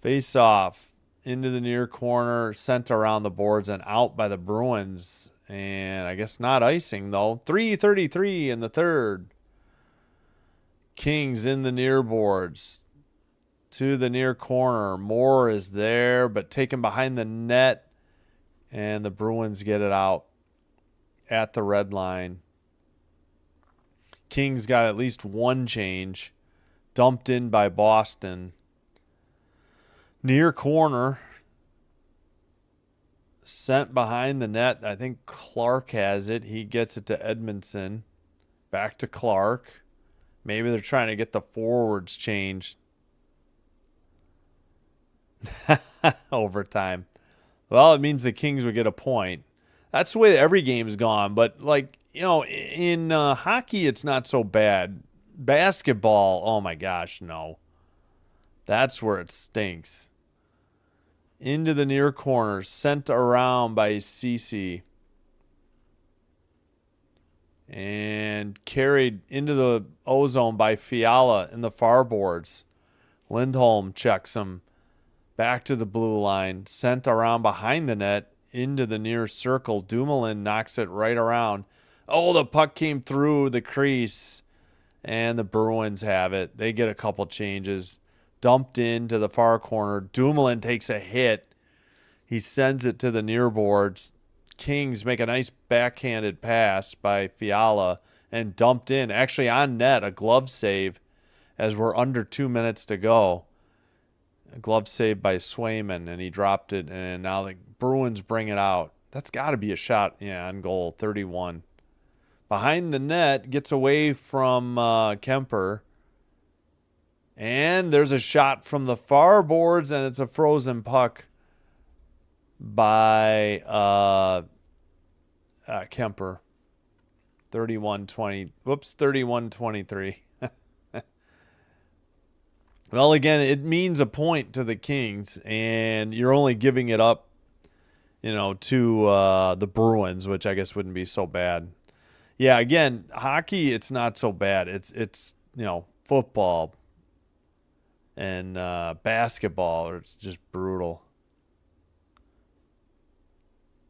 Face off into the near corner, sent around the boards and out by the Bruins. And I guess not icing, though. 3:33 in the third. Kings in the near boards to the near corner. Moore is there, but taken behind the net. And the Bruins get it out at the red line. Kings got at least one change. Dumped in by Boston. Near corner. Sent behind the net. I think Clark has it. He gets it to Edmondson. Back to Clark. Maybe they're trying to get the forwards changed. Overtime. Well, it means the Kings would get a point. That's the way every game's gone. But, like, you know, in hockey, it's not so bad. Basketball, oh my gosh, no. That's where it stinks. Into the near corner, sent around by Cece. And carried into the ozone by Fiala in the far boards. Lindholm checks him. Back to the blue line. Sent around behind the net. Into the near circle. Dumoulin knocks it right around. Oh, the puck came through the crease. And the Bruins have it. They get a couple changes. Dumped into the far corner. Dumoulin takes a hit. He sends it to the near boards. Kings make a nice backhanded pass by Fiala. and dumped in. Actually on net, a glove save as we're under 2 minutes to go. A glove save by Swayman, and he dropped it, and now the Bruins bring it out. That's got to be a shot, yeah, on goal, 31. Behind the net, gets away from Kemper. And there's a shot from the far boards, and it's a frozen puck by Kemper. 31-23. Well, again, it means a point to the Kings, and you're only giving it up, to the Bruins, which I guess wouldn't be so bad. Yeah, again, hockey, it's not so bad. It's football and basketball, or it's just brutal.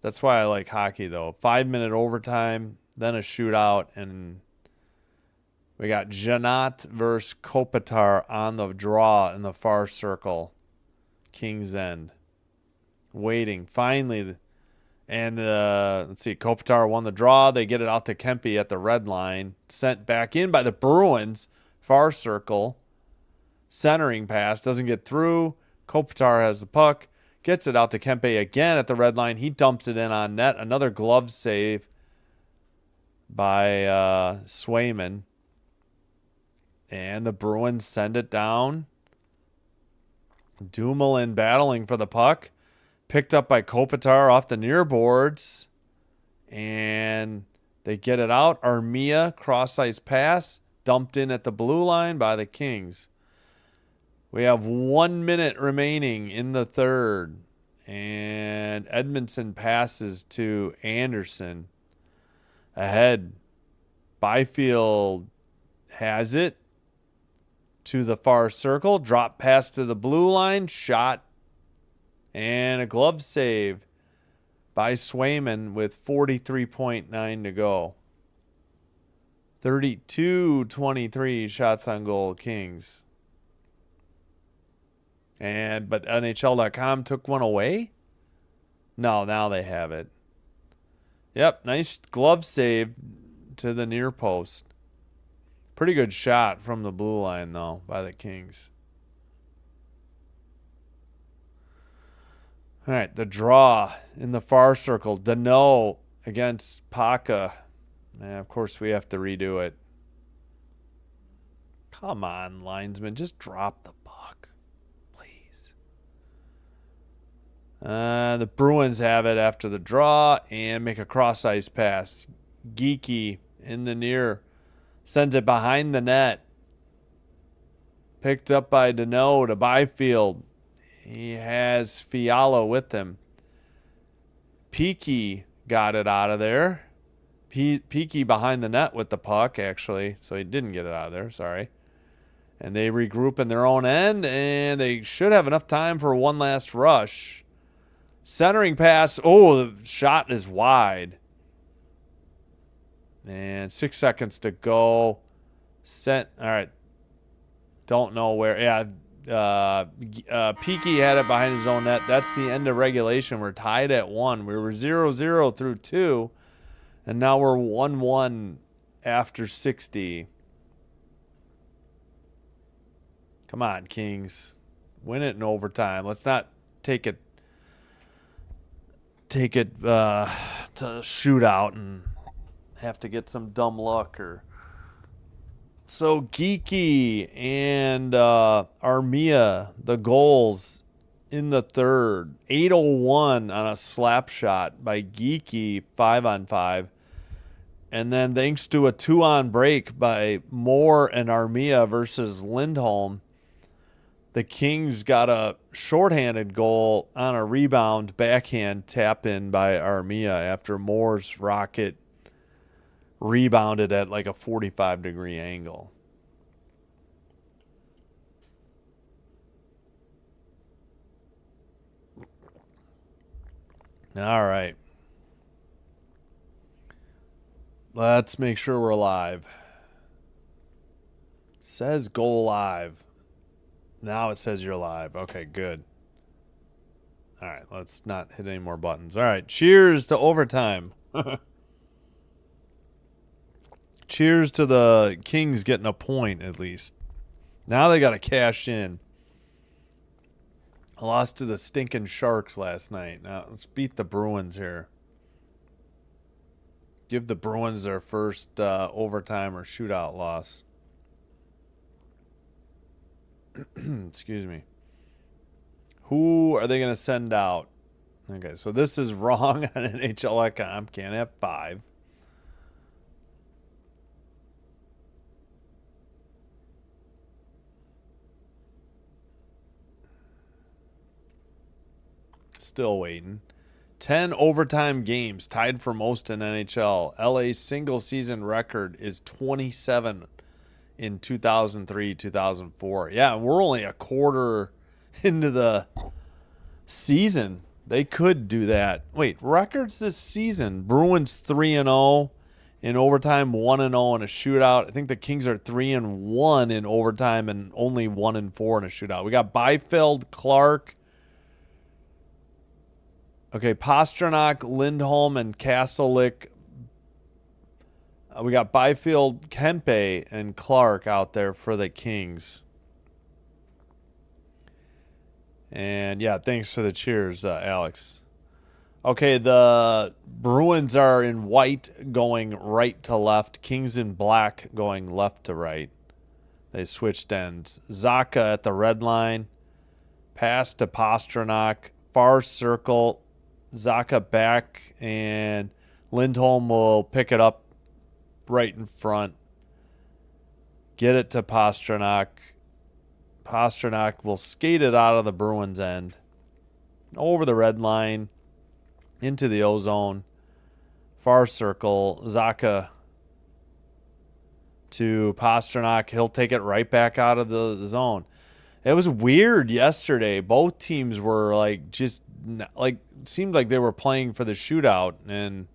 That's why I like hockey, though. 5-minute overtime, then a shootout, and we got Janot versus Kopitar on the draw in the far circle. King's End. Waiting. Finally. And let's see. Kopitar won the draw. They get it out to Kempe at the red line. Sent back in by the Bruins. Far circle. Centering pass. Doesn't get through. Kopitar has the puck. Gets it out to Kempe again at the red line. He dumps it in on net. Another glove save by Swayman. And the Bruins send it down. Dumoulin battling for the puck. Picked up by Kopitar off the near boards. And they get it out. Armia, cross-ice pass. Dumped in at the blue line by the Kings. We have 1 minute remaining in the third. And Edmondson passes to Anderson. Ahead. Byfield has it. To the far circle, drop pass to the blue line, shot, and a glove save by Swayman with 43.9 to go. 32-23 shots on goal, Kings. But NHL.com took one away? No, now they have it. Yep, nice glove save to the near post. Pretty good shot from the blue line, though, by the Kings. All right, the draw in the far circle. Danault against Paca. And of course, we have to redo it. Come on, linesman. Just drop the puck, please. The Bruins have it after the draw and make a cross-ice pass. Geeky in the near. Sends it behind the net. Picked up by Danault to Byfield. He has Fiala with him. Peaky got it out of there. Peaky behind the net with the puck, actually. So he didn't get it out of there, sorry. And they regroup in their own end, and they should have enough time for one last rush. Centering pass. Oh, the shot is wide. And 6 seconds to go. All right. Don't know where. Yeah. Peaky had it behind his own net. That's the end of regulation. We're tied at 1. We were 0-0 through 2. And now we're 1-1 after 60. Come on, Kings. Win it in overtime. Let's not take it to shootout and have to get some dumb luck. So Geeky and Armia, the goals in the third. 8:01 on a slap shot by Geeky, 5-on-5. And then thanks to a 2-on break by Moore and Armia versus Lindholm, the Kings got a shorthanded goal on a rebound backhand tap in by Armia after Moore's rocket rebounded at like a 45-degree angle. All right. Let's make sure we're live. It says go live. Now it says you're live. Okay, good. All right, let's not hit any more buttons. All right, cheers to overtime. Cheers to the Kings getting a point at least. Now they got to cash in. I lost to the stinking Sharks last night. Now let's beat the Bruins here. Give the Bruins their first overtime or shootout loss. Excuse me. Who are they going to send out? Okay, so this is wrong on NHL.com. Can't have 5. Still waiting. 10 overtime games, tied for most in NHL. LA's single season record is 27 in 2003-2004. Yeah, we're only a quarter into the season. They could do that. Wait, records this season. Bruins 3-0 in overtime, 1-0 in a shootout. I think the Kings are 3-1 in overtime and only 1-4 in a shootout. We got Byfield, Clark. Okay, Pastrnak, Lindholm, and Kastelik. We got Byfield, Kempe, and Clark out there for the Kings. And, yeah, thanks for the cheers, Alex. Okay, the Bruins are in white going right to left. Kings in black going left to right. They switched ends. Zacha at the red line. Pass to Pastrnak. Far circle. Zacha back, and Lindholm will pick it up right in front. Get it to Pastrnak. Pastrnak will skate it out of the Bruins end. Over the red line. Into the O-zone. Far circle. Zacha to Pastrnak. He'll take it right back out of the zone. It was weird yesterday. Both teams were seemed like they were playing for the shootout, and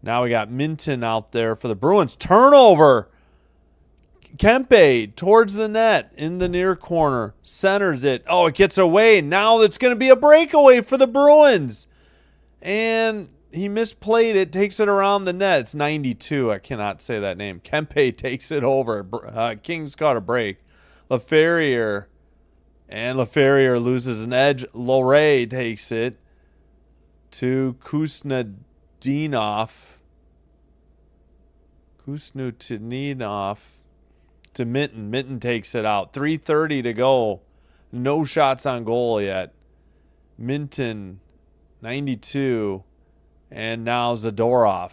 now we got Minton out there for the Bruins. Turnover. Kempe towards the net in the near corner. Centers it. Oh, it gets away. Now it's going to be a breakaway for the Bruins. And he misplayed it, takes it around the net. It's 92. I cannot say that name. Kempe takes it over. Kings caught a break. LaFerriere. And LaFerriere loses an edge. Loray takes it to Kuznetsov. To Minton. Minton takes it out. 3:30 to go. No shots on goal yet. Minton, 92. And now Zadorov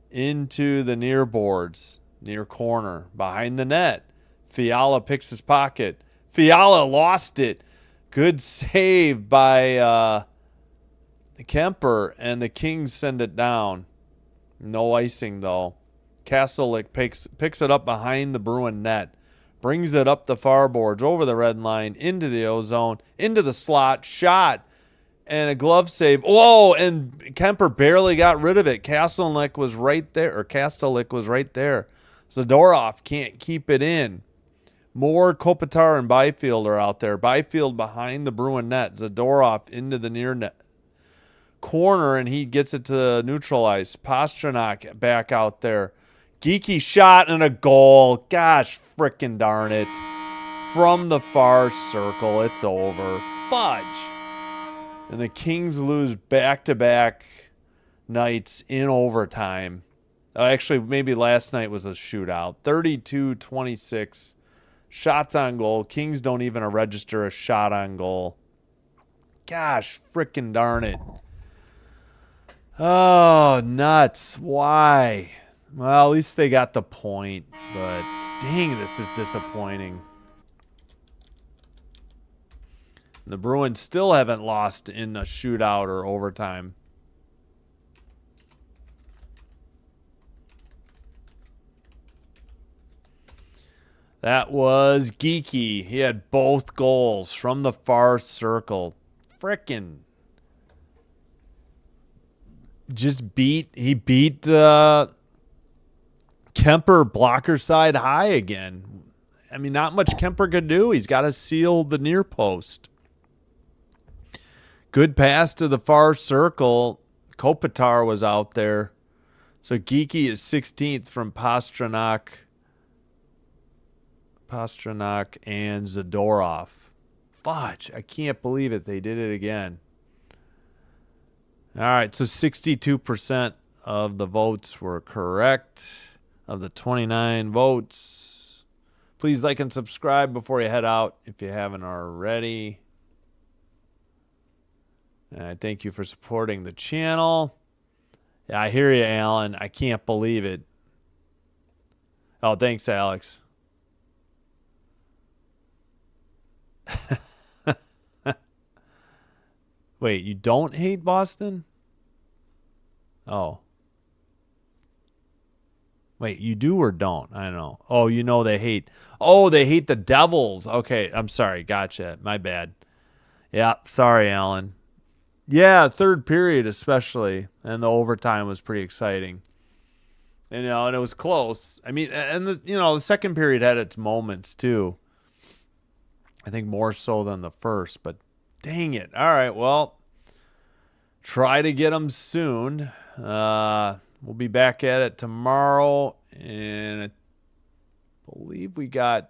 into the near boards. Near corner. Behind the net. Fiala picks his pocket. Fiala lost it. Good save by Kemper, and the Kings send it down. No icing, though. Kastelik picks it up behind the Bruin net. Brings it up the far boards, over the red line, into the O-zone, into the slot, shot, and a glove save. Whoa, and Kemper barely got rid of it. Kastelik was right there. Zadorov can't keep it in. More Kopitar and Byfield are out there. Byfield behind the Bruin net. Zadorov into the near net corner, and he gets it to neutralize. Pastrnak back out there. Geeky shot and a goal. Gosh, frickin' darn it. From the far circle, it's over. Fudge. And the Kings lose back-to-back nights in overtime. Actually, maybe last night was a shootout. 32-26. Shots on goal. Kings don't even register a shot on goal. Gosh, frickin' darn it. Oh, nuts. Why? Well, at least they got the point. But, dang, this is disappointing. The Bruins still haven't lost in a shootout or overtime. That was Geeky. He had both goals from the far circle. Frickin' he beat Kemper blocker side high again. I mean, not much Kemper could do. He's got to seal the near post. Good pass to the far circle. Kopitar was out there. So Geeky is 16th from Pasternak and Zadorov. Fudge, I can't believe it. They did it again. All right, so 62% of the votes were correct. Of the 29 votes, please like and subscribe before you head out if you haven't already. And I thank you for supporting the channel. Yeah, I hear you, Alan. I can't believe it. Oh, thanks, Alex. Wait, you don't hate Boston? Oh. Wait, you do or don't? I don't know. Oh, you know they hate. Oh, they hate the Devils. Okay, I'm sorry. Gotcha. My bad. Yeah, sorry, Alan. Yeah, third period especially, and the overtime was pretty exciting. And it was close. I mean, and the second period had its moments too. I think more so than the first, but dang it. All right, well, try to get them soon. We'll be back at it tomorrow, and I believe I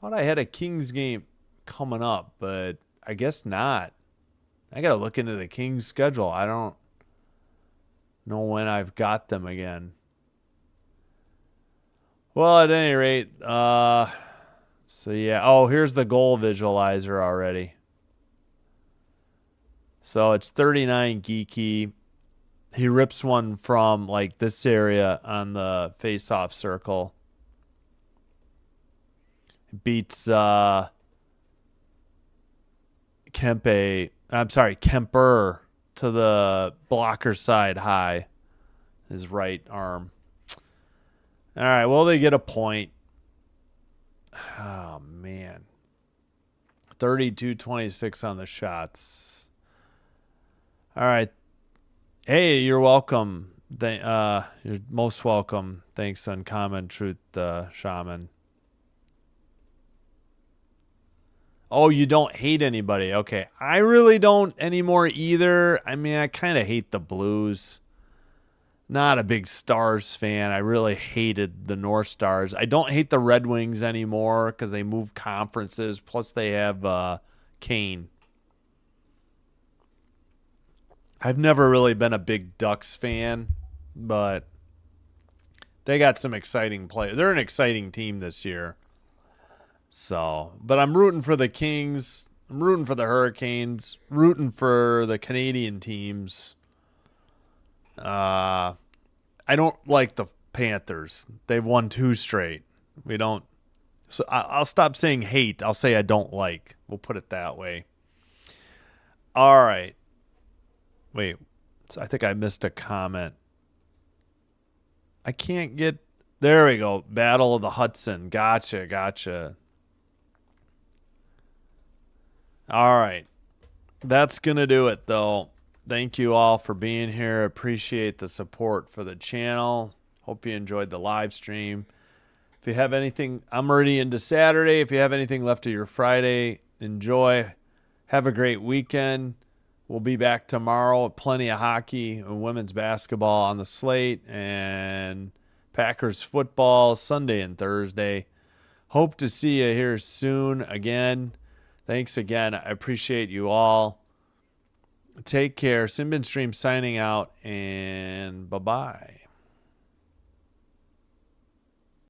thought I had a Kings game coming up, but I guess not. I got to look into the Kings schedule. I don't know when I've got them again. Well, at any rate, so yeah. Oh, here's the goal visualizer already. So it's 39 Geeky. He rips one from like this area on the face-off circle. Beats Kemper to the blocker side high. His right arm. All right, well, they get a point. Oh, man. 32-26 on the shots. All right. Hey, you're welcome. You're most welcome. Thanks, Uncommon Truth Shaman. Oh, you don't hate anybody. Okay. I really don't anymore either. I mean, I kind of hate the Blues. Not a big Stars fan. I really hated the North Stars. I don't hate the Red Wings anymore because they moved conferences. Plus, they have Kane. I've never really been a big Ducks fan, but they got some exciting play. They're an exciting team this year. So, but I'm rooting for the Kings. I'm rooting for the Hurricanes. Rooting for the Canadian teams. I don't like the Panthers. They've won 2 straight. We don't. So I'll stop saying hate. I'll say I don't like. We'll put it that way. All right. Wait, I think I missed a comment. I can't get... There we go. Battle of the Hudson. Gotcha. All right. That's going to do it, though. Thank you all for being here. Appreciate the support for the channel. Hope you enjoyed the live stream. If you have anything... I'm already into Saturday. If you have anything left of your Friday, enjoy. Have a great weekend. We'll be back tomorrow. Plenty of hockey and women's basketball on the slate, and Packers football Sunday and Thursday. Hope to see you here soon again. Thanks again. I appreciate you all. Take care. Simbin Stream signing out, and bye-bye.